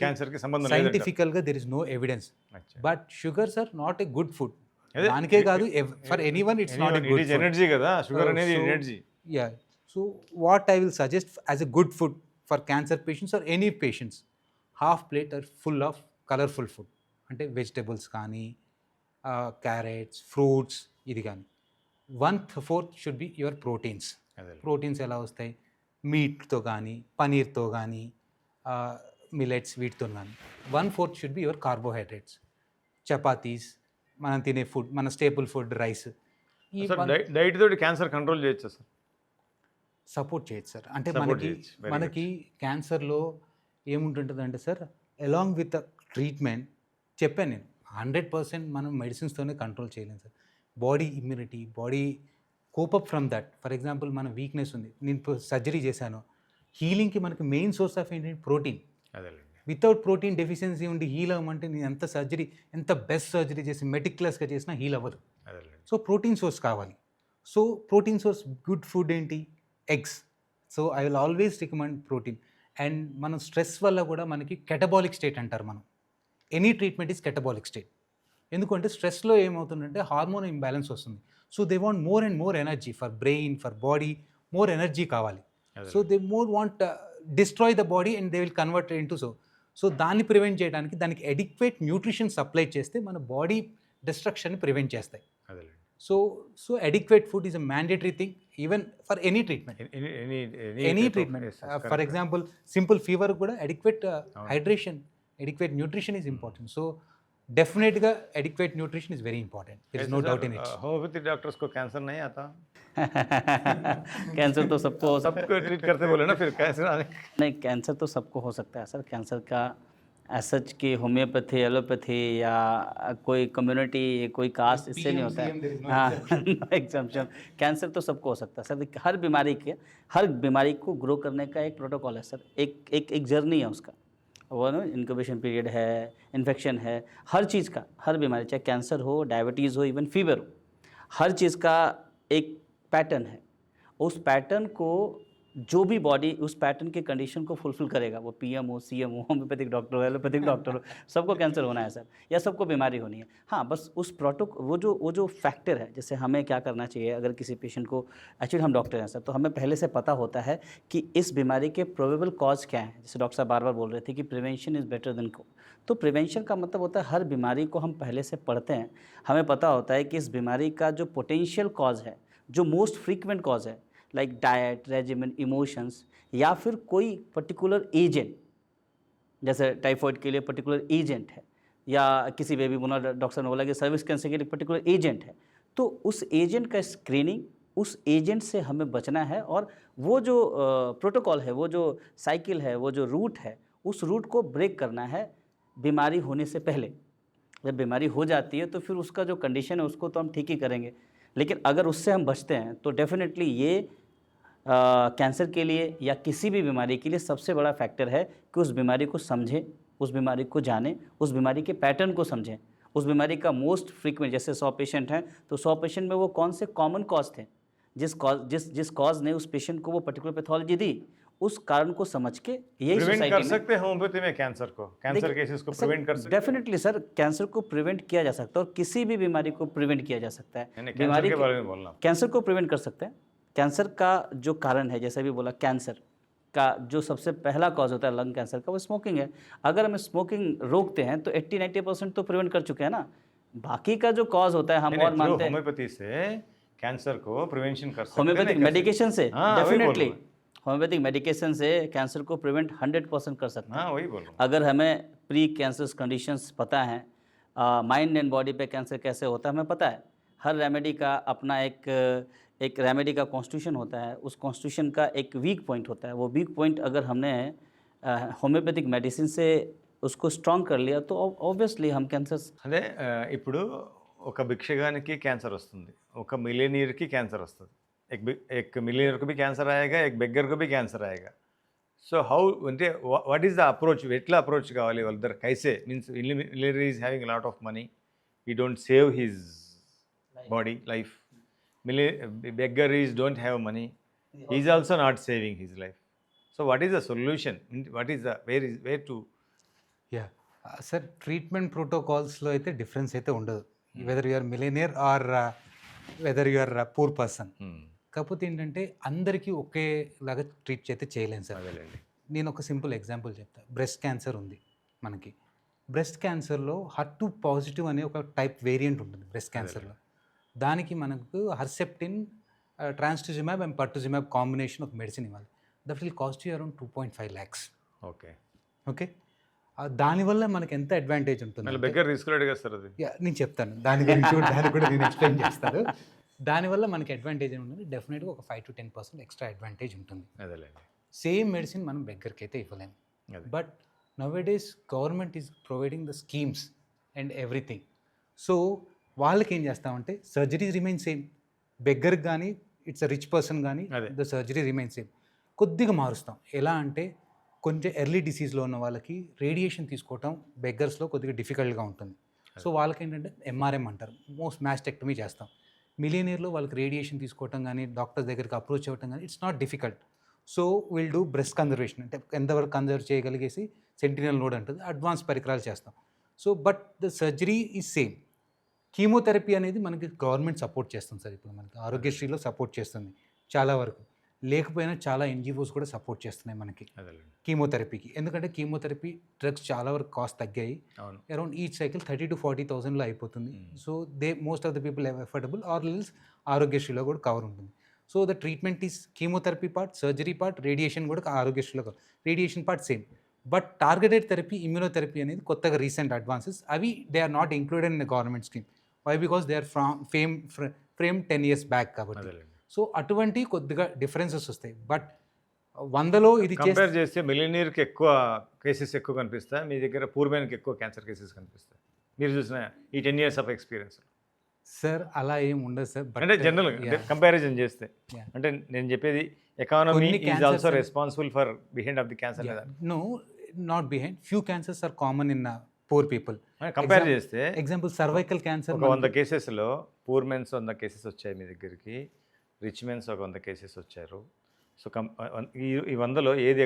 క్యాన్సర్కి సంబంధం లేదు. సైంటిఫికల్గా దెర్ ఇస్ నో ఎవిడెన్స్. అచ్చా. But sugars are not a good food. అదే, దానికే కాదు, for anyone it's not a good food. Energy కదా, షుగర్ అనేది So, energy. Yeah. So what I will suggest as a good food for cancer patients or any patients, half plate are full of colorful food. అంటే vegetables కానీ carrots fruits ఇది కానీ. 1/4 should be your proteins. అదే, proteins ఎలా వస్తాయి, మీట్తో కానీ పనీర్తో కానీ millets వీటితో కానీ. 1/4 should be your carbohydrates, chapatis, మనం తినే ఫుడ్, మన స్టేపుల్ ఫుడ్ రైస్. ఈ డైట్ తోటి క్యాన్సర్ కంట్రోల్ చేయొచ్చా సార్? సపోర్ట్ చేయొచ్చు సార్. అంటే Support మనకి చేయొచ్చు. Very మనకి క్యాన్సర్లో ఏముంటుంటుంది అంటే సార్, అలాంగ్ విత్ ట్రీట్మెంట్ చెప్పాను నేను 100% మనం మెడిసిన్స్తోనే కంట్రోల్ చేయలేము sir. Body immunity, body cope up from that. For example మన వీక్నెస్ ఉంది, నేను సర్జరీ చేశాను, హీలింగ్కి మనకి మెయిన్ సోర్స్ ఆఫ్ ఏంటంటే ప్రోటీన్. అదేలేండి. వితౌట్ ప్రోటీన్ డెఫిషియన్సీ ఉండి హీల్ అవ్వమంటే నేను ఎంత సర్జరీ, ఎంత బెస్ట్ సర్జరీ చేసి మెటిక్యులస్గా చేసినా హీల్ అవ్వదు. అదేలేండి. సో ప్రోటీన్ సోర్స్ కావాలి. So protein source good food ఏంటి, eggs. So I will always recommend protein. And మనం స్ట్రెస్ వల్ల కూడా మనకి కెటబాలిక్ స్టేట్ అంటారు. మనం any treatment is catabolic state. ఎందుకంటే స్ట్రెస్లో ఏమవుతుందంటే హార్మోన్ ఇంబ్యాలెన్స్ వస్తుంది. So they want more and more energy for brain, for body, more energy కావాలి. So they more want destroy the body and they will convert into. So దాన్ని prevent చేయడానికి దానికి adequate nutrition supply చేస్తే మన body డిస్ట్రక్షన్ని prevent చేస్తాయి. అదేలేండి. So adequate food is a mandatory thing even for any treatment. Any treatment. For example, simple fever kuda adequate hydration, adequate nutrition is important. So definitely adequate nutrition is very important. There is no doubt in it. Homeopathy doctors को cancer नहीं आता? Cancer तो सबको हो सकता सबको treat करते बोले ना, फिर कैंसर आने? नहीं, कैंसर तो सबको हो सकता है सर. कैंसर का सच की होम्योपैथी, एलोपैथी या कोई कम्युनिटी, कोई कास्ट, इससे नहीं होता है. हाँ, एग्जाम्पशन. कैंसर तो सबको हो सकता है सर. देखिए, हर बीमारी को ग्रो करने का एक प्रोटोकॉल है सर. एक जर्नी है उसका. वो ना इनक्यूबेशन पीरियड है, इन्फेक्शन है, हर चीज़ का, हर बीमारी, चाहे कैंसर हो, डायबिटीज़ हो, इवन फीवर हो, हर चीज़ का एक पैटर्न है. उस पैटर्न को जो भी बॉडी उस पैटर्न के कंडीशन को फुलफिल करेगा, वो पीएम हो, सीएम हो, होम्योपैथिक डॉक्टर हो, एलोपैथिक डॉक्टर हो, सबको कैंसर होना है सर, या सबको बीमारी होनी है. हाँ, बस उस वो जो फैक्टर है, जैसे हमें क्या करना चाहिए अगर किसी पेशेंट को, एक्चुअली हम डॉक्टर हैं सर, तो हमें पहले से पता होता है कि इस बीमारी के प्रोबेबल कॉज क्या हैं. जैसे डॉक्टर साहब बार बार बोल रहे थे कि प्रिवेंशन इज़ बेटर देन तो प्रिवेंशन का मतलब होता है हर बीमारी को हम पहले से पढ़ते हैं, हमें पता होता है कि इस बीमारी का जो पोटेंशियल कॉज है, जो मोस्ट फ्रीक्वेंट कॉज है, लाइक डाइट, रेजिमेन, इमोशंस या फिर कोई पर्टिकुलर एजेंट, जैसे टाइफाइड के लिए पर्टिकुलर एजेंट है या किसी बेबी बोना डॉक्टर ने बोला कि सर्विक्स कैंसर के लिए पर्टिकुलर एजेंट है, तो उस एजेंट का स्क्रीनिंग, उस एजेंट से हमें बचना है और वो जो प्रोटोकॉल है, वो जो साइकिल है, वो जो रूट है, उस रूट को ब्रेक करना है बीमारी होने से पहले। जब बीमारी हो जाती है तो फिर उसका जो कंडीशन है उसको तो हम ठीक ही करेंगे, लेकिन अगर उससे हम बचते हैं तो डेफिनेटली ये कैंसर के लिए या किसी भी बीमारी के लिए सबसे बड़ा फैक्टर है कि उस बीमारी को समझें, उस बीमारी को जानें, उस बीमारी के पैटर्न को समझें, उस बीमारी का मोस्ट फ्रीक्वेंट, जैसे 100 पेशेंट हैं तो 100 पेशेंट में वो कौन से कॉमन कॉज थे, जिस कॉज ने उस पेशेंट को वो पर्टिकुलर पैथोलॉजी दी, उस कारण को समझ के यही प्रिवेंट कर सोसाइटी में सकते हैं होम्योपैथी में कैंसर को, कैंसर केसेस को प्रिवेंट कर सकते हैं? डेफिनेटली सर, कैंसर को प्रिवेंट किया जा सकता है और किसी भी बीमारी को प्रिवेंट किया जा सकता है। नहीं, कैंसर के बारे में बोलना। कैंसर को प्रिवेंट कर सकते हैं। कैंसर का जो कारण है, जैसे भी बोला, कैंसर का जो सबसे पहला कॉज होता है लंग कैंसर का, वो स्मोकिंग है। अगर हम स्मोकिंग रोकते हैं तो 80-90% तो प्रिवेंट कर चुके हैं ना। बाकी का जो कॉज होता है हम और मानते हैं होम्योपैथी से कैंसर को प्रिवेंशन कर सकते हैं, होम्योपैथिक मेडिकेशन से, हाँ, वही बोल डेफिनेटली रहा हूँ। होम्योपैथिक मेडिकेशन से कैंसर को प्रिवेंट 100% कर सकते हैं। हाँ, वही बोल रहा हूँ। अगर हमें प्री कैंसर कंडीशंस पता हैं, माइंड एंड बॉडी पे कैंसर कैसे होता है हमें पता है। हर रेमेडी का अपना एक रेमेडी का कॉन्स्टिट्यूशन होता है, उस कॉन्स्टिट्यूशन का एक वीक पॉइंट होता है। वो वीक पॉइंट अगर हमने होम्योपैथिक मेडिसिन से उसको स्ट्रांग कर लिया तो ऑब्वियसली हम कैंसर అదే ఇప్పుడు ఒక భిక్షగానికి క్యాన్సర్ వస్తుంది, ఒక మిలియనీర్కి క్యాన్సర్ వస్తుంది. एक मिलियनर को भी कैंसर आएगा, एक बेगर को भी कैंसर आएगा. సో హౌ అంటే వాట్ ఈస్ ద అప్రోచ్, ఎట్లా అప్రోచ్ కావాలి వాళ్ళిద్దరు కైసే? Means millionaire is having lot of money, he don't save his body life. Beggar is don't have money, is also not saving his life. So what is the solution? What is the where to? Yeah sir, treatment ప్రోటోకాల్స్లో అయితే difference అయితే ఉండదు, whether you're millionaire or whether you're poor person. కాకపోతే ఏంటంటే అందరికీ ఒకేలాగా treat అయితే చేయలేను సార్. అదేలేండి. నేను ఒక సింపుల్ ఎగ్జాంపుల్ చెప్తా. బ్రెస్ట్ క్యాన్సర్ ఉంది మనకి. బ్రెస్ట్ క్యాన్సర్లో HER2 పాజిటివ్ అనే ఒక టైప్ వేరియంట్ ఉంటుంది బ్రెస్ట్ క్యాన్సర్లో. దానికి మనకు హర్సెప్టిన్, ట్రాన్స్టూజిమాబ్ అండ్ పర్టూజిమాబ్ కాంబినేషన్ ఒక మెడిసిన్ ఇవ్వాలి. That will cost you around 2.5 lakhs. Okay okay, దానివల్ల మనకి ఎంత అడ్వాంటేజ్ ఉంటుంది? బెగ్గర్ తీసుకోలేడు కదా సార్ అది. నేను చెప్తాను దాని గురించి దాన్ని కూడా నేను ఎక్స్ప్లెయిన్ చేస్తాను. దానివల్ల మనకి అడ్వాంటేజ్ ఉంటుంది, డెఫినెట్గా ఒక 5-10% ఎక్స్ట్రా అడ్వాంటేజ్ ఉంటుంది. అదేలేండి. సేమ్ మెడిసిన్ మనం బెగ్గర్కి అయితే ఇవ్వలేము. But nowadays government is providing the schemes and everything. So వాళ్ళకి ఏం చేస్తామంటే సర్జరీ రిమైన్ సేమ్. బెగ్గర్కి కానీ ఇట్స్ అ రిచ్ పర్సన్ కానీ ద సర్జరీ రిమైన్ సేమ్. కొద్దిగా మారుస్తాం. ఎలా అంటే కొంచెం ఎర్లీ డిసీజ్లో ఉన్న వాళ్ళకి రేడియేషన్ తీసుకోవటం బెగ్గర్స్లో కొద్దిగా డిఫికల్ట్గా ఉంటుంది. సో వాళ్ళకి ఏంటంటే MRM అంటారు, మాస్టెక్టమీ చేస్తాం. మిలియనీర్లో వాళ్ళకి రేడియేషన్ తీసుకోవటం కానీ డాక్టర్స్ దగ్గరికి అప్రోచ్ అవ్వటం కానీ it's not difficult. So will do breast conservation, అంటే ఎంతవరకు కన్జర్వ్ చేయగలిగేసి సెంటినల్ నోడ్ అంటుంది, అడ్వాన్స్ పరికరాలు చేస్తాం. So but the surgery is same. Chemotherapy అనేది మనకి గవర్నమెంట్ సపోర్ట్ చేస్తుంది సార్. ఇప్పుడు మనకి ఆరోగ్యశ్రీలో సపోర్ట్ చేస్తుంది చాలా వరకు, లేకపోయినా చాలా NGOs కూడా సపోర్ట్ చేస్తున్నాయి మనకి కీమోథెరపీకి. ఎందుకంటే కీమోథెరపీ డ్రగ్స్ చాలా వరకు కాస్ట్ తగ్గాయి. అరౌండ్ ఈచ్ సైకిల్ 30,000 to 40,000 అయిపోతుంది. So most of the people have affordable are else ఆరోగ్యశ్రీలో కూడా కవర్ ఉంటుంది. So the treatment is chemotherapy part, surgery part, radiation కూడా ఆరోగ్యశ్రీలో cover. Radiation part same, but targeted therapy, immunotherapy అనేది కొత్తగా recent advances. అవి they are not included in the government scheme. Why? Because they are frame 10 years back కాబట్టి. సో అటువంటి కొద్దిగా differences వస్తాయి. బట్ 100లో ఇది కంపేర్ చేస్తే మిలియనీర్కి ఎక్కువ కేసెస్ ఎక్కువ కనిపిస్తాయి, మీ దగ్గర పూర్ మ్యాన్కి ఎక్కువ క్యాన్సర్ కేసెస్ కనిపిస్తాయి మీరు చూసిన ఈ 10 years ఆఫ్ ఎక్స్పీరియన్స్? సార్ అలా ఏం ఉండదు సార్. అంటే జనరల్గా కంపారిజన్ చేస్తే, అంటే నేను చెప్పేది economy is also responsible for behind of the cancer కదా? No, not behind. Few cancers are common in poor people. Compare చేస్తే ఎగ్జాంపుల్ సర్వైకల్ క్యాన్సర్ ఒక 100 కేసెస్లో పూర్ మెన్స్ 100 కేసెస్ వచ్చాయి మీ దగ్గరికి, రిచ్ మెన్స్ ఒక 100 కేసెస్ వచ్చారు. సో ఈ 100లో ఏది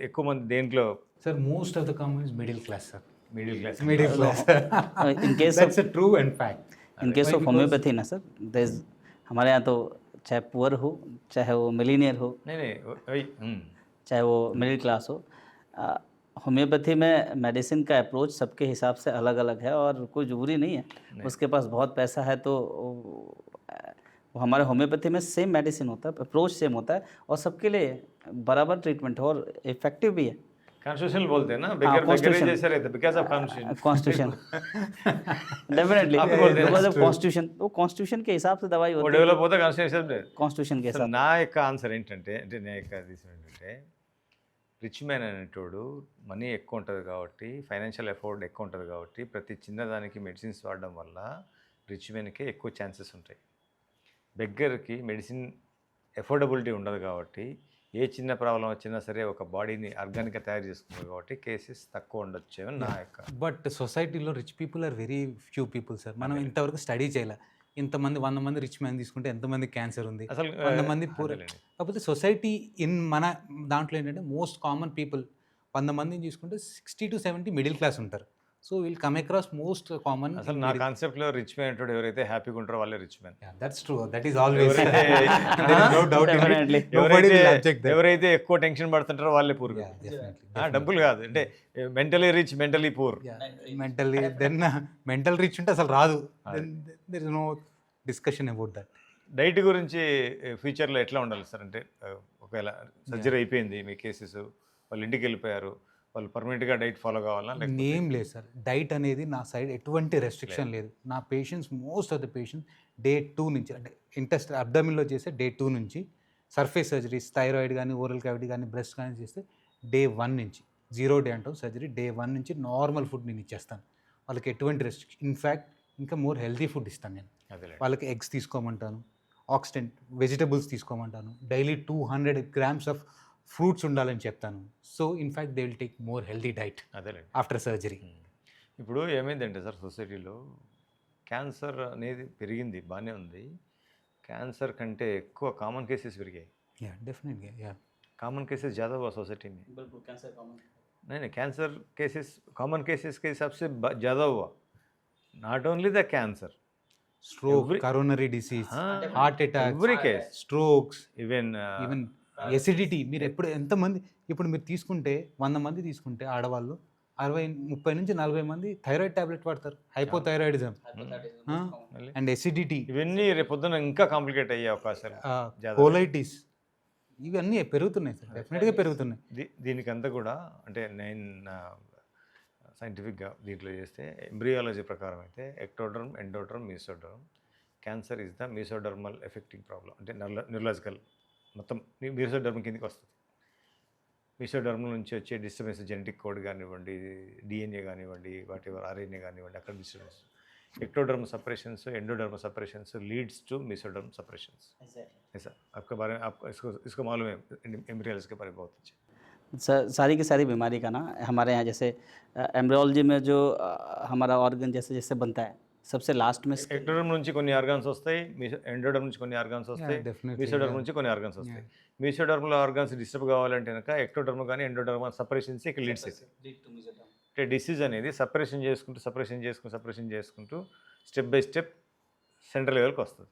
ఎక్కువ మంది దేంట్లో? Sir most of the common is middle class sir. Middle class. in case of That's a true and fact. in case of homeopathy ना सर, हमारे यहाँ तो चाहे पुअर हो, चाहे वो मिलीनियर हो, नहीं चाहे वो मिडिल क्लास हो, होम्योपैथी में मेडिसिन का अप्रोच सबके हिसाब से अलग अलग है और कोई ज़रूरी नहीं है उसके पास बहुत पैसा है तो वो हमारे होम्योपैथी में सेम मेडिसिन होता है, अप्रोच सेम होता है और सबके लिए बराबर ट्रीटमेंट है और इफेक्टिव भी है। कॉन्स्टिट्यूशन बोलते हैं ना, बेगर बेगर constitution. जैसे रहते because of constitution. Constitution definitely आप भी बोलते हैं बिकॉज ऑफ कॉन्स्टिट्यूशन, वो कॉन्स्टिट्यूशन के हिसाब से दवाई वो होती है, డెవలప్ అవుతా కన్స్టిట్యూషన్ कॉन्स्टिट्यूशन के అసలు हिसाब నా యొక్క ఆన్సర్ ఏంటంటే అంటే నా యొక్క రీజన్ ఏంటంటే రిచ్ మ్యాన్ అనేటోడు మనీ ఎక్కువ ఉంటుంది కాబట్టి ఫైనాన్షియల్ ఎఫోర్డ్ ఎక్కువ ఉంటుంది కాబట్టి ప్రతి చిన్నదానికి మెడిసిన్స్ వాడడం వల్ల రిచ్ మ్యాన్కే ఎక్కువ ఛాన్సెస్ ఉంటాయి. బెగ్గర్కి మెడిసిన్ ఎఫోర్డబిలిటీ ఉండదు కాబట్టి ఏ చిన్న ప్రాబ్లం వచ్చినా సరే ఒక బాడీని ఆర్గానిక్గా తయారు చేసుకుంటారు కాబట్టి కేసెస్ తక్కువ ఉండొచ్చు అని నా యొక్క. బట్ సొసైటీలో rich people are very few people sir. మనం ఇంతవరకు స్టడీ చేయలే. ఇంతమంది 100 మంది రిచ్ మ్యాన్ తీసుకుంటే ఎంతమంది క్యాన్సర్ ఉంది, అసలు 100 మంది పూర్. అదేలేండి. కాకపోతే సొసైటీ మన దాంట్లో ఏంటంటే మోస్ట్ కామన్ పీపుల్ 100 మందిని చూసుకుంటే 60 to 70 మిడిల్ క్లాస్ ఉంటారు. So will come across most common. అసలు నా కాన్సెప్ట్లో రిచ్ మ్యాన్ అంటాడు ఎవరైతే హ్యాపీగా ఉంటారో వాళ్ళే rich man. That's true. That is always no doubt in it. Definitely. Nobody will object that. ఎవరైతే ఎక్కువ టెన్షన్ పడుతుంటారో వాళ్ళే పూర్. Yeah, definitely. డబ్బులు కాదు అంటే mentally rich mentally poor. Mentally then mental rich ఉంటే అసలు రాదు. There is no discussion about that. Diet గురించి ఫ్యూచర్లో ఎట్లా ఉండాలి సార్? అంటే ఒకవేళ సర్జరీ అయిపోయింది మీ కేసెస్, వాళ్ళు ఇంటికి వెళ్ళిపోయారు, వాళ్ళు పర్మనెంట్గా డైట్ ఫాలో కావాలా? ఏం లేదు సార్. డైట్ అనేది నా సైడ్ ఎటువంటి రెస్ట్రిక్షన్ లేదు. నా patients most of the patients day 2 నుంచి అంటే ఇంటెస్ట్ అబ్డామిన్లో చేస్తే డే 2 నుంచి, సర్ఫేస్ సర్జరీస్ థైరాయిడ్ కానీ ఓరల్ క్యావిటీ కానీ బ్రెస్ట్ కానీ చేస్తే డే 1 నుంచి 0 డే అంటాం సర్జరీ. డే 1 నుంచి నార్మల్ ఫుడ్ నేను ఇచ్చేస్తాను. వాళ్ళకి ఎటువంటి రెస్ట్రిక్షన్, ఇన్ఫ్యాక్ట్ ఇంకా మోర్ హెల్తీ ఫుడ్ ఇస్తాను నేను. వాళ్ళకి ఎగ్స్ తీసుకోమంటాను, ఆక్సిడెంట్ వెజిటబుల్స్ తీసుకోమంటాను, డైలీ 200 grams ఆఫ్ ఫ్రూట్స్ ఉండాలని చెప్తాను. So in fact they will take more healthy diet అదేలేండి. After surgery. ఇప్పుడు ఏమైందంటే సార్ సొసైటీలో క్యాన్సర్ అనేది పెరిగింది, బాగానే ఉంది. క్యాన్సర్ కంటే ఎక్కువ కామన్ కేసెస్ పెరిగాయి. యా డెఫినెట్గా. యా కామन केसेस ज़्यादा हुआ सोसाइटी में. बिल्कुल कैंसर कॉमन. नहीं कैंसर केसेस कॉमन केसेस के हिसाब से ज़्यादा हुआ. Not only the cancer, stroke, coronary disease, heart attack, every case, strokes, even acidity. మీరు ఎప్పుడు ఎంతమంది ఇప్పుడు మీరు తీసుకుంటే 100 మంది తీసుకుంటే ఆడవాళ్ళు 30 నుంచి 40 మంది థైరాయిడ్ టాబ్లెట్ వాడతారు. హైపోథైరాయిడిజం అండ్ ఎసిడిటీ, ఇవన్నీ రేపొద్దున ఇంకా కాంప్లికేట్ అయ్యే అవకాశాలు, కోలైటిస్, ఇవన్నీ పెరుగుతున్నాయి సార్. డెఫినెట్గా పెరుగుతున్నాయి. దీనికంతా కూడా అంటే నేను సైంటిఫిక్గా దీంట్లో చేస్తే ఎంబ్రియాలజీ ప్రకారం అయితే ectoderm, endoderm, mesoderm. Cancer is the mesodermal affecting problem. అంటే న్యూరలాజికల్ మొత్తం మీసోడర్మ్ కిందకి వస్తుంది. మీసోడర్మ్ నుంచి వచ్చే డిస్టర్బెన్స్ జెనెటిక్ కోడ్ కానివ్వండి, డిఎన్ఏ కానివ్వండి, వాట్ ఎవర్ ఆర్ఎన్ఏ కానివ్వండి, అక్కడ disturbance. Ectoderm suppressions, endoderm suppressions leads to mesoderm suppressions. ऐसा आपके बारे में आपको इसको मालूम है? एम्ब्रियोलॉजी के बारे में बहुत अच्छा. सारी की सारी बीमारी का ना हमारे यहाँ जैसे एम्ब्रियोलॉजी में जो हमारा ऑर्गन जैसे जैसे बनता है सबसे लास्ट में एक्टोडर्म నుంచి కొన్ని ఆర్గాన్స్ వస్తాయి, ఎండోడర్మ్ నుంచి కొన్ని ఆర్గాన్స్ వస్తాయి, మీసోడర్మ్ నుంచి కొన్ని ఆర్గాన్స్ వస్తాయి. మీసోడర్మ్లో ఆర్గాన్స్ డిస్టర్బ్ కావాలంటే కనుక ఎక్టోడర్మ్ కానీ ఎండోడర్మ్ సపరేషన్స్ ఇక్కడ లీడ్స్ అవుతాయి. అంటే డిసీజ్ అనేది సపరేషన్ చేసుకుంటూ స్టెప్ బై స్టెప్ సెంట్రల్ లెవెల్కి వస్తుంది.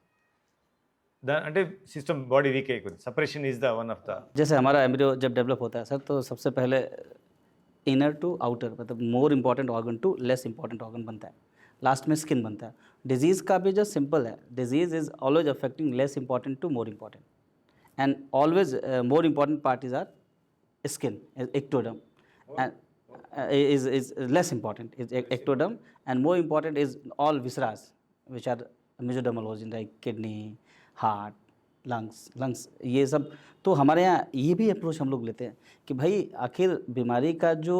అంటే सिस्टम बॉडी वीक है, separation is the one of the. जैसे हमारा एम्ब्रियो जब डेवलप होता है सर तो सबसे पहले इनर टू आउटर मतलब more important organ to less important organ बनता है, लास्ट में स्किन बनता है. डिजीज़ का भी जो सिंपल है, disease is always affecting less important to more important and always more important part is our skin ectoderm and is less important is ectoderm and more important is all visceras which are mesodermal origin like kidney, heart, lungs ये सब. तो हमारे यहाँ ये भी approach हम लोग लेते हैं कि भाई आखिर बीमारी का जो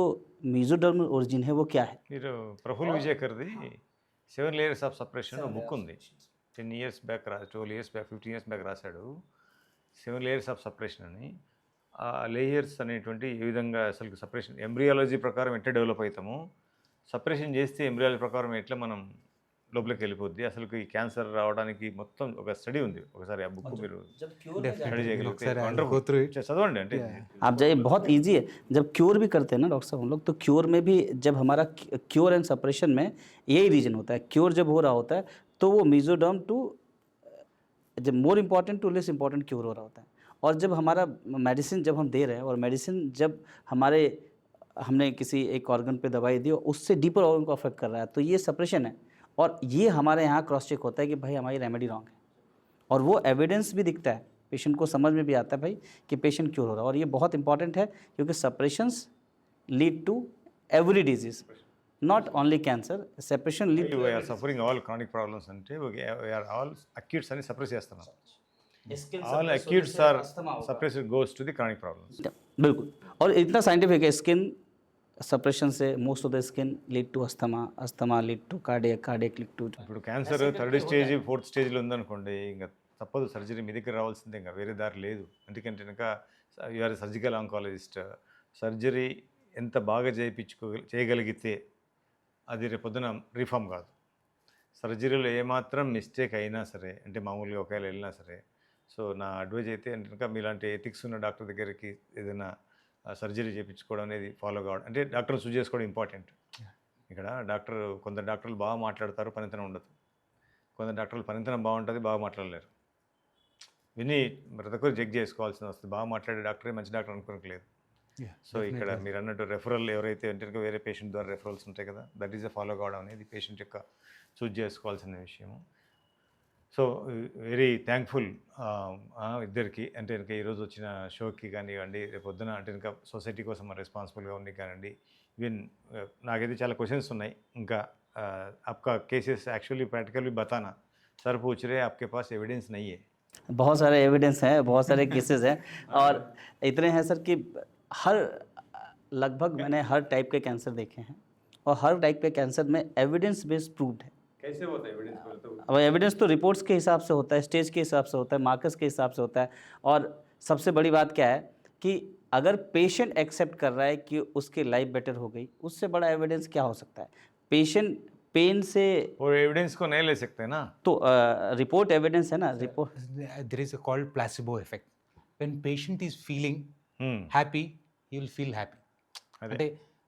मेसोडर्मल ओरिजिन है वो क्या है. మీరు ప్రఫుల్ విజయకర్ది 7 లేయర్స్ ఆఫ్ సపరేషన్ బుక్ ఉంది. 10 years back 12 years back 15 years back రాశాడు 7 లేయర్స్ ఆఫ్ సపరేషన్ అని. ఆ లేయర్స్ అనేటువంటి ఏ విధంగా అసలు సపరేషన్ ఎంబ్రియాలజీ ప్రకారం ఎట్లా డెవలప్ అవుతామో, సపరేషన్ చేస్తే ఎంబ్రియాలజీ ప్రకారం ఎట్లా మనం లోపలికి వెళ్ళిపోద్ది, అసలు ఈ క్యాన్సర్ రావడానికి మొత్తం ఒక స్టడీ ఉంది. ఒకసారి ఆ బుక్ మీరు స్టడీ చేయగలిగితే చదవండి. అంటే आप जाइए, बहुत ईजी है. जब क्योर भी करते हैं ना डॉक्टर साहब हम लोग, तो क्योर में भी जब हमारा क्योर एंड सपरेशन में यही रीजन होता है. क्योर जब हो रहा होता है तो वो मेसोडर्म टू जब more important to less important cure हो रहा होता है. और जब हमारा मेडिसिन जब हम दे रहे हैं और मेडिसिन जब हमारे हमने किसी एक ऑर्गन पे दवाई दी और उससे डीपर ऑर्गन को अफेक्ट कर रहा है, तो ये सप्रेशन है। और ये हमारे यहाँ क्रॉस चेक होता है कि भाई हमारी रेमेडी रॉन्ग है, और वो एविडेंस भी दिखता है, पेशेंट को समझ में भी आता है भाई कि पेशेंट क्योर हो रहा है। और ये बहुत इंपॉर्टेंट है क्योंकि suppressions lead to every disease, not only cancer. Separation lead to we're suffering all chronic problems అంటే వీఆర్ ఆల్ అక్యూట్స్ అని సప్రెస్ చేస్తున్నాం. skin ఆల్ suppress అక్యూట్స్ होने से ఆర్ अस्थमा होगा। Suppressed goes to the chronic problems. बिल्कुल, और इतना scientific है, स्किन सप्रेशन से most of the skin lead to asthma, asthma lead to cardiac, cardiac lead to ఇప్పుడు క్యాన్సర్ థర్డ్ స్టేజ్ ఫోర్త్ స్టేజ్లో ఉందనుకోండి, ఇంకా తప్పదు సర్జరీ మీ దగ్గర రావాల్సిందే, ఇంకా వేరే దారి లేదు. ఎందుకంటే ఇంకా యూఆర్ సర్జికల్ ఆంకాలజిస్ట్. సర్జరీ ఎంత బాగా చేయగలిగితే అది రేపొద్దున రీఫార్మ్ కాదు. సర్జరీలో ఏమాత్రం మిస్టేక్ అయినా సరే, అంటే మామూలుగా ఒకవేళ వెళ్ళినా సరే, సో నా అడ్వైజ్ అయితే అంటే కనుక మీలాంటి ఎథిక్స్ ఉన్న డాక్టర్ దగ్గరికి ఏదైనా సర్జరీ చేయించుకోవడం అనేది ఫాలో కావడం, అంటే డాక్టర్ని చూస్ చేసుకోవడం ఇంపార్టెంట్. ఇక్కడ కొందరు డాక్టర్లు బాగా మాట్లాడతారు, పనితనం ఉండదు. కొందరు డాక్టర్లు పనితనం బాగుంటుంది, బాగా మాట్లాడలేరు. విని ప్రతి ఒక్కరు చెక్ చేసుకోవాల్సి వస్తుంది. బాగా మాట్లాడే డాక్టరే మంచి డాక్టర్ అనుకోలేదు. సో ఇక్కడ మీరు అన్నట్టు రెఫరల్ ఎవరైతే అంటే కనుక వేరే పేషెంట్ ద్వారా రెఫరల్స్ ఉంటాయి కదా, దట్ ఈస్ ఫాలో కావడం అనేది పేషెంట్ యొక్క చూజ్ చేసుకోవాల్సిన విషయము. సో వెరీ థ్యాంక్ఫుల్ ఇద్దరికి, అంటే కనుక ఈరోజు వచ్చిన షోకి కానివ్వండి, రేపు పొద్దున అంటే కనుక సొసైటీ కోసం రెస్పాన్సిబుల్గా ఉంది కానివ్వండి. ఈవెన్ నాకైతే చాలా క్వశ్చన్స్ ఉన్నాయి ఇంకా. आपका केसेस एक्चुअली प्रैक्टिकली बताना, सर पूछ रहे आपके पास एविडेंस नहीं है. बहुत सारे एविडेंस हैं, बहुत सारे केसेस हैं, और इतने हैं सर कि हर लगभग मैंने हर टाइप के कैंसर देखे हैं, और हर टाइप के कैंसर में एविडेंस बेस्ड प्रूव्ड है। कैसे होता है एविडेंस? अब एविडेंस तो रिपोर्ट्स के हिसाब से होता है, स्टेज के हिसाब से होता है, मार्कर्स के हिसाब से होता है। और सबसे बड़ी बात क्या है कि अगर पेशेंट एक्सेप्ट कर रहा है कि उसकी लाइफ बेटर हो गई, उससे बड़ा एविडेंस क्या हो सकता है? पेशेंट पेन से और एविडेंस को नहीं ले सकते ना. तो रिपोर्ट एविडेंस है ना, report there is a called placebo effect. When patient is feeling Hmm. happy, he will feel happy. అదే. అంటే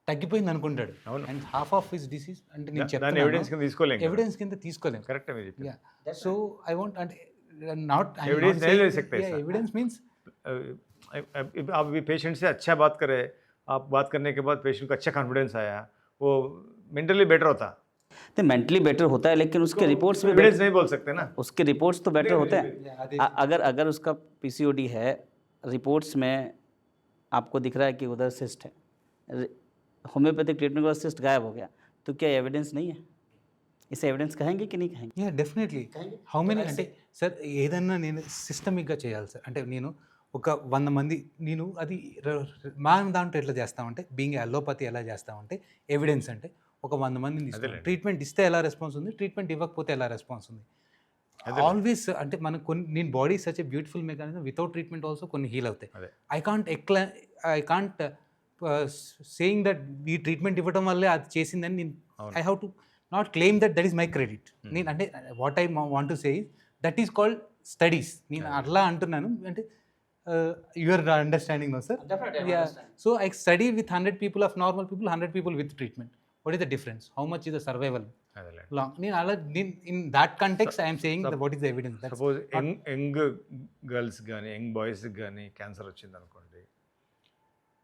తగ్గిపోయింది అనుకుంటాడు, అవును. And half of his disease అంటే నేను దాన్ని ఎవిడెన్స్ కింద తీసుకోలేం కదా. ఎవిడెన్స్ కింద తీసుకోలేము. కరెక్ట్ మీరు చెప్పింది. Yeah. So I want, and not Evidence नहीं ले सकते सर. evidence means आप भी पेशेंट से अच्छा बात करें, आप बात करने के बाद पेशेंट को अच्छा कॉन्फिडेंस आया, वो मेंटली बेटर होता. तो मेंटली बेटर होता है, लेकिन उसके रिपोर्ट्स में एविडेंस नहीं बोल सकते ना. उसके रिपोर्ट्स तो बेटर होते हैं। yeah, अगर उसका पीसीओडी है, रिपोर्ट्स में आपको दिख रहा है कि उधर सिस्ट है, होम्योपैथिक ट्रीटमेंट के बाद सिस्ट गायब हो गया, तो क्या एविडेंस नहीं है? इसे एविडेंस कहेंगे कि नहीं कहेंगे? Yeah definitely. హౌ మెనీ అంటే సార్ ఏదన్నా నేను సిస్టమిక్గా చేయాలి సార్. అంటే నేను ఒక 100 మంది, నేను అది మా దాంట్లో ఎట్లా చేస్తామంటే, బీయింగ్ అలోపతి ఎలా చేస్తామంటే, ఎవిడెన్స్ అంటే ఒక 100 మందిని తీసుకుంటాం. ట్రీట్మెంట్ ఇస్తే ఎలా రెస్పాన్స్ ఉంది, ట్రీట్మెంట్ ఇవ్వకపోతే ఎలా రెస్పాన్స్ ఉంది. ఆల్వేస్ అంటే మనకు కొన్ని, నేను body such a beautiful mechanism, without treatment also కొన్ని హీల్ అవుతాయి. అదే. ఐ కాంట్ సేయింగ్ దట్ ఈ ట్రీట్మెంట్ ఇవ్వడం వల్లే అది చేసిందని నేను, I have to not claim that is my credit. నేను అంటే what I want to say is that is called studies. నేను అట్లా అంటున్నాను అంటే your understanding no sir. So I study with 100 people of normal people, 100 people with treatment. What is the difference? How much is the survival long? నేను అలా in that context I'm saying what is the evidence. Suppose young girls కానీ young బాయ్స్కి కానీ cancer వచ్చింది అనుకోండి,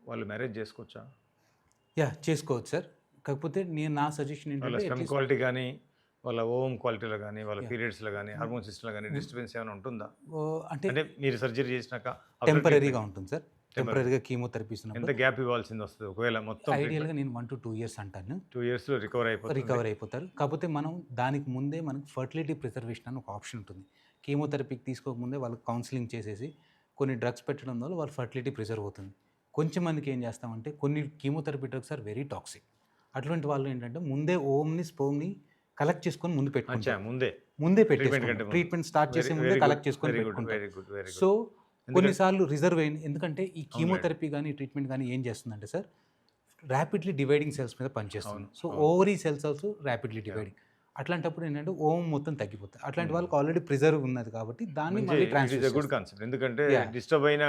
వాళ్ళు marriage చేసుకోవచ్చా? Yeah చేసుకోవచ్చు సార్. కాకపోతే నేను నా సజెషన్ వాళ్ళ ఏంటంటే స్పెమ్ క్వాలిటీ కానీ, వాళ్ళ ఓవం క్వాలిటీలో కానీ, వాళ్ళ పీరియడ్స్లో కానీ, హార్మోన్ సిస్టంలో కానీ డిస్టర్బెన్స్ ఏమైనా ఉంటుందా? అంటే అంటే మీరు సర్జరీ చేసినాక టెంపరీగా ఉంటుంది సార్. టెంపరీగా కీమోథెరపీస్ ఎంత గ్యాప్ ఇవ్వాల్సింది వస్తుంది? ఒకవేళ మొత్తం ఐడియల్గా నేను 1 to 2 years అంటాను. 2 yearsలో రికవర్ అయిపోతారు. కాకపోతే మనం దానికి ముందే మనకు ఫర్టిలిటీ ప్రిజర్వేషన్ అని ఒక ఆప్షన్ ఉంటుంది. కీమోథెరపీకి తీసుకోకముందే వాళ్ళకి కౌన్సిలింగ్ చేసేసి కొన్ని డ్రగ్స్ పెట్టడం వల్ల వాళ్ళ ఫర్టిలిటీ ప్రిజర్వ్ అవుతుంది. కొంచెం మందికి ఏం చేస్తామంటే, కొన్ని chemotherapy drugs are very toxic. అటువంటి వాళ్ళు ఏంటంటే ముందే ఓమ్ని స్పోమ్ని కలెక్ట్ చేసుకొని ముందు పెట్టుకుంటారు. ముందే పెట్టేసుకుంటారు. ట్రీట్మెంట్ స్టార్ట్ చేసే ముందే కలెక్ట్ చేసుకొని పెట్టుకుంటారు. సో కొన్నిసార్లు రిజర్వ్ అయింది. ఎందుకంటే ఈ కీమోథెరపీ కానీ ట్రీట్మెంట్ కానీ ఏం చేస్తుందంటే సార్, ర్యాపిడ్లీ డివైడింగ్ సెల్స్ మీద పనిచేస్తుంది. So ovary cells also rapidly dividing. అట్లాంటప్పుడు ఏంటంటే ఓం మొత్తం తగ్గిపోతుంది. అట్లాంటి వాళ్ళకి ఆల్రెడీ ప్రిజర్వ్ ఉన్నది కాబట్టి దాన్ని మళ్ళీ ట్రాన్స్ఫర్. Good concept. ఎందుకంటే డిస్టర్బ్ అయిన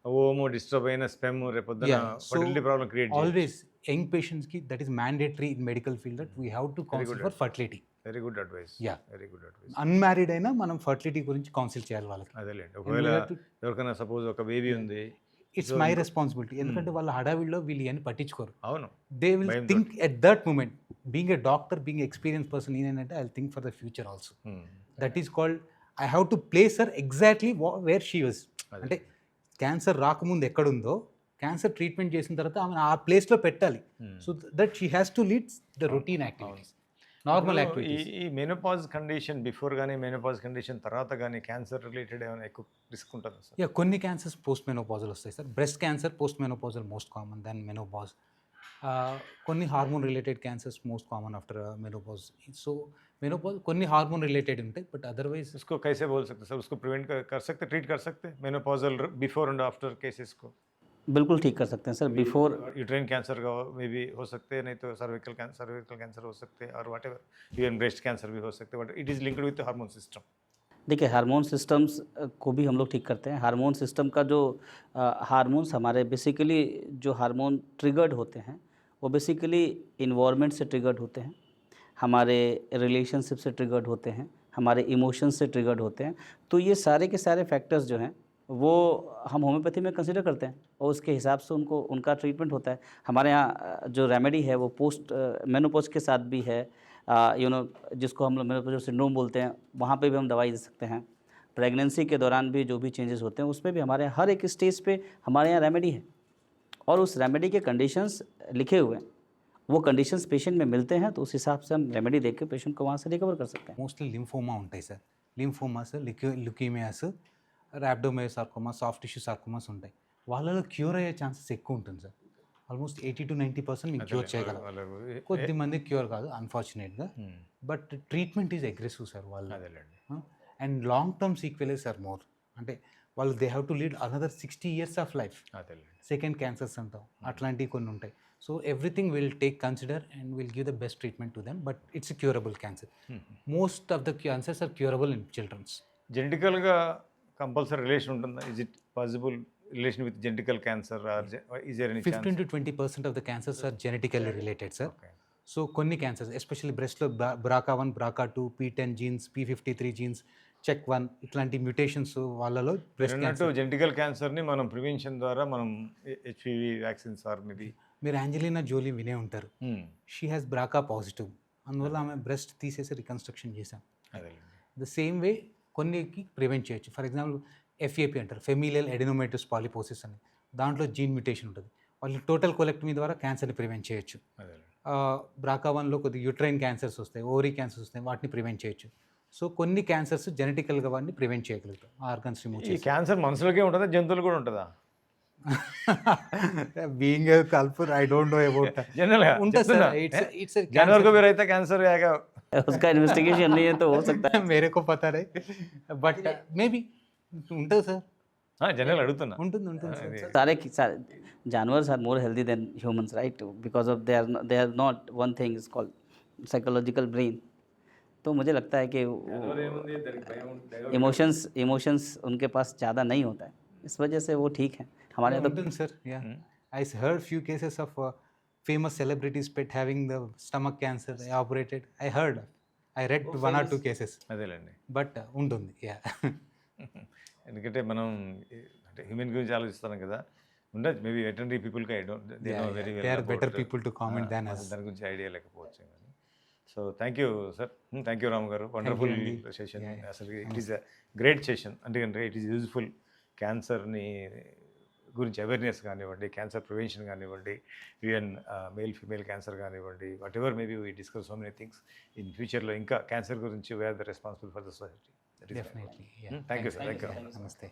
ఓము, డిస్టర్బ్ అయిన స్పెమ్ రేపొద్దున ఫర్టిలిటీ ప్రాబ్లం క్రియేట్ చేస్తుంది. ఆల్వేస్ యంగ్ పేషెంట్స్కి that is mandatory in medical field that we have to counsel for fertility. Very good advice. Yeah, very good advice. Unmarried అయినా మనం fertility గురించి council చేయాలి వాళ్ళకి. అదేలేండి. ఒకవేళ ఎవరికైనా సపోజ్ ఒక బేబీ ఉంది, ఇట్స్ మై రెస్పాన్సిబిలిటీ, ఎందుకంటే వాళ్ళ హడావిడిలో వీళ్ళు ఇవన్నీ పట్టించుకోరు. అవును. దే విల్ భయంతోటి. Think at that moment. Being a doctor, being experience person నేనంటే I think for the future also. That is called I have to place her exactly where she was. అంటే క్యాన్సర్ రాకముందు ఎక్కడుందో cancer treatment చేసిన తర్వాత ఆమె ఆ ప్లేస్లో పెట్టాలి. So that she has to lead the routine activities, normal activities. ఈ మెనోపాజ్ కండిషన్ బిఫోర్ కానీ మెనోపాజ్ కండిషన్ తర్వాత కానీ క్యాన్సర్ రిలేటెడ్ ఏమైనా ఎక్కువ రిస్క్ ఉంటుంది సార్? యా, కొన్ని క్యాన్సర్స్ పోస్ట్ మెనోపాజల్ వస్తాయి sir. Breast cancer post menopausal most common then menopause. కొన్ని hormone related cancers most common after menopause. So menopause కొన్ని హార్మోన్ రిలేటెడ్ ఉంటాయి, బట్ అదర్వైజ్ उसको कैसे बोल सकते सर? उसको प्रिवेंट कर सकते, ट्रीट कर सकते menopausal before and after cases को? बिल्कुल ठीक कर सकते हैं सर. बिफोर यूट्राइन कैंसर का मे बी हो सकते हैं, नहीं तो सर्विकल कैंसर हो सकते हैं, और what ever even breast cancer भी हो सकते हैं, but it is linked with hormone system. देखिए, हार्मोन सिस्टम्स को भी हम लोग ठीक करते हैं. हार्मोन सिस्टम का जो हार्मोन्स हमारे बेसिकली जो हार्मोन ट्रिगर्ड होते हैं वो बेसिकली इन्वायरमेंट से ट्रिगर्ड होते हैं, हमारे रिलेशनशिप से ट्रिगर्ड होते हैं, हमारे इमोशंस से ट्रिगर्ड होते हैं. तो ये सारे के सारे फैक्टर्स जो हैं वो हम होम्योपैथी में कंसिडर करते हैं और उसके हिसाब से उनका ट्रीटमेंट होता है. हमारे यहाँ जो रेमेडी है वो पोस्ट मेनोपॉज के साथ भी है. जिसको हम लोग मेनोपॉज सिंड्रोम बोलते हैं, वहाँ पे भी हम दवाई दे सकते हैं. प्रेगनेंसी के दौरान भी जो भी चेंजेस होते हैं उसमें भी हमारे हर एक स्टेज पे हमारे यहाँ रेमेडी है, और उस रेमेडी के कंडीशंस लिखे हुए हैं. वो कंडीशंस पेशेंट में मिलते हैं तो उस हिसाब से हम रेमेडी दे के पेशेंट को वहाँ से रिकवर कर सकते हैं. మోస్ట్లీ లింఫోమా ఉంటాయి sir. Lymphomas, leukaemias, rhabdomyosarcoma, soft tissue sarcomas ఉంటాయి. వాళ్ళలో క్యూర్ అయ్యే ఛాన్సెస్ ఎక్కువ ఉంటుంది సార్. ఆల్మోస్ట్ 80-90% మీకు క్యూర్ చేయగలం. కొద్దిమంది క్యూర్ కాదు అన్ఫార్చునేట్గా, but treatment is aggressive sir వాళ్ళు. అదేలేండి. And long term sequelae are more. అంటే వాళ్ళు they have to lead another 60 years of life. అదేలేండి. సెకండ్ క్యాన్సర్స్ అంటాం, అట్లాంటివి కొన్ని ఉంటాయి. So everything will take consider and will give the best treatment to them, but it's curable cancer. Most of the cancers are curable in childrens. జెనెటికల్గా compulsory relation ఉంటుందా? Is it possible relation with genetical cancer, or is there any 15-20% of the cancers are genetically related sir. So కొన్ని cancers especially బ్రెస్ట్లో BRCA1, BRCA2, P10 genes, P53 genes, చెక్1 ఇట్లాంటి mutations వాళ్ళలో breast cancer. Genetical క్యాన్సర్ని మనం prevention ద్వారా మనం HPV vaccines or maybe మీరు యాంజెలినా జోలీ వినే ఉంటారు. షీ హ్యాస్ BRCA పాజిటివ్, అందువల్ల ఆమె బ్రెస్ట్ తీసేసి రికన్స్ట్రక్షన్ చేశాం. ద సేమ్ వే కొన్నికి ప్రివెంట్ చేయొచ్చు. ఫర్ ఎగ్జాంపుల్ FAP అంటారు, ఫెమిలియల్ ఎడినోమేటస్ పాలిపోసిస్ అని, దాంట్లో జీన్ మ్యూటేషన్ ఉంటుంది. వాళ్ళు టోటల్ కొలెక్టమీ ద్వారా క్యాన్సర్ని ప్రివెంట్ చేయొచ్చు. BRCA1లో కొద్దిగా యూట్రైన్ క్యాన్సర్స్ వస్తాయి, ఓవరీ క్యాన్సర్స్ వస్తాయి, వాటిని ప్రివెంట్ చేయొచ్చు. సో కొన్ని క్యాన్సర్స్ జెనెటికల్గా వాటిని ప్రివెంట్ చేయగలుగుతాం, ఆర్గన్స్ రిమూవ్ ఈ చేసి. క్యాన్సర్ మనుషులకే ఉంటుందా, జంతువులు కూడా ఉంటుందా? బీయింగ్ ఏ కల్పర్ I don't know about general ఉంటుంది సార్. ఇట్స్ जानवर को भी रहता है कैंसर आएगा? उसका इन्वेस्टिगेशन नहीं है तो हो सकता है. मेरे को पता नहीं, बट मे बी ఉంటుంది సార్. जनरल అడుగుతున్నా. ఉంటుంది సార్. सारे जानवर are more healthy than humans, right? Because of they are not one thing is called psychological brain. तो मुझे लगता है कि इमोशंस उनके पास ज़्यादा नहीं होता है, इस वजह से वो ठीक है. हमारे यहाँ तो ఉంటుంది sir. Yeah, I heard few cases of famous celebrities pet having the stomach cancer operated. I read 1 or 2 cases, అదేలేండి. బట్ ఉంటుంది. యా, ఎందుకంటే మనం అంటే హ్యూమన్ గురించి ఆలోచిస్తాం కదా, ఉండదు మేబీ వెటర్నరీ పీపుల్కి I don't they know very well. They are better people to comment than us. దాని గురించి ఐడియా లేకపోవచ్చు కానీ. So thank you sir, thank you Ram garu, wonderful session. అసలు it is a great session. ఎందుకంటే ఇట్ ఈస్ యూజ్ఫుల్. క్యాన్సర్ని గురించి awareness కానివ్వండి, cancer prevention కానివ్వండి, ఈవెన్ మేల్ ఫీమేల్ క్యాన్సర్ కానివ్వండి, whatever maybe we discuss so many things. In ఫ్యూచర్లో ఇంకా cancer గురించి we're the responsible for the society. Definitely. Thank you sir. Thank you. నమస్తే.